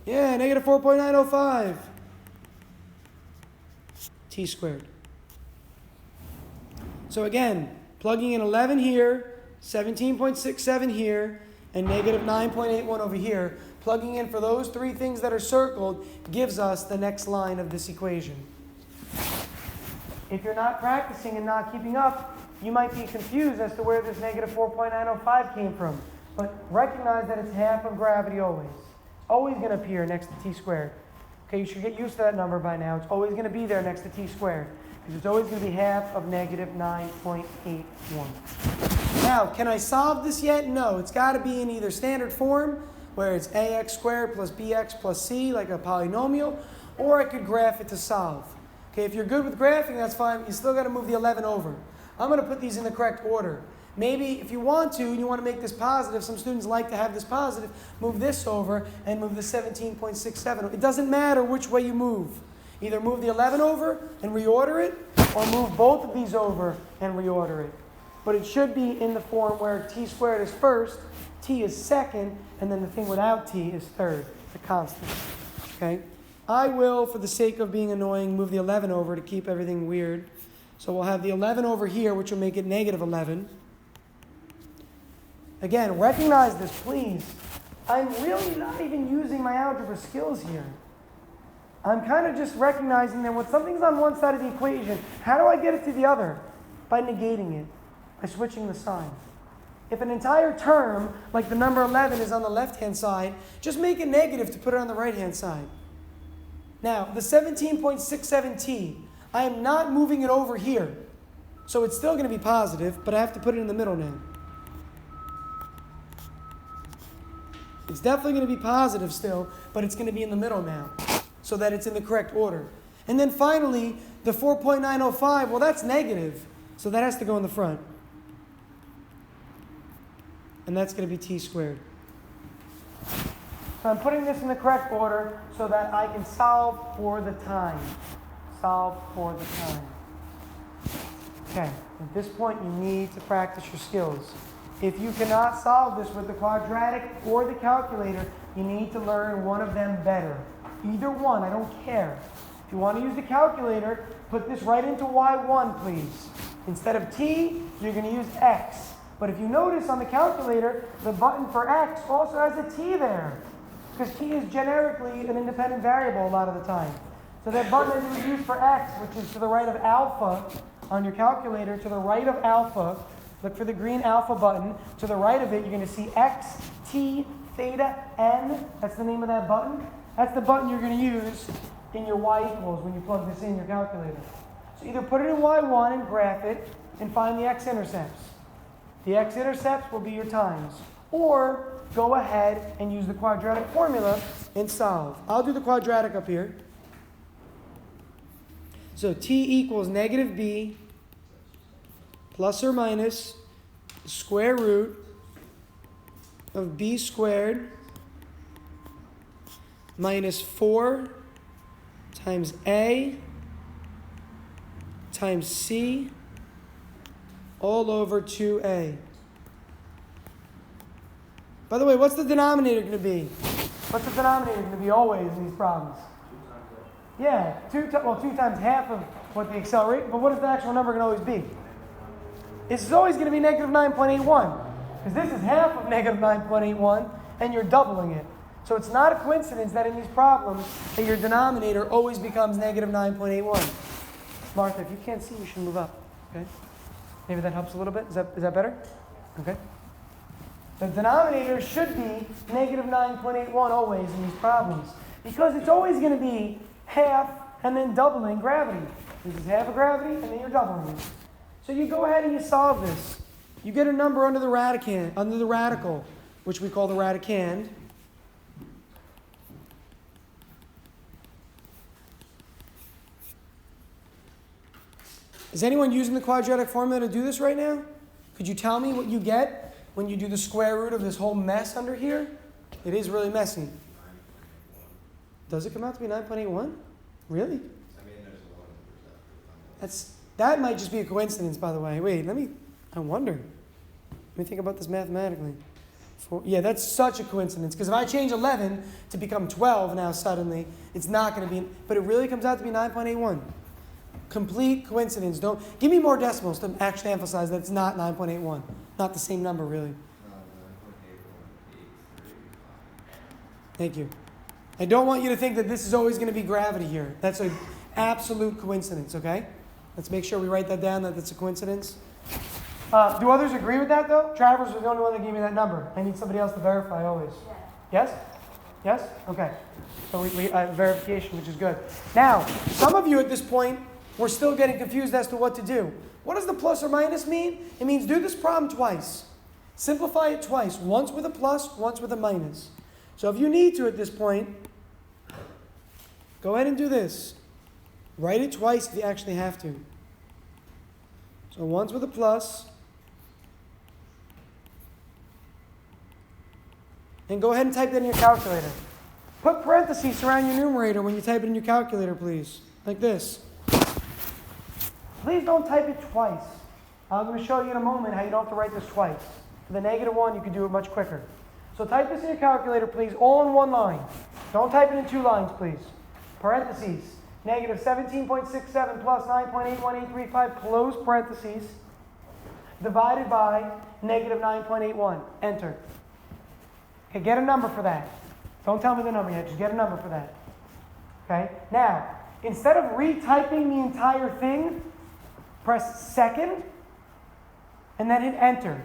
Yeah, negative 4.905. T squared. So again, plugging in 11 here, 17.67 here, and negative 9.81 over here, plugging in for those 3 things that are circled gives us the next line of this equation. If you're not practicing and not keeping up, you might be confused as to where this negative 4.905 came from. But recognize that it's half of gravity always. Always going to appear next to t squared. Okay, you should get used to that number by now. It's always going to be there next to t squared. Because it's always going to be half of negative 9.81. Now, can I solve this yet? No. It's got to be in either standard form, where it's ax squared plus bx plus c, like a polynomial, or I could graph it to solve. Okay, if you're good with graphing, that's fine. You still got to move the 11 over. I'm going to put these in the correct order. Maybe if you want to, and you want to make this positive, some students like to have this positive, move this over and move the 17.67. It doesn't matter which way you move. Either move the 11 over and reorder it, or move both of these over and reorder it. But it should be in the form where t squared is first, t is second, and then the thing without t is third, the constant. Okay? I will, for the sake of being annoying, move the 11 over to keep everything weird. So we'll have the 11 over here, which will make it negative 11. Again, recognize this, please. I'm really not even using my algebra skills here. I'm kind of just recognizing that when something's on one side of the equation, how do I get it to the other? By negating it, by switching the sign. If an entire term, like the number 11, is on the left-hand side, just make it negative to put it on the right-hand side. Now, the 17.67t, I am not moving it over here. So it's still going to be positive, but I have to put it in the middle now. It's definitely going to be positive still, but it's going to be in the middle now, so that it's in the correct order. And then finally, the 4.905, well, that's negative, so that has to go in the front. And that's going to be t squared. So I'm putting this in the correct order so that I can solve for the time. Solve for the time. Okay, at this point you need to practice your skills. If you cannot solve this with the quadratic or the calculator, you need to learn one of them better. Either one, I don't care. If you want to use the calculator, put this right into y1, please. Instead of t, you're going to use x. But if you notice on the calculator, the button for x also has a t there. Because t is generically an independent variable a lot of the time. So that button that you would use for x, which is to the right of alpha on your calculator, to the right of alpha, look for the green alpha button. To the right of it, you're going to see x, t, theta, n. That's the name of that button. That's the button you're going to use in your y equals when you plug this in your calculator. So either put it in y1 and graph it and find the x-intercepts. The x-intercepts will be your times. Or go ahead and use the quadratic formula and solve. I'll do the quadratic up here. So t equals negative b plus or minus the square root of b squared minus 4 times a times c all over 2a. By the way, what's the denominator going to be? What's the denominator going to be always in these problems? Yeah, 2 times half of what the accelerate, but what is the actual number going to always be? It's always going to be negative 9.81, because this is half of negative 9.81, and you're doubling it. So it's not a coincidence that in these problems, that your denominator always becomes negative 9.81. Martha, if you can't see, you should move up, okay? Maybe that helps a little bit. Is that better? Okay. The denominator should be negative 9.81 always in these problems, because it's always going to be half and then doubling gravity. This is half of gravity, and then you're doubling it. So you go ahead and you solve this. You get a number under the radical, which we call the radicand. Is anyone using the quadratic formula to do this right now? Could you tell me what you get when you do the square root of this whole mess under here? It is really messy. Does it come out to be 9.81? Really? I mean, there's a 1%. That might just be a coincidence, by the way. Wait, I wonder. Let me think about this mathematically. Yeah, that's such a coincidence. Because if I change 11 to become 12 now suddenly, it's not going to be, but it really comes out to be 9.81. Complete coincidence. Don't give me more decimals to actually emphasize that it's not 9.81. Not the same number, really. 9.8183. Thank you. I don't want you to think that this is always going to be gravity here. That's an absolute coincidence, okay? Let's make sure we write that down, that it's a coincidence. Do others agree with that, though? Travers was the only one that gave me that number. I need somebody else to verify always. Yeah. Yes? Yes? Okay. So we verification, which is good. Now, some of you at this point were still getting confused as to what to do. What does the plus or minus mean? It means do this problem twice. Simplify it twice. Once with a plus, once with a minus. So if you need to at this point, go ahead and do this. Write it twice if you actually have to. So once with a plus. And go ahead and type that in your calculator. Put parentheses around your numerator when you type it in your calculator, please. Like this. Please don't type it twice. I'm going to show you in a moment how you don't have to write this twice. For the -1, you can do it much quicker. So type this in your calculator, please, all in one line. Don't type it in 2 lines, please. Parentheses. Negative 17.67 plus 9.81835, close parentheses, divided by negative 9.81. Enter. Okay, get a number for that. Don't tell me the number yet, just get a number for that. Okay? Now, instead of retyping the entire thing, press second, and then hit enter.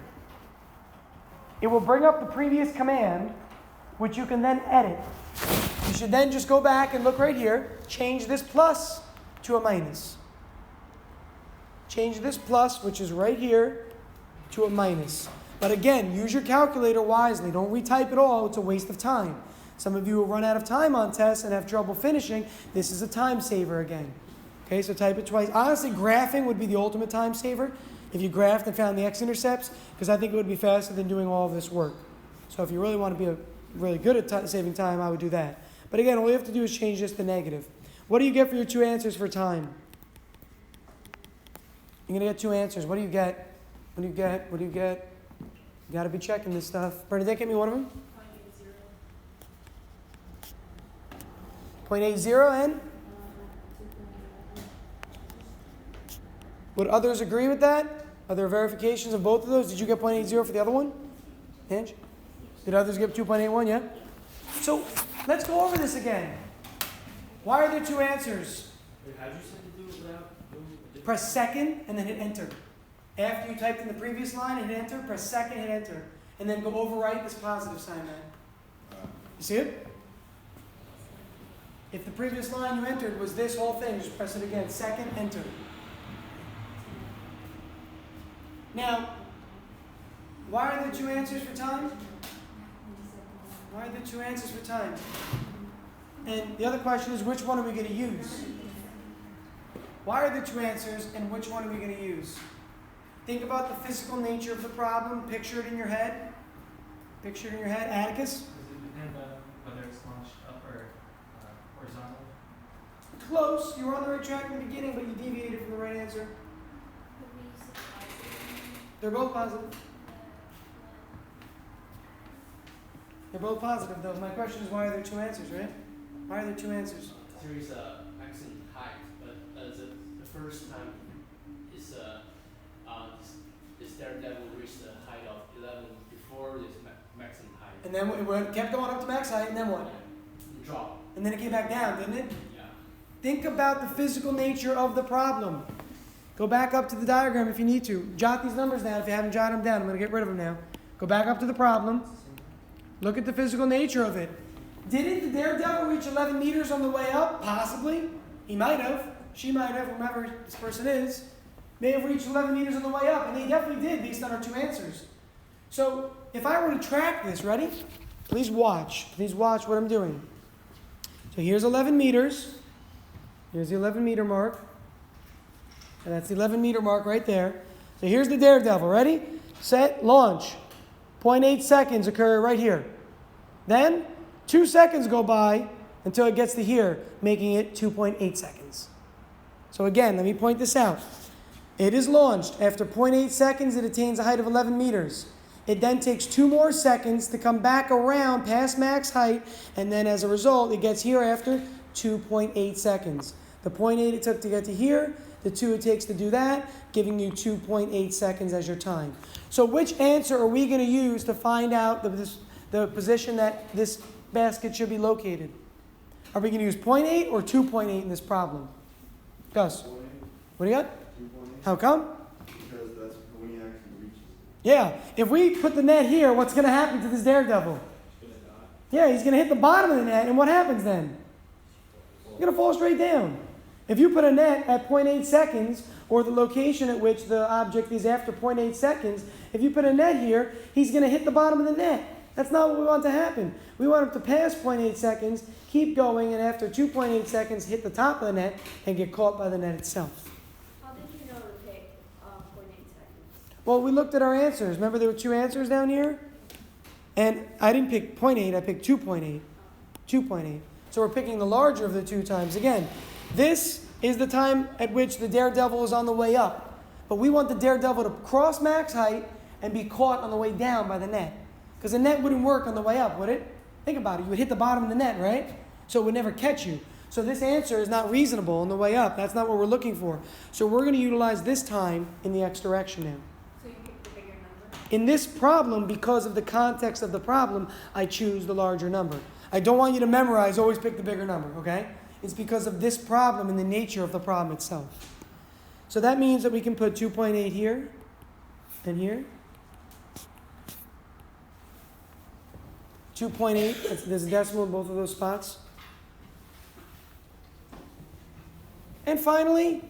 It will bring up the previous command, which you can then edit. You should then just go back and look right here, change this plus to a minus. Change this plus, which is right here, to a minus. But again, use your calculator wisely. Don't retype it all. It's a waste of time. Some of you will run out of time on tests and have trouble finishing. This is a time saver again. Okay, so type it twice. Honestly, graphing would be the ultimate time saver if you graphed and found the x-intercepts, because I think it would be faster than doing all of this work. So if you really want to be really good at saving time, I would do that. But again, all you have to do is change this to negative. What do you get for your 2 answers for time? You're going to get 2 answers. What do you get? What do you get? What do you get? You got to be checking this stuff. Bernadette, get me one of them. 0.80 and? Would others agree with that? Are there verifications of both of those? Did you get 0.80 for the other one? Ange? Did others get 2.81? Yeah? So let's go over this again. Why are there 2 answers? How'd you say to do it without doing it? Press second and then hit enter. After you typed in the previous line, hit enter. Press second, hit enter. And then go overwrite this positive sign there. You see it? If the previous line you entered was this whole thing, just press it again. Second, enter. Now, why are there 2 answers for time? Why are there 2 answers for time? And the other question is, which one are we going to use? Why are there two answers, and which one are we going to use? Think about the physical nature of the problem. Picture it in your head. Picture it in your head. Atticus? Does it depend on whether it's launched up or horizontal? Close. You were on the right track in the beginning, but you deviated from the right answer. Could we use the positive? They're both positive. They're both positive, though. My question is, why are there two answers, right? Why are there two answers? There is a maximum height, but the first time is this daredevil reached the height of 11 before this maximum height. And then it kept going up to max height, and then what? It dropped. And then it came back down, didn't it? Yeah. Think about the physical nature of the problem. Go back up to the diagram if you need to. Jot these numbers down if you haven't jotted them down. I'm going to get rid of them now. Go back up to the problem. Look at the physical nature of it. Didn't the daredevil reach 11 meters on the way up? Possibly. He might have. She might have, whomever this person is, may have reached 11 meters on the way up. And they definitely did based on our two answers. So if I were to track this, ready? Please watch. Please watch what I'm doing. So here's 11 meters. Here's the 11 meter mark. And that's the 11 meter mark right there. So here's the daredevil. Ready? Set, launch. 0.8 seconds occur right here. Then 2 seconds go by until it gets to here, making it 2.8 seconds. So again, let me point this out. It is launched. After 0.8 seconds, it attains a height of 11 meters. It then takes 2 more seconds to come back around past max height, and then as a result, it gets here after 2.8 seconds. The 0.8 it took to get to here, the 2 it takes to do that, giving you 2.8 seconds as your time. So which answer are we going to use to find out the position that this basket should be located? Are we going to use 0.8 or 2.8 in this problem? Gus, what do you got? 2.8. How come? Because that's when he actually reaches. Yeah, if we put the net here, what's going to happen to this daredevil? Yeah, he's going to hit the bottom of the net, and what happens then? He's going to fall straight down. If you put a net at 0.8 seconds, or the location at which the object is after 0.8 seconds, if you put a net here, he's going to hit the bottom of the net. That's not what we want to happen. We want him to pass 0.8 seconds, keep going, and after 2.8 seconds, hit the top of the net and get caught by the net itself. How did you know to pick 0.8 seconds? Well, we looked at our answers. Remember there were two answers down here? And I didn't pick 0.8, I picked 2.8. 2.8. So we're picking the larger of the two times. Again, this is the time at which the daredevil is on the way up. But we want the daredevil to cross max height and be caught on the way down by the net. Because the net wouldn't work on the way up, would it? Think about it. You would hit the bottom of the net, right? So it would never catch you. So this answer is not reasonable on the way up. That's not what we're looking for. So we're going to utilize this time in the x direction now. So you picked the bigger number? In this problem, because of the context of the problem, I choose the larger number. I don't want you to memorize, always pick the bigger number, okay? It's because of this problem and the nature of the problem itself. So that means that we can put 2.8 here and here. 2.8, there's a decimal in both of those spots. And finally,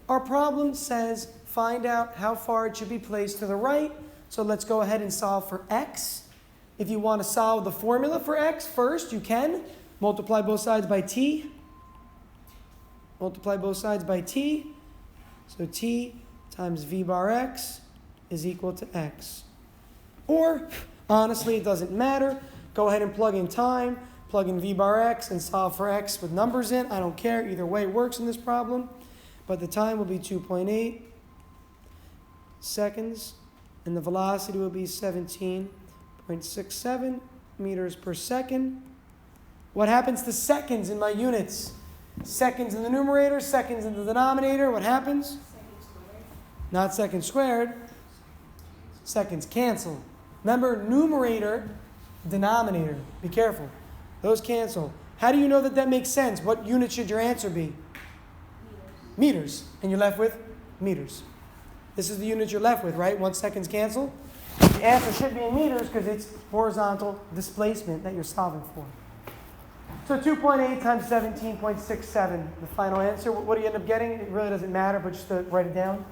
our problem says find out how far it should be placed to the right. So let's go ahead and solve for x. If you want to solve the formula for x first, you can. Multiply both sides by t. Multiply both sides by t. So t times v bar x is equal to x. Or, honestly, it doesn't matter. Go ahead and plug in time, plug in v bar x, and solve for x with numbers in. I don't care. Either way works in this problem. But the time will be 2.8 seconds, and the velocity will be 17.67 meters per second. What happens to seconds in my units? Seconds in the numerator, seconds in the denominator. What happens? Second squared. Not seconds squared. Seconds cancel. Remember, numerator, denominator. Be careful. Those cancel. How do you know that that makes sense? What unit should your answer be? Meters. And you're left with meters. This is the unit you're left with, right? 1 second's cancel. The answer should be in meters because it's horizontal displacement that you're solving for. So 2.8 times 17.67, the final answer. What do you end up getting? It really doesn't matter, but just to write it down.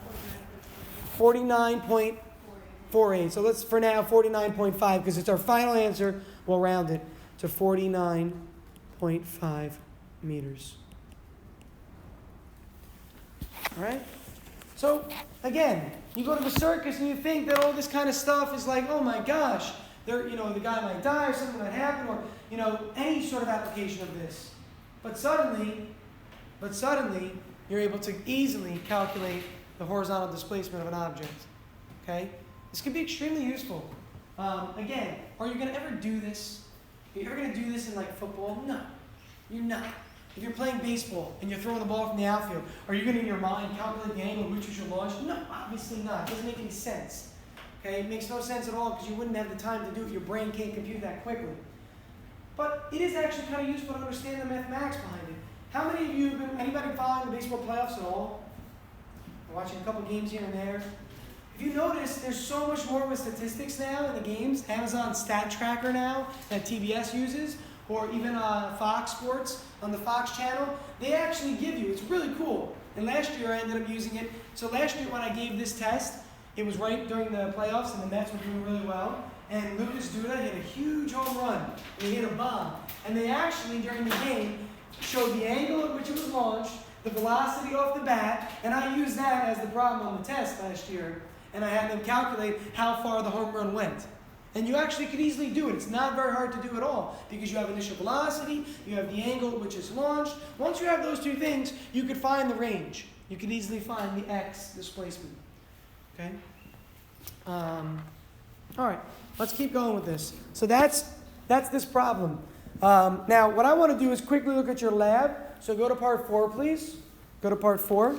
49.48. So let's, for now, 49.5, because it's our final answer. We'll round it to 49.5 meters. All right? So, again, you go to the circus and you think that all this kind of stuff is like, oh my gosh, the guy might die or something might happen, or, any sort of application of this. But suddenly, you're able to easily calculate the horizontal displacement of an object. Okay? This can be extremely useful. Again, are you going to ever do this? Are you ever going to do this in like football? No, you're not. If you're playing baseball and you're throwing the ball from the outfield, are you going to, in your mind, calculate the angle in which you should launch? No, obviously not. It doesn't make any sense. Okay? It makes no sense at all because you wouldn't have the time to do it. Your brain can't compute that quickly. But it is actually kind of useful to understand the mathematics behind it. How many of you have been, anybody following the baseball playoffs at all? Watching a couple games here and there? If you notice, there's so much more with statistics now in the games. Amazon Stat Tracker now that TBS uses, or even Fox Sports on the Fox channel, they actually give you, it's really cool. And last year I ended up using it. So last year when I gave this test, it was right during the playoffs and the Mets were doing really well. And Lucas Duda hit a huge home run. And he hit a bomb. And they actually, during the game, showed the angle at which it was launched, the velocity off the bat, and I used that as the problem on the test last year. And I had them calculate how far the home run went. And you actually could easily do it. It's not very hard to do at all because you have initial velocity, you have the angle at which it's launched. Once you have those two things, you could find the range. You could easily find the x displacement. Okay? All right, let's keep going with this. So that's this problem. Now, what I want to do is quickly look at your lab. So go to part 4, please. Go to part 4.